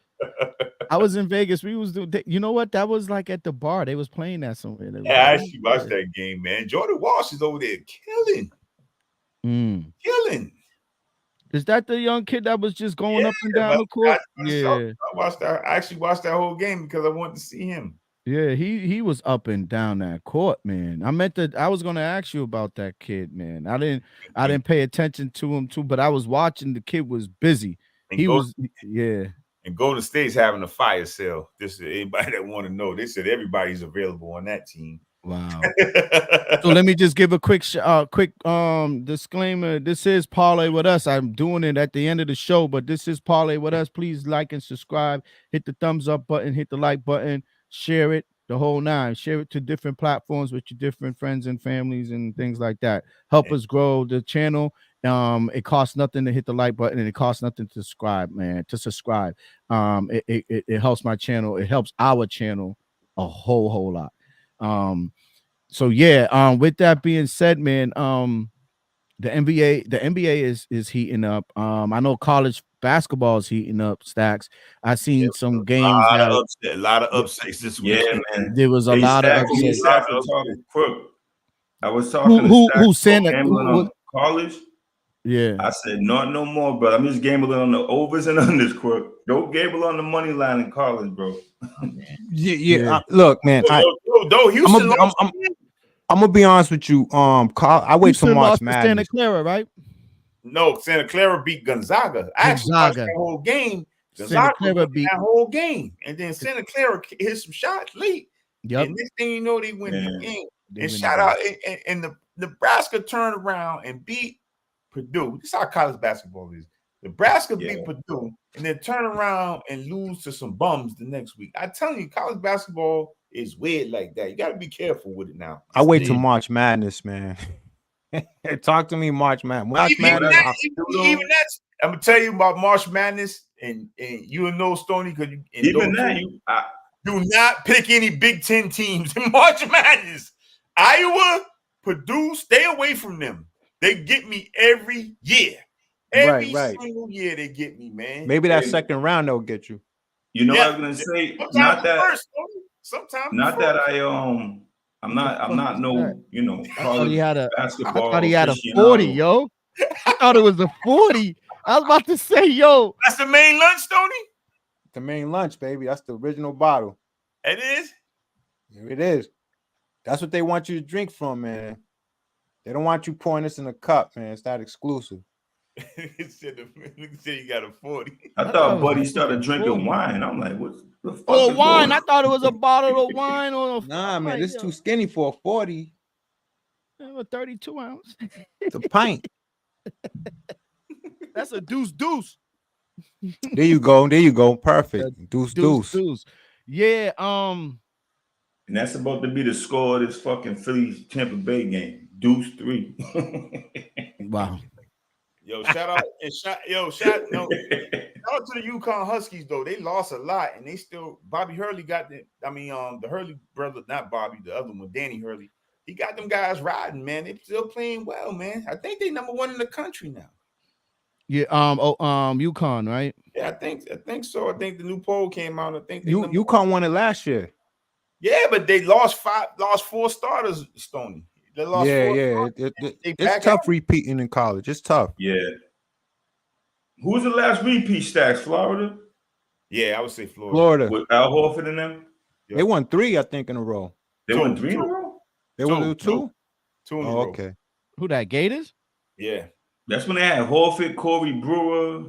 Speaker 1: I was in Vegas. We was doing. You know what? That was like at the bar. They was playing that somewhere.
Speaker 3: Yeah, I actually watched that game, man. Jordan Walsh is over there killing. Killing.
Speaker 1: Is that the young kid that was just going up and down the court?
Speaker 3: I watched that. I actually watched that whole game because I wanted to see him.
Speaker 1: Yeah, he was up and down that court, man. I was gonna ask you about that kid, man. I didn't pay attention to him too, but I was watching. The kid was busy. And
Speaker 3: Golden State's having a fire sale. This is anybody that want to know. They said everybody's available on that team.
Speaker 1: Wow. So let me just give a quick disclaimer. This is Parlay with Us. I'm doing it at the end of the show, but this is Parlay with Us. Please like and subscribe. Hit the thumbs up button. Hit the like button. Share it, the whole nine. Share it to different platforms with your different friends and families and things like that. Help us grow the channel. It costs nothing to hit the like button, and it costs nothing to subscribe, man. It helps my channel. It helps our channel a whole lot. So yeah, with that being said, man, the NBA is heating up. I know college basketball is heating up. Stacks. I seen some games.
Speaker 3: A lot of upsets this week.
Speaker 2: Yeah, man.
Speaker 1: There was a lot of upsets.
Speaker 2: I was talking
Speaker 1: who said
Speaker 2: on college.
Speaker 1: Yeah,
Speaker 2: I said not no more, bro. I'm just gambling on the overs and unders, Crook. Don't gamble on the money line in college, bro.
Speaker 4: Yeah. Look, man. I'm gonna be honest with you. I wait for March Madness.
Speaker 1: Santa Clara, right?
Speaker 3: No, Santa Clara beat Gonzaga. I actually watched that whole game. Gonzaga beat that whole game, and then Santa Clara hit some shots late.
Speaker 1: Yep.
Speaker 3: And next thing you know, they win the game. And shout out, and the Nebraska turned around and beat Purdue. This is how college basketball is. Nebraska beat Purdue and then turn around and lose to some bums the next week. I tell you, college basketball is weird like that. You got to be careful with it now.
Speaker 4: I wait till March Madness, man. Talk to me, March Madness.
Speaker 3: Even that's, I'm gonna tell you about March Madness, and you will know, Stoney, because do not pick any Big Ten teams in March Madness. Iowa, Purdue, stay away from them. They get me every year. Every single year they get me, man.
Speaker 4: Maybe that second round they'll get you.
Speaker 2: You know what I was gonna say? I'm not no, you know, college basketball.
Speaker 1: I thought he had a 40, yo. I thought it was a 40. I was about to say, yo.
Speaker 3: That's the main lunch, Stoney?
Speaker 4: The main lunch, baby. That's the original bottle.
Speaker 3: It is?
Speaker 4: It is. That's what they want you to drink from, man. They don't want you pouring this in a cup, man. It's not exclusive.
Speaker 3: He said you got a 40.
Speaker 2: I thought Buddy started drinking wine. I'm like, what the fuck?
Speaker 1: Oh, wine. I thought it was a bottle of wine on a
Speaker 4: Nah, man, this is too skinny for a 40.
Speaker 1: A 32 ounce.
Speaker 4: It's a pint.
Speaker 1: That's a deuce.
Speaker 4: There you go. Perfect. Deuce.
Speaker 1: Yeah.
Speaker 2: And that's about to be the score of this fucking Phillies Tampa Bay game. 2-3.
Speaker 1: Wow.
Speaker 3: Shout out to the UConn Huskies though. They lost a lot, and they still. Bobby Hurley got the Hurley brother, not Bobby, the other one, Danny Hurley. He got them guys riding, man. They're still playing well, man. I think they number one in the country now.
Speaker 1: Yeah. UConn, right?
Speaker 3: Yeah, I think so. I think the new poll came out. I think
Speaker 4: UConn won it last year.
Speaker 3: Yeah, but they lost 4 starters, Stoney. They lost 4
Speaker 4: it's tough repeating in college. It's tough.
Speaker 2: Yeah. Who was the last repeat, Stacks? Florida?
Speaker 3: Yeah, I would say Florida.
Speaker 2: With Al Horford in them?
Speaker 4: They won 3, I think, in a row.
Speaker 2: They won 3 in a row?
Speaker 4: They won 2?
Speaker 3: 2 in a row.
Speaker 4: Okay.
Speaker 1: Who that, Gators?
Speaker 3: Yeah.
Speaker 2: That's when they had Horford, Corey Brewer,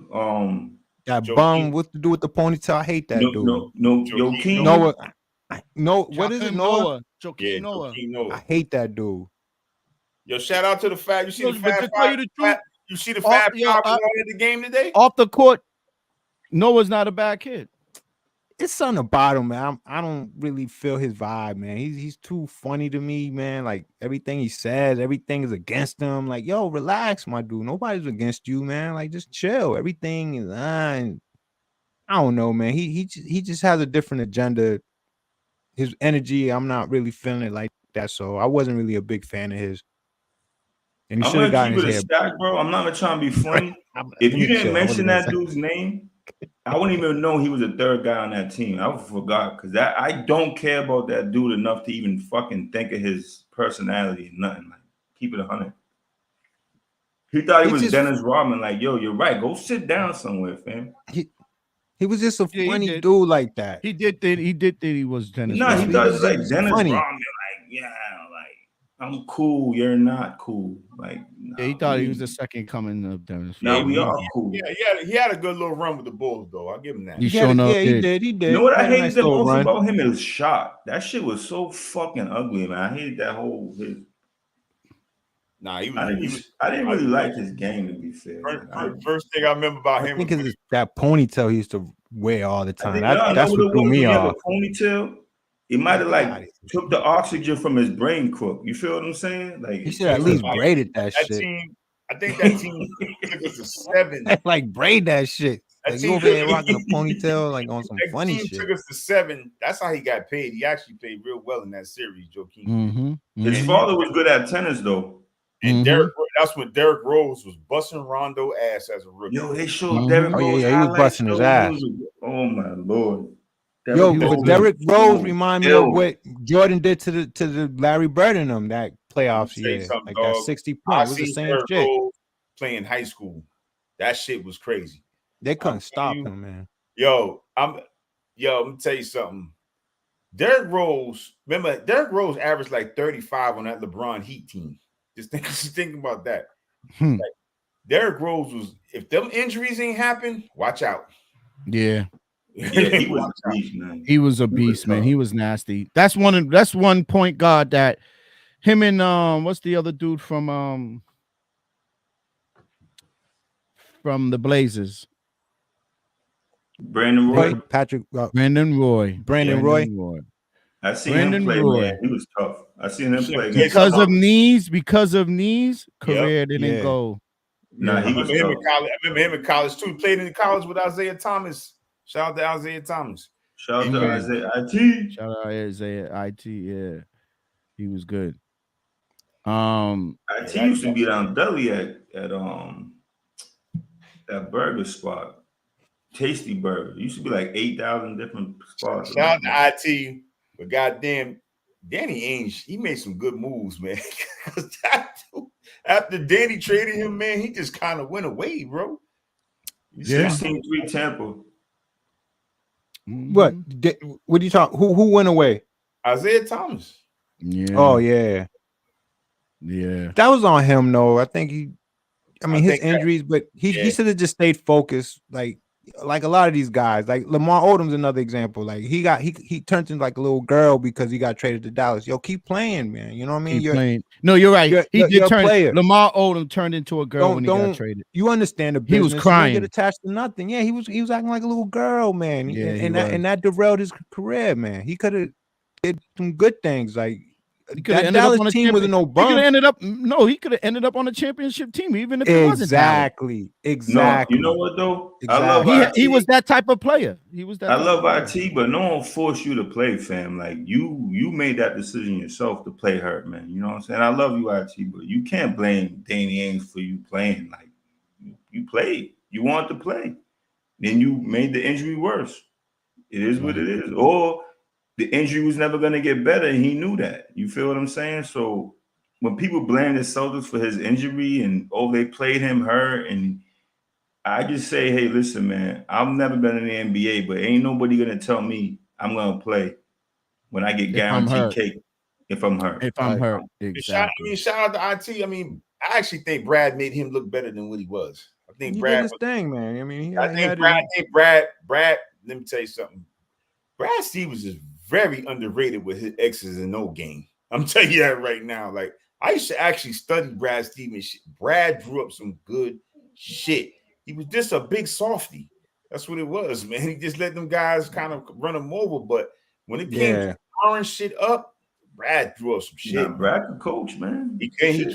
Speaker 4: that bum, what to do with the ponytail? I hate that dude.
Speaker 2: Joakim
Speaker 4: Noah. No, what is it, Noah?
Speaker 1: Joakim Noah.
Speaker 4: I hate that dude.
Speaker 3: Yo, shout out to the fact you see the Fab Five. You see the Fab Five at the game today?
Speaker 1: Off the court, Noah's not a bad kid.
Speaker 4: It's something about him, man. I don't really feel his vibe, man. He's too funny to me, man. Like everything he says, everything is against him. Like, yo, relax, my dude. Nobody's against you, man. Like, just chill. Everything is I don't know, man. He just has a different agenda. His energy, I'm not really feeling it like that. So I wasn't really a big fan of his. and he
Speaker 2: I'm
Speaker 4: should have
Speaker 2: gonna
Speaker 4: gotten
Speaker 2: keep
Speaker 4: his
Speaker 2: it a
Speaker 4: hair.
Speaker 2: stack, bro. I'm not even trying to be funny. If you didn't mention that dude's name, I wouldn't even know he was a third guy on that team. I forgot because I don't care about that dude enough to even fucking think of his personality and nothing. Like, keep it 100. He thought he was
Speaker 4: just,
Speaker 2: Dennis Rodman. Like, yo, you're right. Go sit down somewhere, fam.
Speaker 4: He was just a
Speaker 1: Yeah,
Speaker 4: funny dude like that.
Speaker 1: He did think he was Dennis.
Speaker 2: No,
Speaker 1: Rodman.
Speaker 2: he thought he was like Dennis
Speaker 4: funny.
Speaker 2: Rodman. Like, yeah, like I'm cool. You're not cool. Like,
Speaker 1: Yeah, he thought he was the second coming of Dennis.
Speaker 2: Now
Speaker 1: Rodman.
Speaker 2: we are cool.
Speaker 3: Yeah, he had a good little run with the Bulls, though. I'll give him that.
Speaker 1: He showing up.
Speaker 4: He did.
Speaker 2: You know what I
Speaker 4: Had a
Speaker 2: hated
Speaker 4: nice
Speaker 2: the
Speaker 4: little
Speaker 2: most
Speaker 4: run.
Speaker 2: about him? His shot. That shit was so fucking ugly, man. I hated that whole.
Speaker 3: Nah,
Speaker 2: I didn't really like his game, to be fair.
Speaker 3: First thing I remember about him,
Speaker 4: I think it's that ponytail he used to wear all the time.
Speaker 2: That's
Speaker 4: That's what threw me off.
Speaker 2: A ponytail. He might have like took the oxygen from his brain crook. You feel what I'm saying? Like
Speaker 4: he should at least braided that shit.
Speaker 3: Team, I think that team took us to 7.
Speaker 4: Like braid that shit. Like you over there rocking a ponytail, like on some funny
Speaker 3: team
Speaker 4: shit.
Speaker 3: Took us to 7. That's how he got paid. He actually played real well in that series, Joakim.
Speaker 1: Mm-hmm.
Speaker 2: His father was good at tennis, though.
Speaker 3: And that's when Derrick Rose was busting Rondo ass as a rookie.
Speaker 2: Yo, they showed Derrick Rose.
Speaker 4: Oh yeah, he was busting his ass.
Speaker 2: Oh my lord.
Speaker 4: But Derrick Rose remind me of what Jordan did to the Larry Bird in them that playoffs year. Like that 60 points. It was the same shit.
Speaker 3: Rose playing high school. That shit was crazy.
Speaker 4: They couldn't stop him, man.
Speaker 3: Yo, I'm gonna tell you something. Derrick Rose averaged like 35 on that LeBron Heat team. Just think about that. Like, Derrick Rose was, if them injuries ain't happen, watch out.
Speaker 1: Yeah.
Speaker 2: He was a beast, man.
Speaker 1: He was a beast, man. He was nasty. That's one point guard that him and what's the other dude from the Blazers?
Speaker 2: Brandon Roy.
Speaker 1: Brandon Roy.
Speaker 2: I seen him play, man. He was tough. I seen him play
Speaker 1: because of knees. Career didn't go.
Speaker 2: Nah, he was
Speaker 3: I remember him in college too. Played in college with Isaiah Thomas. Shout out to Isaiah Thomas.
Speaker 2: Shout out to Isaiah IT.
Speaker 1: Shout out to Isaiah IT. Yeah, he was good.
Speaker 2: IT used to be down deli at that burger spot. Tasty Burger. It used to be like 8,000 different spots.
Speaker 3: Shout out to IT, but goddamn, Danny Ainge, he made some good moves, man. After Danny traded him, man, he just kind of went away, bro.
Speaker 2: 16-3 Tampa.
Speaker 4: What? What are you talking? Who went away?
Speaker 3: Isaiah Thomas.
Speaker 1: Yeah.
Speaker 4: Oh yeah.
Speaker 1: Yeah.
Speaker 4: That was on him, though. I think his injuries, but he should have just stayed focused, like a lot of these guys. Like Lamar Odom's another example. Like he turned into like a little girl because he got traded to Dallas. Yo, keep playing, man. You know what I mean?
Speaker 1: Keep playing. No, you're right. He did turn. Lamar Odom turned into a girl when he got traded.
Speaker 4: You understand the business.
Speaker 1: He was crying.
Speaker 4: He didn't get attached to nothing. Yeah, he was acting like a little girl, man.
Speaker 1: Yeah,
Speaker 4: and that derailed his career, man. He could have did some good things. Like
Speaker 1: that
Speaker 4: Dallas team was no bum.
Speaker 1: He could have ended up on a championship team, even if it wasn't
Speaker 4: exactly.
Speaker 2: No, you know what though? Exactly.
Speaker 1: I love he was that type of player. He was that.
Speaker 2: I love IT, but no one forced you to play, fam. Like you made that decision yourself to play hurt, man. You know what I'm saying? I love you, IT, but you can't blame Danny Ainge for you playing. Like you played, you wanted to play, then you made the injury worse. It is what it is, or the injury was never going to get better, and he knew that. You feel what I'm saying? So when people blame the Celtics for his injury and, they played him hurt, and I just say, hey, listen, man, I've never been in the NBA, but ain't nobody going to tell me I'm going to play when I get guaranteed cake if I'm hurt.
Speaker 1: If I'm hurt, exactly.
Speaker 3: Shout out to IT. I mean, I actually think Brad made him look better than what he was. I think
Speaker 4: he
Speaker 3: Brad
Speaker 4: did his thing, man. I mean,
Speaker 3: I think Brad, let me tell you something. Brad Stevens is very underrated with his X's and O game. I'm telling you that right now. Like, I used to actually study Brad Stevens. Brad drew up some good shit. He was just a big softy. That's what it was, man. He just let them guys kind of run him over. But when it came to powering shit up, Brad drew up some shit.
Speaker 2: Yeah, Brad can coach, man.
Speaker 3: He can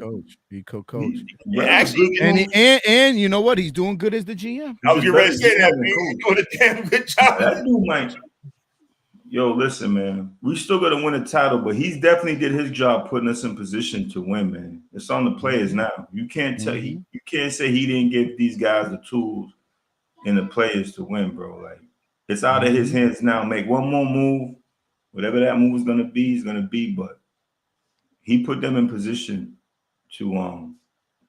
Speaker 1: coach. He coach.
Speaker 3: Actually,
Speaker 1: and you know what? He's doing good as the GM.
Speaker 3: I was getting ready to say that. He's doing a damn good job.
Speaker 2: That dude might. Yo, listen, man. We still got to win a title, but he's definitely did his job putting us in position to win, man. It's on the players now. You can't tell you can't say he didn't give these guys the tools and the players to win, bro. Like it's out of his hands now. Make one more move, whatever that move is gonna be, is gonna be. But he put them in position to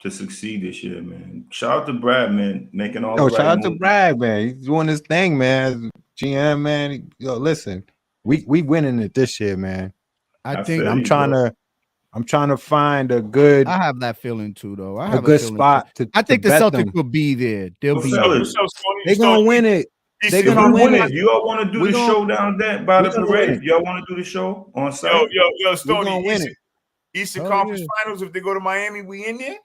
Speaker 2: succeed this year, man. Shout out to Brad, man, making all the right
Speaker 4: shout out
Speaker 2: moves.
Speaker 4: to Brad, man. He's doing his thing, man. GM, man. Yo, listen, we winning it this year, man.
Speaker 1: I think
Speaker 2: feel
Speaker 4: I'm
Speaker 2: you,
Speaker 4: trying
Speaker 2: bro.
Speaker 4: to find a good,
Speaker 1: I have that feeling too, though. I
Speaker 4: a
Speaker 1: have
Speaker 4: good
Speaker 1: feeling
Speaker 4: spot
Speaker 1: too.
Speaker 4: to.
Speaker 1: I think
Speaker 4: to
Speaker 1: the
Speaker 4: bet
Speaker 1: Celtics
Speaker 4: them.
Speaker 1: will be there. They'll
Speaker 2: But
Speaker 1: be
Speaker 2: fellas,
Speaker 1: there.
Speaker 4: They're gonna win it. They're
Speaker 2: If
Speaker 4: gonna
Speaker 2: we
Speaker 4: win
Speaker 2: win
Speaker 4: it.
Speaker 2: it, you all want to do
Speaker 4: We
Speaker 2: the
Speaker 4: gonna-
Speaker 2: show down there by the
Speaker 4: we gonna win
Speaker 2: parade?
Speaker 4: it.
Speaker 2: Y'all want to do the show on site?
Speaker 3: Yo,
Speaker 4: We're
Speaker 3: Stoney,
Speaker 4: gonna win it.
Speaker 3: Eastern
Speaker 1: Oh,
Speaker 3: Conference
Speaker 1: yeah.
Speaker 3: Finals. If they go to Miami, we in there.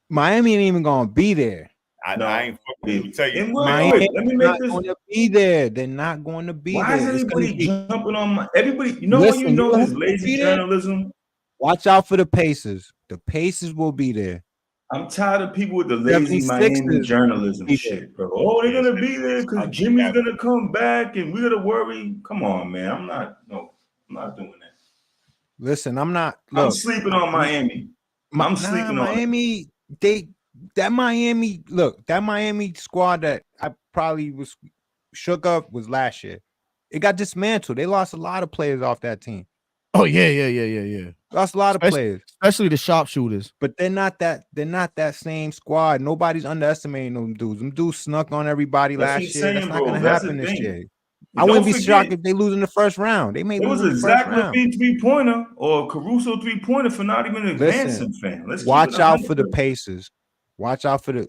Speaker 4: Miami ain't even gonna be there.
Speaker 3: I ain't fucking. Let me tell you.
Speaker 2: And
Speaker 4: Miami
Speaker 2: wait, let me
Speaker 4: not
Speaker 2: make this.
Speaker 4: going to be there. They're not going to be
Speaker 2: Why
Speaker 4: there.
Speaker 2: is
Speaker 4: It's gonna
Speaker 2: everybody
Speaker 4: be-
Speaker 2: jumping on my everybody? You know
Speaker 4: Listen,
Speaker 2: when you know
Speaker 4: you know
Speaker 2: this
Speaker 4: who's gonna
Speaker 2: lazy
Speaker 4: be there?
Speaker 2: journalism?
Speaker 4: Watch out for the Pacers. The Pacers will be there.
Speaker 2: I'm tired of people with the lazy
Speaker 4: 76ers
Speaker 2: Miami journalism
Speaker 4: be
Speaker 2: shit, bro. Oh, they're gonna be there because Jimmy's gonna come back and we gotta worry. Come on, man. I'm not doing that.
Speaker 4: Listen, I'm not.
Speaker 2: I'm
Speaker 4: Look,
Speaker 2: sleeping on Miami. I'm sleeping on
Speaker 4: Miami. That Miami squad that I probably was shook up was last year. It got dismantled. They lost a lot of players off that team.
Speaker 1: Oh yeah.
Speaker 4: Lost a lot of players,
Speaker 1: especially the sharpshooters.
Speaker 4: but they're not that same squad. Nobody's underestimating them dudes. Them dudes snuck on everybody
Speaker 2: That's what
Speaker 4: last
Speaker 2: I'm
Speaker 4: year.
Speaker 2: saying,
Speaker 4: That's not
Speaker 2: bro.
Speaker 4: gonna
Speaker 2: That's the
Speaker 4: happen this
Speaker 2: thing.
Speaker 4: year.
Speaker 2: And
Speaker 4: I wouldn't be
Speaker 2: don't
Speaker 4: shocked
Speaker 2: forget,
Speaker 4: if they lose in the first round. They may
Speaker 2: it
Speaker 4: lose
Speaker 2: was
Speaker 4: in
Speaker 2: a
Speaker 4: the
Speaker 2: Zach
Speaker 4: first round.
Speaker 2: Levine 3-pointer or a Caruso 3-pointer for not even advancing, fan. Let's
Speaker 4: Watch
Speaker 2: keep it
Speaker 4: out for the
Speaker 2: 100.
Speaker 4: Pacers. Watch out for the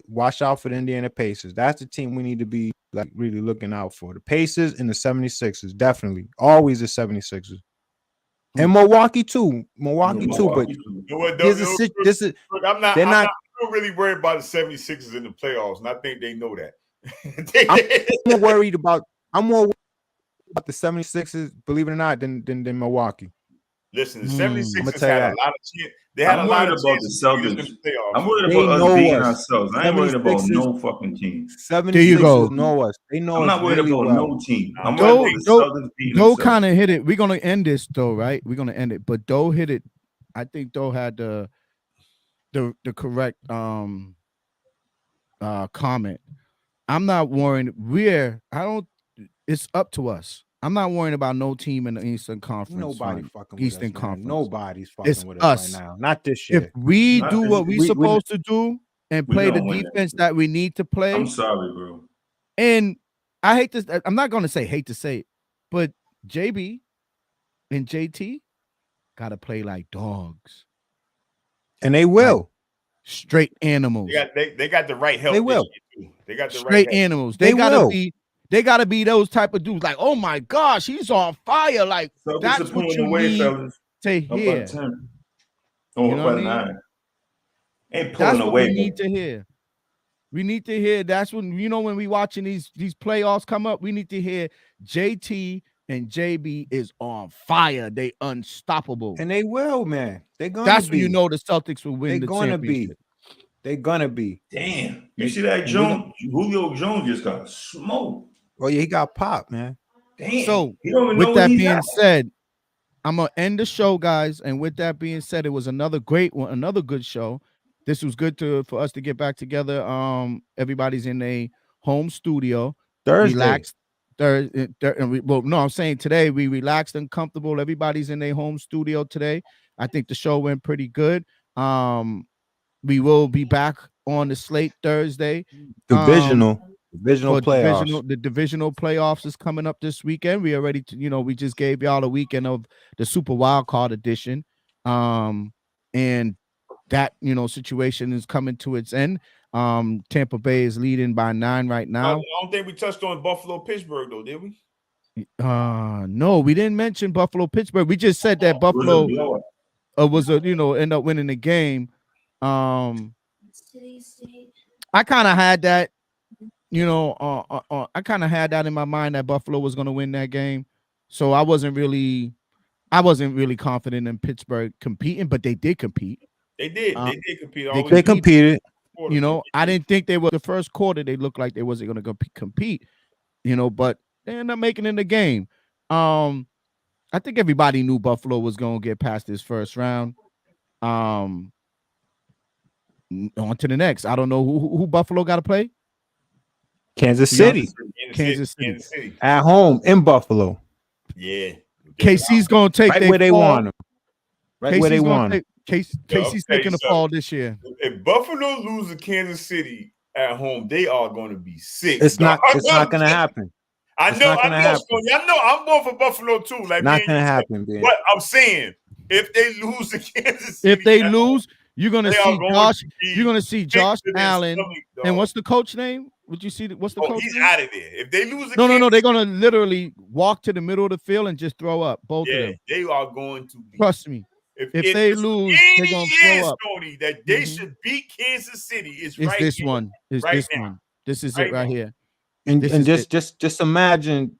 Speaker 4: Indiana Pacers. That's the team we need to be like really looking out for. The Pacers and the 76ers, definitely. Always the 76ers. And Milwaukee too. Milwaukee too. But this is
Speaker 3: Look, I'm not really worried about the 76ers in the playoffs, and I think they know that.
Speaker 4: I'm more worried about the 76ers, believe it or not, than Milwaukee.
Speaker 3: Listen, the 76ers
Speaker 4: had
Speaker 3: a lot of chance. They had
Speaker 2: I'm
Speaker 3: a lot
Speaker 2: worried
Speaker 3: of
Speaker 2: about
Speaker 3: chances
Speaker 2: the
Speaker 3: to use
Speaker 2: Celtics.
Speaker 3: in the playoffs.
Speaker 2: I'm worried
Speaker 4: They
Speaker 2: about
Speaker 4: know
Speaker 2: us beating
Speaker 4: us.
Speaker 2: ourselves. I ain't worried about
Speaker 4: 76ers
Speaker 2: no fucking team.
Speaker 4: 76ers know us. They know
Speaker 2: I'm
Speaker 4: us
Speaker 2: not worried
Speaker 4: really
Speaker 2: about
Speaker 4: well.
Speaker 2: no team. I'm worried about the Celtics beating
Speaker 1: Doe
Speaker 2: themselves.
Speaker 1: kind of hit it. We're gonna end this though, right? We're gonna end it, but Doe hit it. I think Doe had the correct comment. I'm not worried. It's up to us. I'm not worrying about no team in the Eastern Conference.
Speaker 4: Nobody fucking
Speaker 1: Eastern
Speaker 4: with us,
Speaker 1: Conference.
Speaker 4: Nobody's fucking
Speaker 1: It's
Speaker 4: with
Speaker 1: us
Speaker 4: us right now. Not this year.
Speaker 1: If we
Speaker 2: Not
Speaker 1: do
Speaker 2: this-
Speaker 1: what we're supposed to do and play the
Speaker 2: gonna win
Speaker 1: defense
Speaker 2: that.
Speaker 1: that we need to play,
Speaker 2: I'm sorry, bro.
Speaker 1: and I hate this. I'm not gonna hate to say it, but JB and JT gotta play like dogs.
Speaker 4: And they will.
Speaker 1: Straight animals.
Speaker 3: They got the right help.
Speaker 4: They will.
Speaker 3: They got the
Speaker 1: Straight
Speaker 3: right help.
Speaker 1: animals.
Speaker 4: They
Speaker 1: gotta
Speaker 4: will.
Speaker 1: be. They gotta be those type of dudes. Like, oh my gosh, he's on fire. Like
Speaker 2: Celtics
Speaker 1: that's
Speaker 2: are
Speaker 1: what
Speaker 2: pulling
Speaker 1: you
Speaker 2: away,
Speaker 1: need
Speaker 2: fellas.
Speaker 1: to
Speaker 2: Up by
Speaker 1: hear.
Speaker 2: 10. Oh,
Speaker 1: You know
Speaker 2: up
Speaker 1: what
Speaker 2: by
Speaker 1: I mean?
Speaker 2: 9. Ain't
Speaker 1: That's
Speaker 2: pulling
Speaker 1: what
Speaker 2: away.
Speaker 1: we need to hear. We need to hear. That's when when we watching these playoffs come up. We need to hear JT and JB is on fire. They unstoppable.
Speaker 4: And they will, man. They're gonna
Speaker 1: That's
Speaker 4: be.
Speaker 1: when the Celtics will win the championship.
Speaker 4: They're gonna be.
Speaker 2: Damn. You see that Jones? Julio Jones just got smoked.
Speaker 4: Oh yeah, he got popped, man.
Speaker 2: Damn.
Speaker 1: So
Speaker 2: he don't even
Speaker 1: with
Speaker 2: know
Speaker 1: that
Speaker 2: he's
Speaker 1: being
Speaker 2: at.
Speaker 1: said, I'm gonna end the show, guys. And with that being said, it was another great one, another good show. This was good for us to get back together. Everybody's in a home studio.
Speaker 4: Thursday.
Speaker 1: Relaxed. I'm saying today we relaxed and comfortable. Everybody's in their home studio today. I think the show went pretty good. We will be back on the slate Thursday.
Speaker 4: Divisional playoffs.
Speaker 1: The divisional playoffs is coming up this weekend. We already, we just gave y'all a weekend of the Super Wild Card edition. And that, situation is coming to its end. Tampa Bay is leading by 9 right now.
Speaker 3: I don't think we touched on Buffalo, Pittsburgh, though, did we?
Speaker 1: No, we didn't mention Buffalo, Pittsburgh. We just said that Buffalo end up winning the game. I kind of had that, I kind of had that in my mind that Buffalo was going to win that game. So I wasn't really confident in Pittsburgh competing, but they did compete.
Speaker 3: They did. They did compete.
Speaker 4: They competed.
Speaker 1: I didn't think they were the first quarter. They looked like they wasn't going to compete, but they ended up making it in the game. I think everybody knew Buffalo was gonna get past this first round. On to the next. I don't know who Buffalo got to play.
Speaker 4: Kansas City.
Speaker 1: Kansas City
Speaker 4: At home in Buffalo.
Speaker 3: Yeah.
Speaker 1: KC's gonna take
Speaker 4: right where they want them. Right
Speaker 1: KC's
Speaker 4: where they want them.
Speaker 1: KC's taking the fall this year.
Speaker 3: If Buffalo loses Kansas City at home, they are going to be sick.
Speaker 4: It's not going to happen.
Speaker 3: I know, Stoney. I know. I'm going for Buffalo too. Like,
Speaker 4: not going to happen, man.
Speaker 3: But I'm saying, if they lose to Kansas City,
Speaker 1: if they lose, you're going to see Josh. You're going to see Josh Allen. And what's the coach name? Would you see? What's the coach?
Speaker 3: He's
Speaker 1: name?
Speaker 3: out of there. If they lose,
Speaker 1: no. They're going to literally walk to the middle of the field and just throw up. Both of them.
Speaker 3: They are going to be.
Speaker 1: Trust me. If they lose, they're going to throw up.
Speaker 3: Stoney, that they should beat Kansas City. It's
Speaker 1: right this
Speaker 3: here,
Speaker 1: one. It's
Speaker 3: right
Speaker 1: this
Speaker 3: now.
Speaker 1: one. This is it right here.
Speaker 4: And just imagine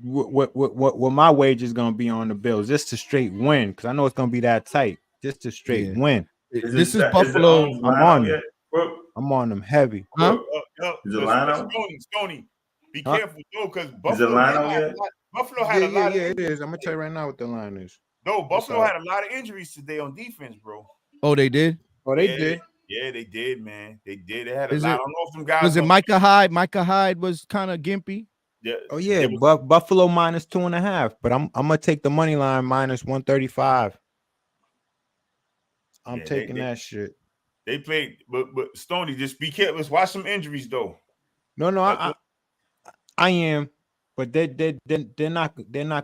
Speaker 4: what my wage is going to be on the Bills. Just to straight win, because I know it's going to be that tight. Just to straight win.
Speaker 1: This is Buffalo.
Speaker 4: I'm on them. I'm on them heavy.
Speaker 1: Huh?
Speaker 2: Is it line out?
Speaker 3: Stoney, be careful though, because
Speaker 2: Buffalo
Speaker 3: had a lot of
Speaker 4: it is. I'm gonna tell you right now what the line is.
Speaker 3: No, Buffalo had a lot of injuries today on defense, bro.
Speaker 1: Oh, they did?
Speaker 4: Oh, they did.
Speaker 3: Yeah, they did, man. They did. They had a lot. I don't know if them guys
Speaker 1: was it Micah Hyde? Micah Hyde was kind of gimpy.
Speaker 3: Yeah.
Speaker 4: Oh yeah, Buffalo minus 2.5, but I'm gonna take the money line minus 135. I'm taking that shit.
Speaker 3: They played, but Stoney, just be careful. Let's watch some injuries though.
Speaker 4: No, I am, but they're not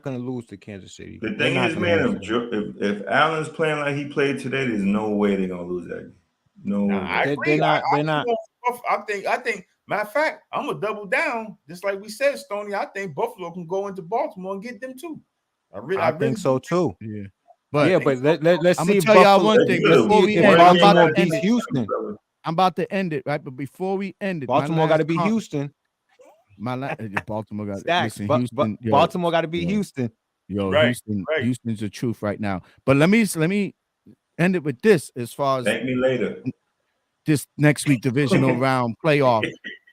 Speaker 4: gonna lose to Kansas City.
Speaker 2: The thing is, man, if Allen's playing like he played today, there's no way they're gonna lose that game. No,
Speaker 3: I agree.
Speaker 4: They're not.
Speaker 3: I think. Matter of fact, I'm gonna double down, just like we said, Stoney. I think Buffalo can go into Baltimore and get them too.
Speaker 4: I think so too.
Speaker 1: Yeah.
Speaker 4: But let's see.
Speaker 1: I'm gonna tell y'all one thing before we end.
Speaker 4: Baltimore beats Houston.
Speaker 1: I'm about to end it, right? But before we end it,
Speaker 4: Baltimore got to beat Houston.
Speaker 1: Baltimore got
Speaker 4: Stacks.
Speaker 1: Houston.
Speaker 4: Baltimore got to beat Houston.
Speaker 1: Houston's the truth right now. But let me end it with this as far as
Speaker 2: thank me later.
Speaker 1: This next week divisional round playoff.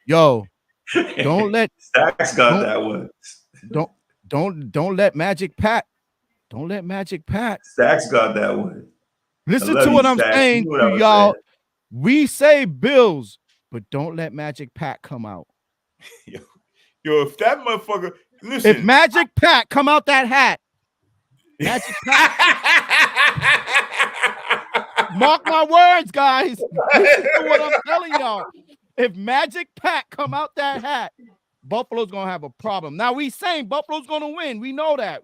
Speaker 1: Yo, don't let
Speaker 2: Stacks got that one.
Speaker 1: Don't let Magic Pat. Don't let Magic Pat.
Speaker 2: Stacks got that one.
Speaker 1: Listen to what I'm saying to y'all. We say Bills, but don't let Magic Pat come out.
Speaker 3: Yo, if that motherfucker, listen.
Speaker 1: If Magic Pat come out that hat, Magic Pat. Mark my words, guys. Listen to what I'm telling y'all. If Magic Pat come out that hat, Buffalo's gonna have a problem. Now we saying Buffalo's gonna win. We know that.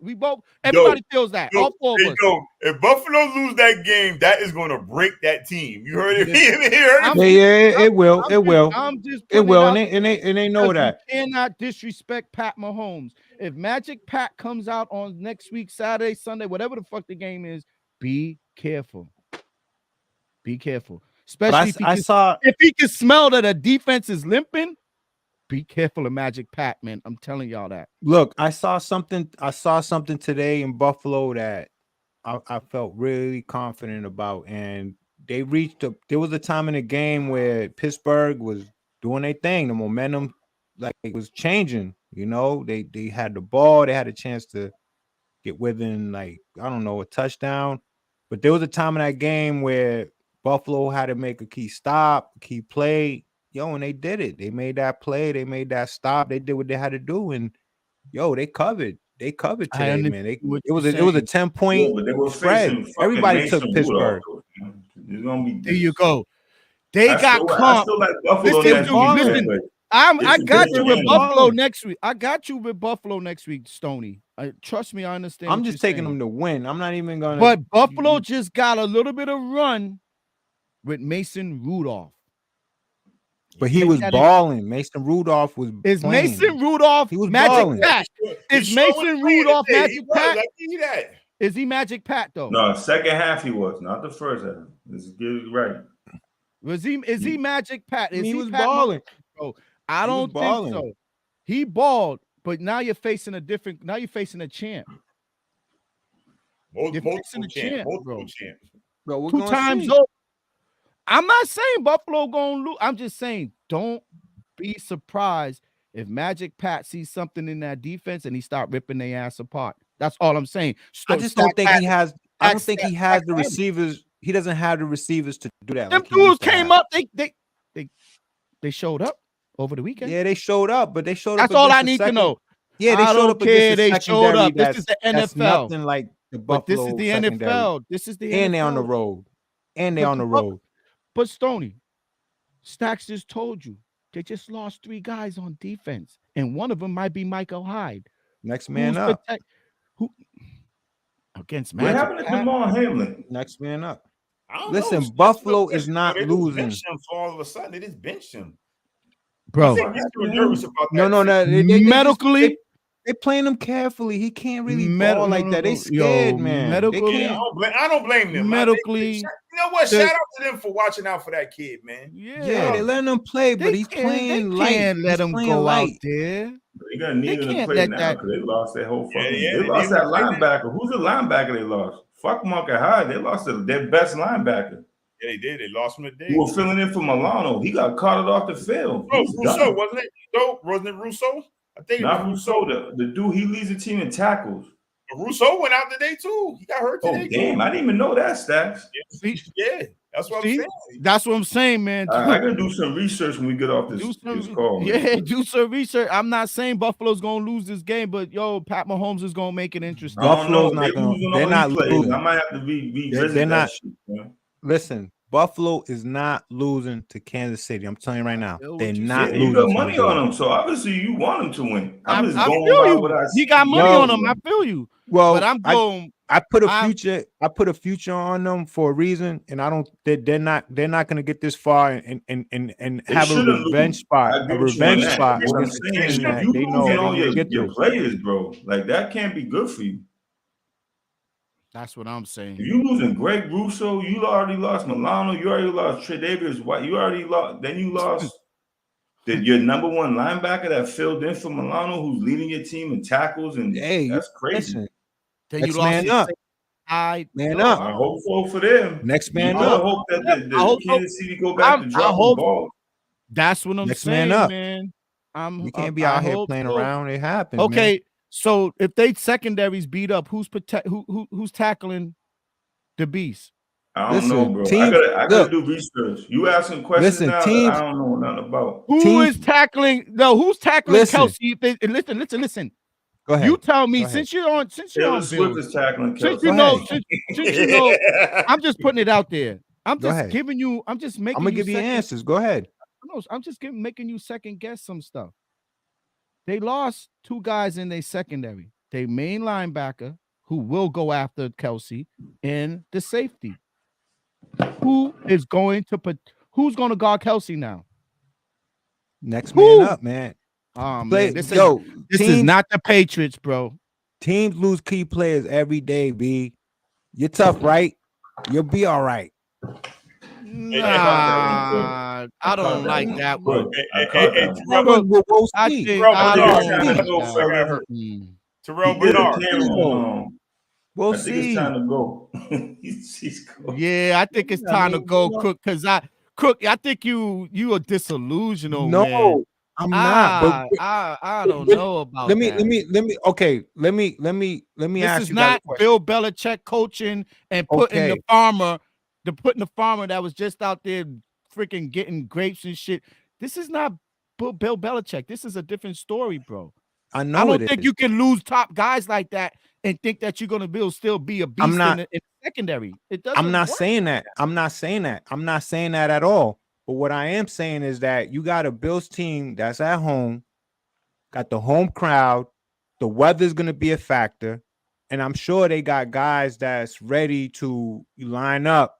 Speaker 1: Everybody feels that. All four of us.
Speaker 3: If Buffalo lose that game, that is gonna break that team. You heard it.
Speaker 4: It will. It will. And they know that.
Speaker 1: You cannot disrespect Pat Mahomes. If Magic Pat comes out on next week, Saturday, Sunday, whatever the fuck the game is, be careful. Be careful. Especially if he can smell that a defense is limping. Be careful of Magic Pat, man. I'm telling y'all that.
Speaker 4: Look, I saw something today in Buffalo that I felt really confident about, and there was a time in the game where Pittsburgh was doing their thing. The momentum, like, it was changing. You know, they had the ball, they had a chance to get within, like, I don't know, a touchdown. But there was a time in that game where Buffalo had to make a key stop, a key play. Yo, and they did it. They made that play. They made that stop. They did what they had to do, and they covered. They covered today, man. It was a 10-point spread. Everybody took Pittsburgh.
Speaker 1: There you go. They got caught. Listen, I got you with Buffalo next week. I got you with Buffalo next week, Stoney. Trust me, I understand.
Speaker 4: I'm just taking them to win. I'm not even gonna.
Speaker 1: But Buffalo just got a little bit of run with Mason Rudolph.
Speaker 4: But he was balling. Mason Rudolph was.
Speaker 1: Is playing. Mason Rudolph he was Magic balling. Pat? Is Mason Rudolph Magic Pat? Is he Magic Pat though?
Speaker 2: No, second half he was, not the first half. Let's get it right.
Speaker 1: Is he Magic Pat?
Speaker 4: He was balling.
Speaker 1: Oh, I don't think so. He balled, but now you're facing a different. Now you're facing a champ.
Speaker 3: You're facing a champ,
Speaker 1: bro. 2 times over. I'm not saying Buffalo gonna lose. I'm just saying don't be surprised If Magic Pat sees something in that defense and he start ripping their ass apart, that's all I'm saying.
Speaker 4: I just don't think he has. I don't think he has the receivers. He doesn't have the receivers to do that.
Speaker 1: Them
Speaker 4: like he used
Speaker 1: dudes
Speaker 4: to
Speaker 1: came
Speaker 4: have.
Speaker 1: up. They showed up over the weekend.
Speaker 4: Yeah, they showed up, but they showed
Speaker 1: That's
Speaker 4: up.
Speaker 1: all I
Speaker 4: against the
Speaker 1: need to know.
Speaker 4: Yeah, they
Speaker 1: I
Speaker 4: showed
Speaker 1: don't
Speaker 4: up
Speaker 1: care.
Speaker 4: against
Speaker 1: They
Speaker 4: the
Speaker 1: showed up.
Speaker 4: secondary.
Speaker 1: This is the
Speaker 4: That's
Speaker 1: NFL.
Speaker 4: nothing like the
Speaker 1: But this
Speaker 4: Buffalo
Speaker 1: is the
Speaker 4: secondary.
Speaker 1: NFL. This is the
Speaker 4: And
Speaker 1: NFL.
Speaker 4: they on the road. And they
Speaker 1: But
Speaker 4: on the
Speaker 1: the
Speaker 4: road.
Speaker 1: But Stoney, Stacks just told you they just lost 3 guys on defense, and one of them might be Michael Hyde.
Speaker 4: Next man up.
Speaker 1: Who against
Speaker 2: What
Speaker 1: Magic?
Speaker 2: happened to Jamal Hamlin?
Speaker 4: Next man up.
Speaker 3: I don't
Speaker 4: Listen,
Speaker 3: know.
Speaker 4: Buffalo is not
Speaker 3: They just
Speaker 4: losing.
Speaker 3: benched him, so all of a sudden they just benched him.
Speaker 1: Bro,
Speaker 3: I think he's still nervous about that.
Speaker 4: No.
Speaker 1: medically,
Speaker 4: They playing him carefully. He can't really
Speaker 1: Med-
Speaker 4: ball like
Speaker 1: no,
Speaker 4: that.
Speaker 1: no,
Speaker 4: They
Speaker 1: no.
Speaker 4: scared,
Speaker 1: Yo,
Speaker 4: man.
Speaker 1: medically-
Speaker 4: They
Speaker 3: Yeah,
Speaker 4: can't.
Speaker 3: I don't blame them.
Speaker 1: medically,
Speaker 3: You know what?
Speaker 1: the-
Speaker 3: Shout out to them for watching out for that kid, man.
Speaker 4: Yeah, they letting him play, but he's playing
Speaker 1: They
Speaker 4: light.
Speaker 1: can't let
Speaker 4: He's
Speaker 1: him
Speaker 4: playing
Speaker 1: go
Speaker 4: light.
Speaker 1: out there.
Speaker 2: They got need
Speaker 1: They
Speaker 2: to
Speaker 1: can't
Speaker 2: play
Speaker 1: let
Speaker 2: now
Speaker 1: that-
Speaker 2: because they lost their whole fucking.
Speaker 3: Yeah,
Speaker 2: they
Speaker 3: they
Speaker 2: lost that
Speaker 3: didn't play
Speaker 2: linebacker. Who's the linebacker they lost? Fuck Market High. They lost their best linebacker.
Speaker 3: Yeah, they did. They lost him today.
Speaker 2: Who was filling in for Milano. He got carted off the field.
Speaker 3: Oh,
Speaker 2: He's
Speaker 3: Rousseau,
Speaker 2: done.
Speaker 3: wasn't it? No, wasn't it Rousseau? I think
Speaker 2: Not
Speaker 3: it was
Speaker 2: Rousseau. The dude, he leads the team in tackles.
Speaker 3: Rousseau went out today too. He got hurt
Speaker 2: Oh,
Speaker 3: today.
Speaker 2: damn. I didn't even know that, Stacks.
Speaker 3: Yeah, that's what
Speaker 1: See?
Speaker 3: I'm saying.
Speaker 1: That's what I'm saying, man.
Speaker 2: I got to do some research when we get off this call. Man.
Speaker 1: Yeah, do some research. I'm not saying Buffalo's gonna lose this game, but yo, Pat Mahomes is gonna make it interesting.
Speaker 2: I don't know.
Speaker 4: Buffalo's not gonna-
Speaker 2: losing
Speaker 4: they're
Speaker 2: all
Speaker 4: not
Speaker 2: these plays.
Speaker 4: losing.
Speaker 2: I might have to revisit
Speaker 4: They're
Speaker 2: that
Speaker 4: not-
Speaker 2: shit, man.
Speaker 4: Listen, Buffalo is not losing to Kansas City. I'm telling you right now.
Speaker 1: Yo,
Speaker 4: They're
Speaker 1: what you
Speaker 4: not
Speaker 1: say?
Speaker 2: Yeah, you
Speaker 4: losing.
Speaker 2: got
Speaker 4: to
Speaker 2: money
Speaker 4: them.
Speaker 2: on them, so obviously you want them to win. I'm just
Speaker 1: I
Speaker 2: going
Speaker 1: feel
Speaker 2: by
Speaker 1: you.
Speaker 2: what I see.
Speaker 1: He got money
Speaker 4: Yo,
Speaker 1: on him. I feel you.
Speaker 4: Well,
Speaker 1: But I'm going.
Speaker 4: I put a
Speaker 1: I'm-
Speaker 4: future. I put a future on them for a reason, and I don't. They're not gonna get this far and
Speaker 2: They
Speaker 4: have a
Speaker 2: shouldn't
Speaker 4: revenge
Speaker 2: lose.
Speaker 4: spot.
Speaker 2: I
Speaker 4: A
Speaker 2: agree with you on
Speaker 4: revenge
Speaker 2: that.
Speaker 4: spot
Speaker 2: What I'm
Speaker 4: against the
Speaker 2: saying is,
Speaker 4: team
Speaker 2: if
Speaker 4: that
Speaker 2: you
Speaker 4: they know
Speaker 2: losing
Speaker 4: they're
Speaker 2: all
Speaker 4: gonna get
Speaker 2: your
Speaker 4: through.
Speaker 2: players, bro, like that can't be good for you.
Speaker 1: That's what I'm saying.
Speaker 2: If you losing Greg Russo, you already lost Milano, you already lost Tre'Davious White, you already lost. Then you lost your number one linebacker that filled in for Milano, who's leading your team in tackles, and
Speaker 4: Hey,
Speaker 2: that's crazy.
Speaker 4: listen,
Speaker 1: Then
Speaker 4: next
Speaker 1: you lost
Speaker 4: man
Speaker 1: your
Speaker 4: up.
Speaker 1: side.
Speaker 4: Man
Speaker 1: No,
Speaker 4: up.
Speaker 2: I hope so for them.
Speaker 4: Next man
Speaker 2: I
Speaker 4: up.
Speaker 2: hope that the
Speaker 1: I hope so.
Speaker 2: Kansas City go back to
Speaker 1: I
Speaker 2: dropping
Speaker 1: hope-
Speaker 2: ball.
Speaker 1: That's what I'm
Speaker 4: Next
Speaker 1: saying,
Speaker 4: man up.
Speaker 1: man.
Speaker 4: You can't be
Speaker 1: I
Speaker 4: out here
Speaker 1: hope
Speaker 4: playing
Speaker 1: so.
Speaker 4: around. It happens.
Speaker 1: Okay, so if they secondaries beat up, who's tackling the beast?
Speaker 2: I don't know,
Speaker 4: Listen,
Speaker 2: bro.
Speaker 4: teams-
Speaker 2: I gotta
Speaker 4: look.
Speaker 2: do research. You asking questions
Speaker 4: Listen,
Speaker 2: now
Speaker 4: teams-
Speaker 2: that I don't know nothing about.
Speaker 1: Who
Speaker 4: Teams-
Speaker 1: is tackling? No, who's tackling
Speaker 4: Listen.
Speaker 1: Kelsey? Listen.
Speaker 4: Go ahead.
Speaker 1: You tell me
Speaker 4: Go ahead.
Speaker 1: since you're on
Speaker 2: Taylor Swift
Speaker 1: Bills,
Speaker 2: is tackling
Speaker 1: since
Speaker 2: Kelsey.
Speaker 1: you
Speaker 4: Go
Speaker 1: know,
Speaker 4: ahead.
Speaker 1: since you know, I'm just putting it out there. I'm
Speaker 4: Go
Speaker 1: just
Speaker 4: ahead.
Speaker 1: giving you. I'm just making.
Speaker 4: I'm gonna give you
Speaker 1: second-
Speaker 4: answers. Go ahead.
Speaker 1: No, I'm just making you second guess some stuff. They lost 2 guys in their secondary. Their main linebacker, who will go after Kelsey, and the safety. Who's going to guard Kelsey now?
Speaker 4: Next
Speaker 1: Who?
Speaker 4: man up, man.
Speaker 1: Oh
Speaker 4: Play,
Speaker 1: man, this
Speaker 4: teams,
Speaker 1: is not the Patriots, bro.
Speaker 4: teams lose key players every day. B, you're tough, right? You'll be all right.
Speaker 1: Nah, I don't like that one.
Speaker 2: Good. I caught that one.
Speaker 4: We'll
Speaker 1: I
Speaker 4: see.
Speaker 1: think
Speaker 3: Bro,
Speaker 1: I
Speaker 3: Bernard
Speaker 1: don't
Speaker 3: trying
Speaker 1: like
Speaker 3: to go
Speaker 1: that.
Speaker 3: further. Hurt.
Speaker 1: Mm.
Speaker 3: Terrell
Speaker 2: He did a
Speaker 3: Bernard.
Speaker 2: camera on,
Speaker 4: We'll
Speaker 2: I think
Speaker 4: see.
Speaker 2: it's time to go. he's going.
Speaker 1: Yeah, I think it's time to go, Cook. Because I think you are disillusional,
Speaker 4: No,
Speaker 1: man.
Speaker 4: I'm not. But
Speaker 1: I don't know about
Speaker 4: let me
Speaker 1: that.
Speaker 4: okay. Let me
Speaker 1: This
Speaker 4: ask
Speaker 1: is
Speaker 4: you
Speaker 1: not
Speaker 4: guys a question.
Speaker 1: Bill Belichick coaching and putting
Speaker 4: Okay.
Speaker 1: putting the farmer that was just out there freaking getting grapes and shit. This is not Bill Belichick. This is a different story, bro.
Speaker 4: I know
Speaker 1: I don't
Speaker 4: it
Speaker 1: think
Speaker 4: is.
Speaker 1: you can lose top guys like that and think that you're gonna still be a beast
Speaker 4: not-
Speaker 1: in the secondary. It doesn't.
Speaker 4: I'm not
Speaker 1: work.
Speaker 4: saying that. I'm not saying that at all. But what I am saying is that you got a Bills team that's at home, got the home crowd. The weather's going to be a factor. And I'm sure they got guys that's ready to line up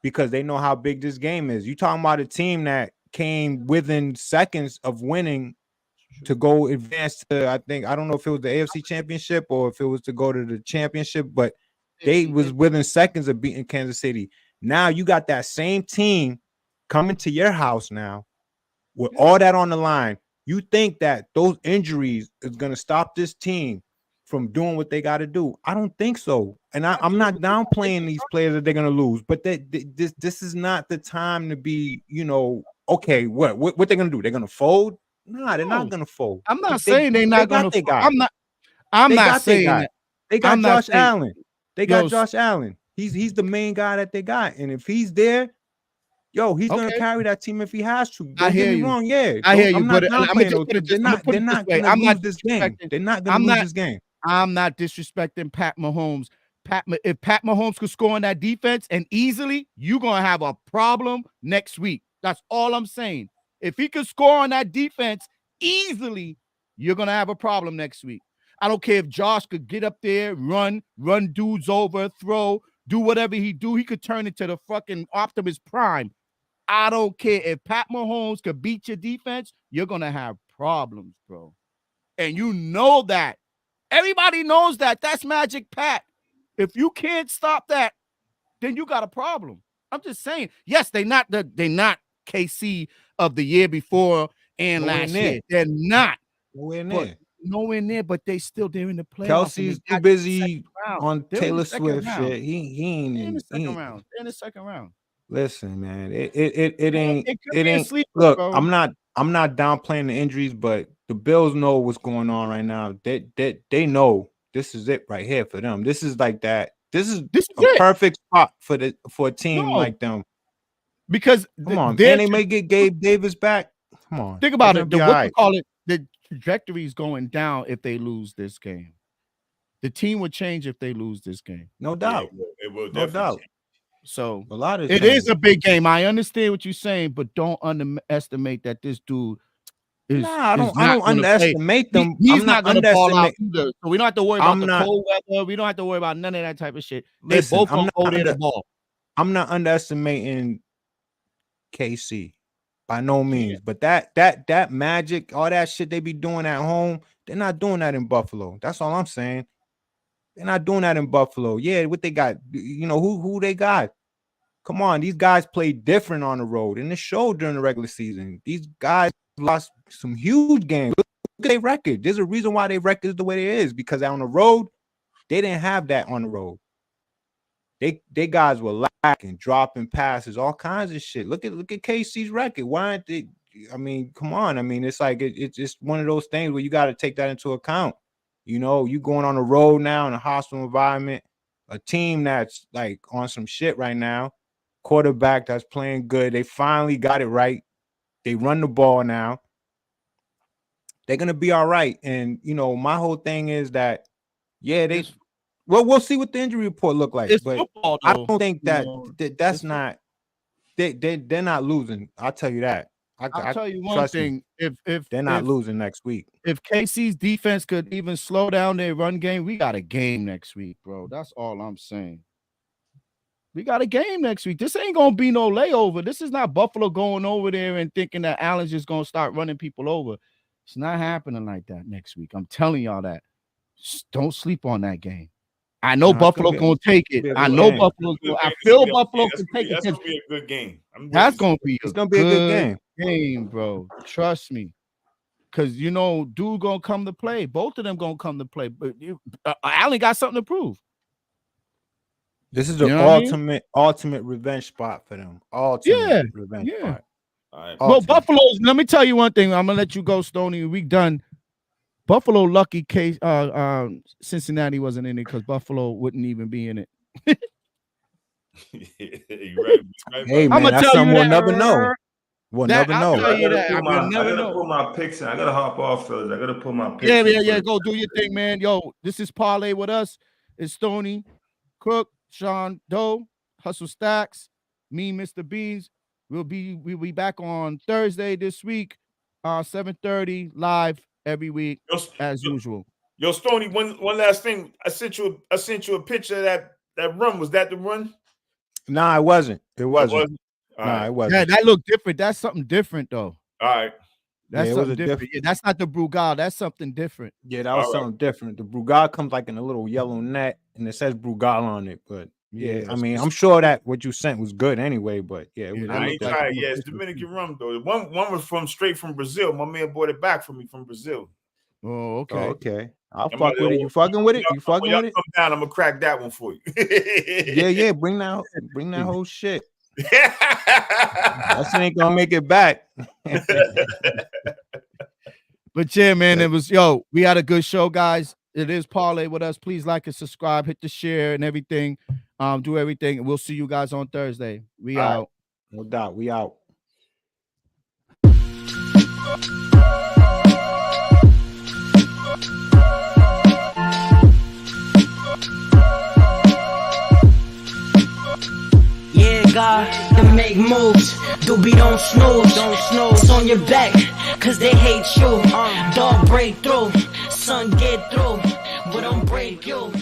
Speaker 4: because they know how big this game is. You talking about a team that came within seconds of winning to go advance to, I don't know if it was the AFC Championship or if it was to go to the championship, but they was within seconds of beating Kansas City. Now you got that same team coming to your house now with all that on the line. You think that those injuries is going to stop this team from doing what they got to do? I don't think so. And I'm not downplaying these players that they're going to lose, but this is not the time to be, okay, what they're going to do? They're going to fold? Nah, they're not gonna fold.
Speaker 1: I'm not saying they're not gonna fold. I'm
Speaker 4: They
Speaker 1: not
Speaker 4: got
Speaker 1: saying
Speaker 4: their guy.
Speaker 1: that.
Speaker 4: They got
Speaker 1: I'm not
Speaker 4: Josh
Speaker 1: saying-
Speaker 4: Allen. They got Josh Allen. He's the main guy that they got. And if he's there, yo, he's gonna carry that team if he has to. Don't get me wrong. Yeah,
Speaker 1: I hear you.
Speaker 4: I'm not
Speaker 1: but
Speaker 4: downplaying those. They're not gonna lose this game. They're not gonna lose this game.
Speaker 1: I'm not disrespecting Pat Mahomes. If Pat Mahomes could score on that defense and easily, you're gonna have a problem next week. That's all I'm saying. If he could score on that defense easily, you're gonna have a problem next week. I don't care if Josh could get up there, run dudes over, throw, do whatever he do. He could turn into the fucking Optimus Prime. I don't care. If Pat Mahomes could beat your defense, you're gonna have problems, bro. And you know that. Everybody knows that. That's Magic Pat. If you can't stop that, then you got a problem. I'm just saying. Yes, they're not KC of the year before and last year. They're not. Nowhere near, but they're in the playoffs.
Speaker 4: Kelsey's too busy on Taylor Swift shit. He ain't
Speaker 1: in the second round. They're in the second round.
Speaker 4: Listen, man, it ain't.
Speaker 1: Sleeper,
Speaker 4: look,
Speaker 1: bro.
Speaker 4: I'm not downplaying the injuries, but the Bills know what's going on right now. They know this is it right here for them. This is like that. This is a perfect spot for a team like them.
Speaker 1: Because
Speaker 4: come on, and they may get Gabe Davis back. Come on,
Speaker 1: think about it. The trajectory is going down if they lose this game. The team would change if they lose this game.
Speaker 4: No doubt.
Speaker 3: It will
Speaker 4: no doubt.
Speaker 3: Change.
Speaker 1: So
Speaker 4: a lot of
Speaker 1: it is a big game. I understand what you're saying, but don't underestimate that this dude is.
Speaker 4: I don't underestimate them.
Speaker 1: He's not going to ball out either. So we don't have to worry about the cold weather. We don't have to worry about none of that type of shit. They both going to go there to ball.
Speaker 4: I'm not underestimating KC. By no means, but that magic, all that shit they be doing at home, they're not doing that in Buffalo. That's all I'm saying. They're not doing that in Buffalo. Yeah, what they got, who they got. Come on, these guys play different on the road, and it showed during the regular season. These guys lost some huge games. Look at their record. There's a reason why their record is the way it is, because on the road, they didn't have that on the road. They guys were lacking, dropping passes, all kinds of shit. Look at KC's record. Why aren't they? I mean, come on. I mean, it's like it's just one of those things where you got to take that into account. You going on the road now in a hostile environment, a team that's like on some shit right now, quarterback that's playing good. They finally got it right. They run the ball now. They're gonna be all right. And my whole thing is that, well, we'll see what the injury report look like, but football, I don't think that's not. They're not losing. I'll tell you that.
Speaker 1: I'll tell you one thing: if
Speaker 4: they're not losing next week,
Speaker 1: if KC's defense could even slow down their run game, we got a game next week, bro. That's all I'm saying. We got a game next week. This ain't gonna be no layover. This is not Buffalo going over there and thinking that Allen's just gonna start running people over. It's not happening like that next week. I'm telling y'all that. Just don't sleep on that game. I know Buffalo gonna take it. I know Buffalo. I feel Buffalo can take it.
Speaker 3: That's gonna be a good game.
Speaker 1: That's gonna be.
Speaker 4: It's gonna be a good
Speaker 1: game, bro. Trust me. Because dude gonna come to play. Both of them gonna come to play. But Allen got something to prove.
Speaker 4: This is the ultimate revenge spot for them. Ultimate revenge spot.
Speaker 3: All right.
Speaker 1: Well, Buffalo's. Let me tell you one thing. I'm gonna let you go, Stoney. We done. Buffalo lucky case. Cincinnati wasn't in it because Buffalo wouldn't even be in it.
Speaker 3: You're right.
Speaker 4: Hey man, that's something we'll never know. We'll never know.
Speaker 2: I gotta put my picks in. I gotta hop off, fellas. I gotta put my picks.
Speaker 1: Yeah. Go do your thing, man. Yo, this is Parlay with us. It's Stoney, Cook, Sean Doe, Hustle Stacks, me, Mr. Beans. We'll be back on Thursday this week, 7:30 live every week as usual.
Speaker 3: Yo, Stoney, one last thing. I sent you a picture of that run. Was that the run?
Speaker 4: Nah, it wasn't. It wasn't.
Speaker 3: It wasn't.
Speaker 1: Yeah, that looked different. That's something different though.
Speaker 3: All right.
Speaker 1: That's something different. Yeah, that's not the Brugal. That's something different.
Speaker 4: Yeah, that was something different. The Brugal comes like in a little yellow net and it says Brugal on it. But yeah, I mean, I'm sure that what you sent was good anyway. But I
Speaker 3: ain't tried. Yeah, it's Dominican rum though. One was straight from Brazil. My man bought it back for me from Brazil.
Speaker 1: Oh, okay.
Speaker 4: Okay. I'll fuck with it. You fucking with it? You fucking with it?
Speaker 3: Come down, I'm gonna crack that one for you.
Speaker 4: Yeah. Bring that whole shit. That shit ain't gonna make it back.
Speaker 1: But yeah, man, it was we had a good show, guys. It is Parlay with us. Please like and subscribe, hit the share and everything. Do everything, and we'll see you guys on Thursday. We
Speaker 4: All
Speaker 1: out.
Speaker 4: right. No doubt. We out.
Speaker 5: Yeah, God, to make moves. Doobie don't snooze. It's on your back, cause they hate you. Dog break through, son get through, but don't break you.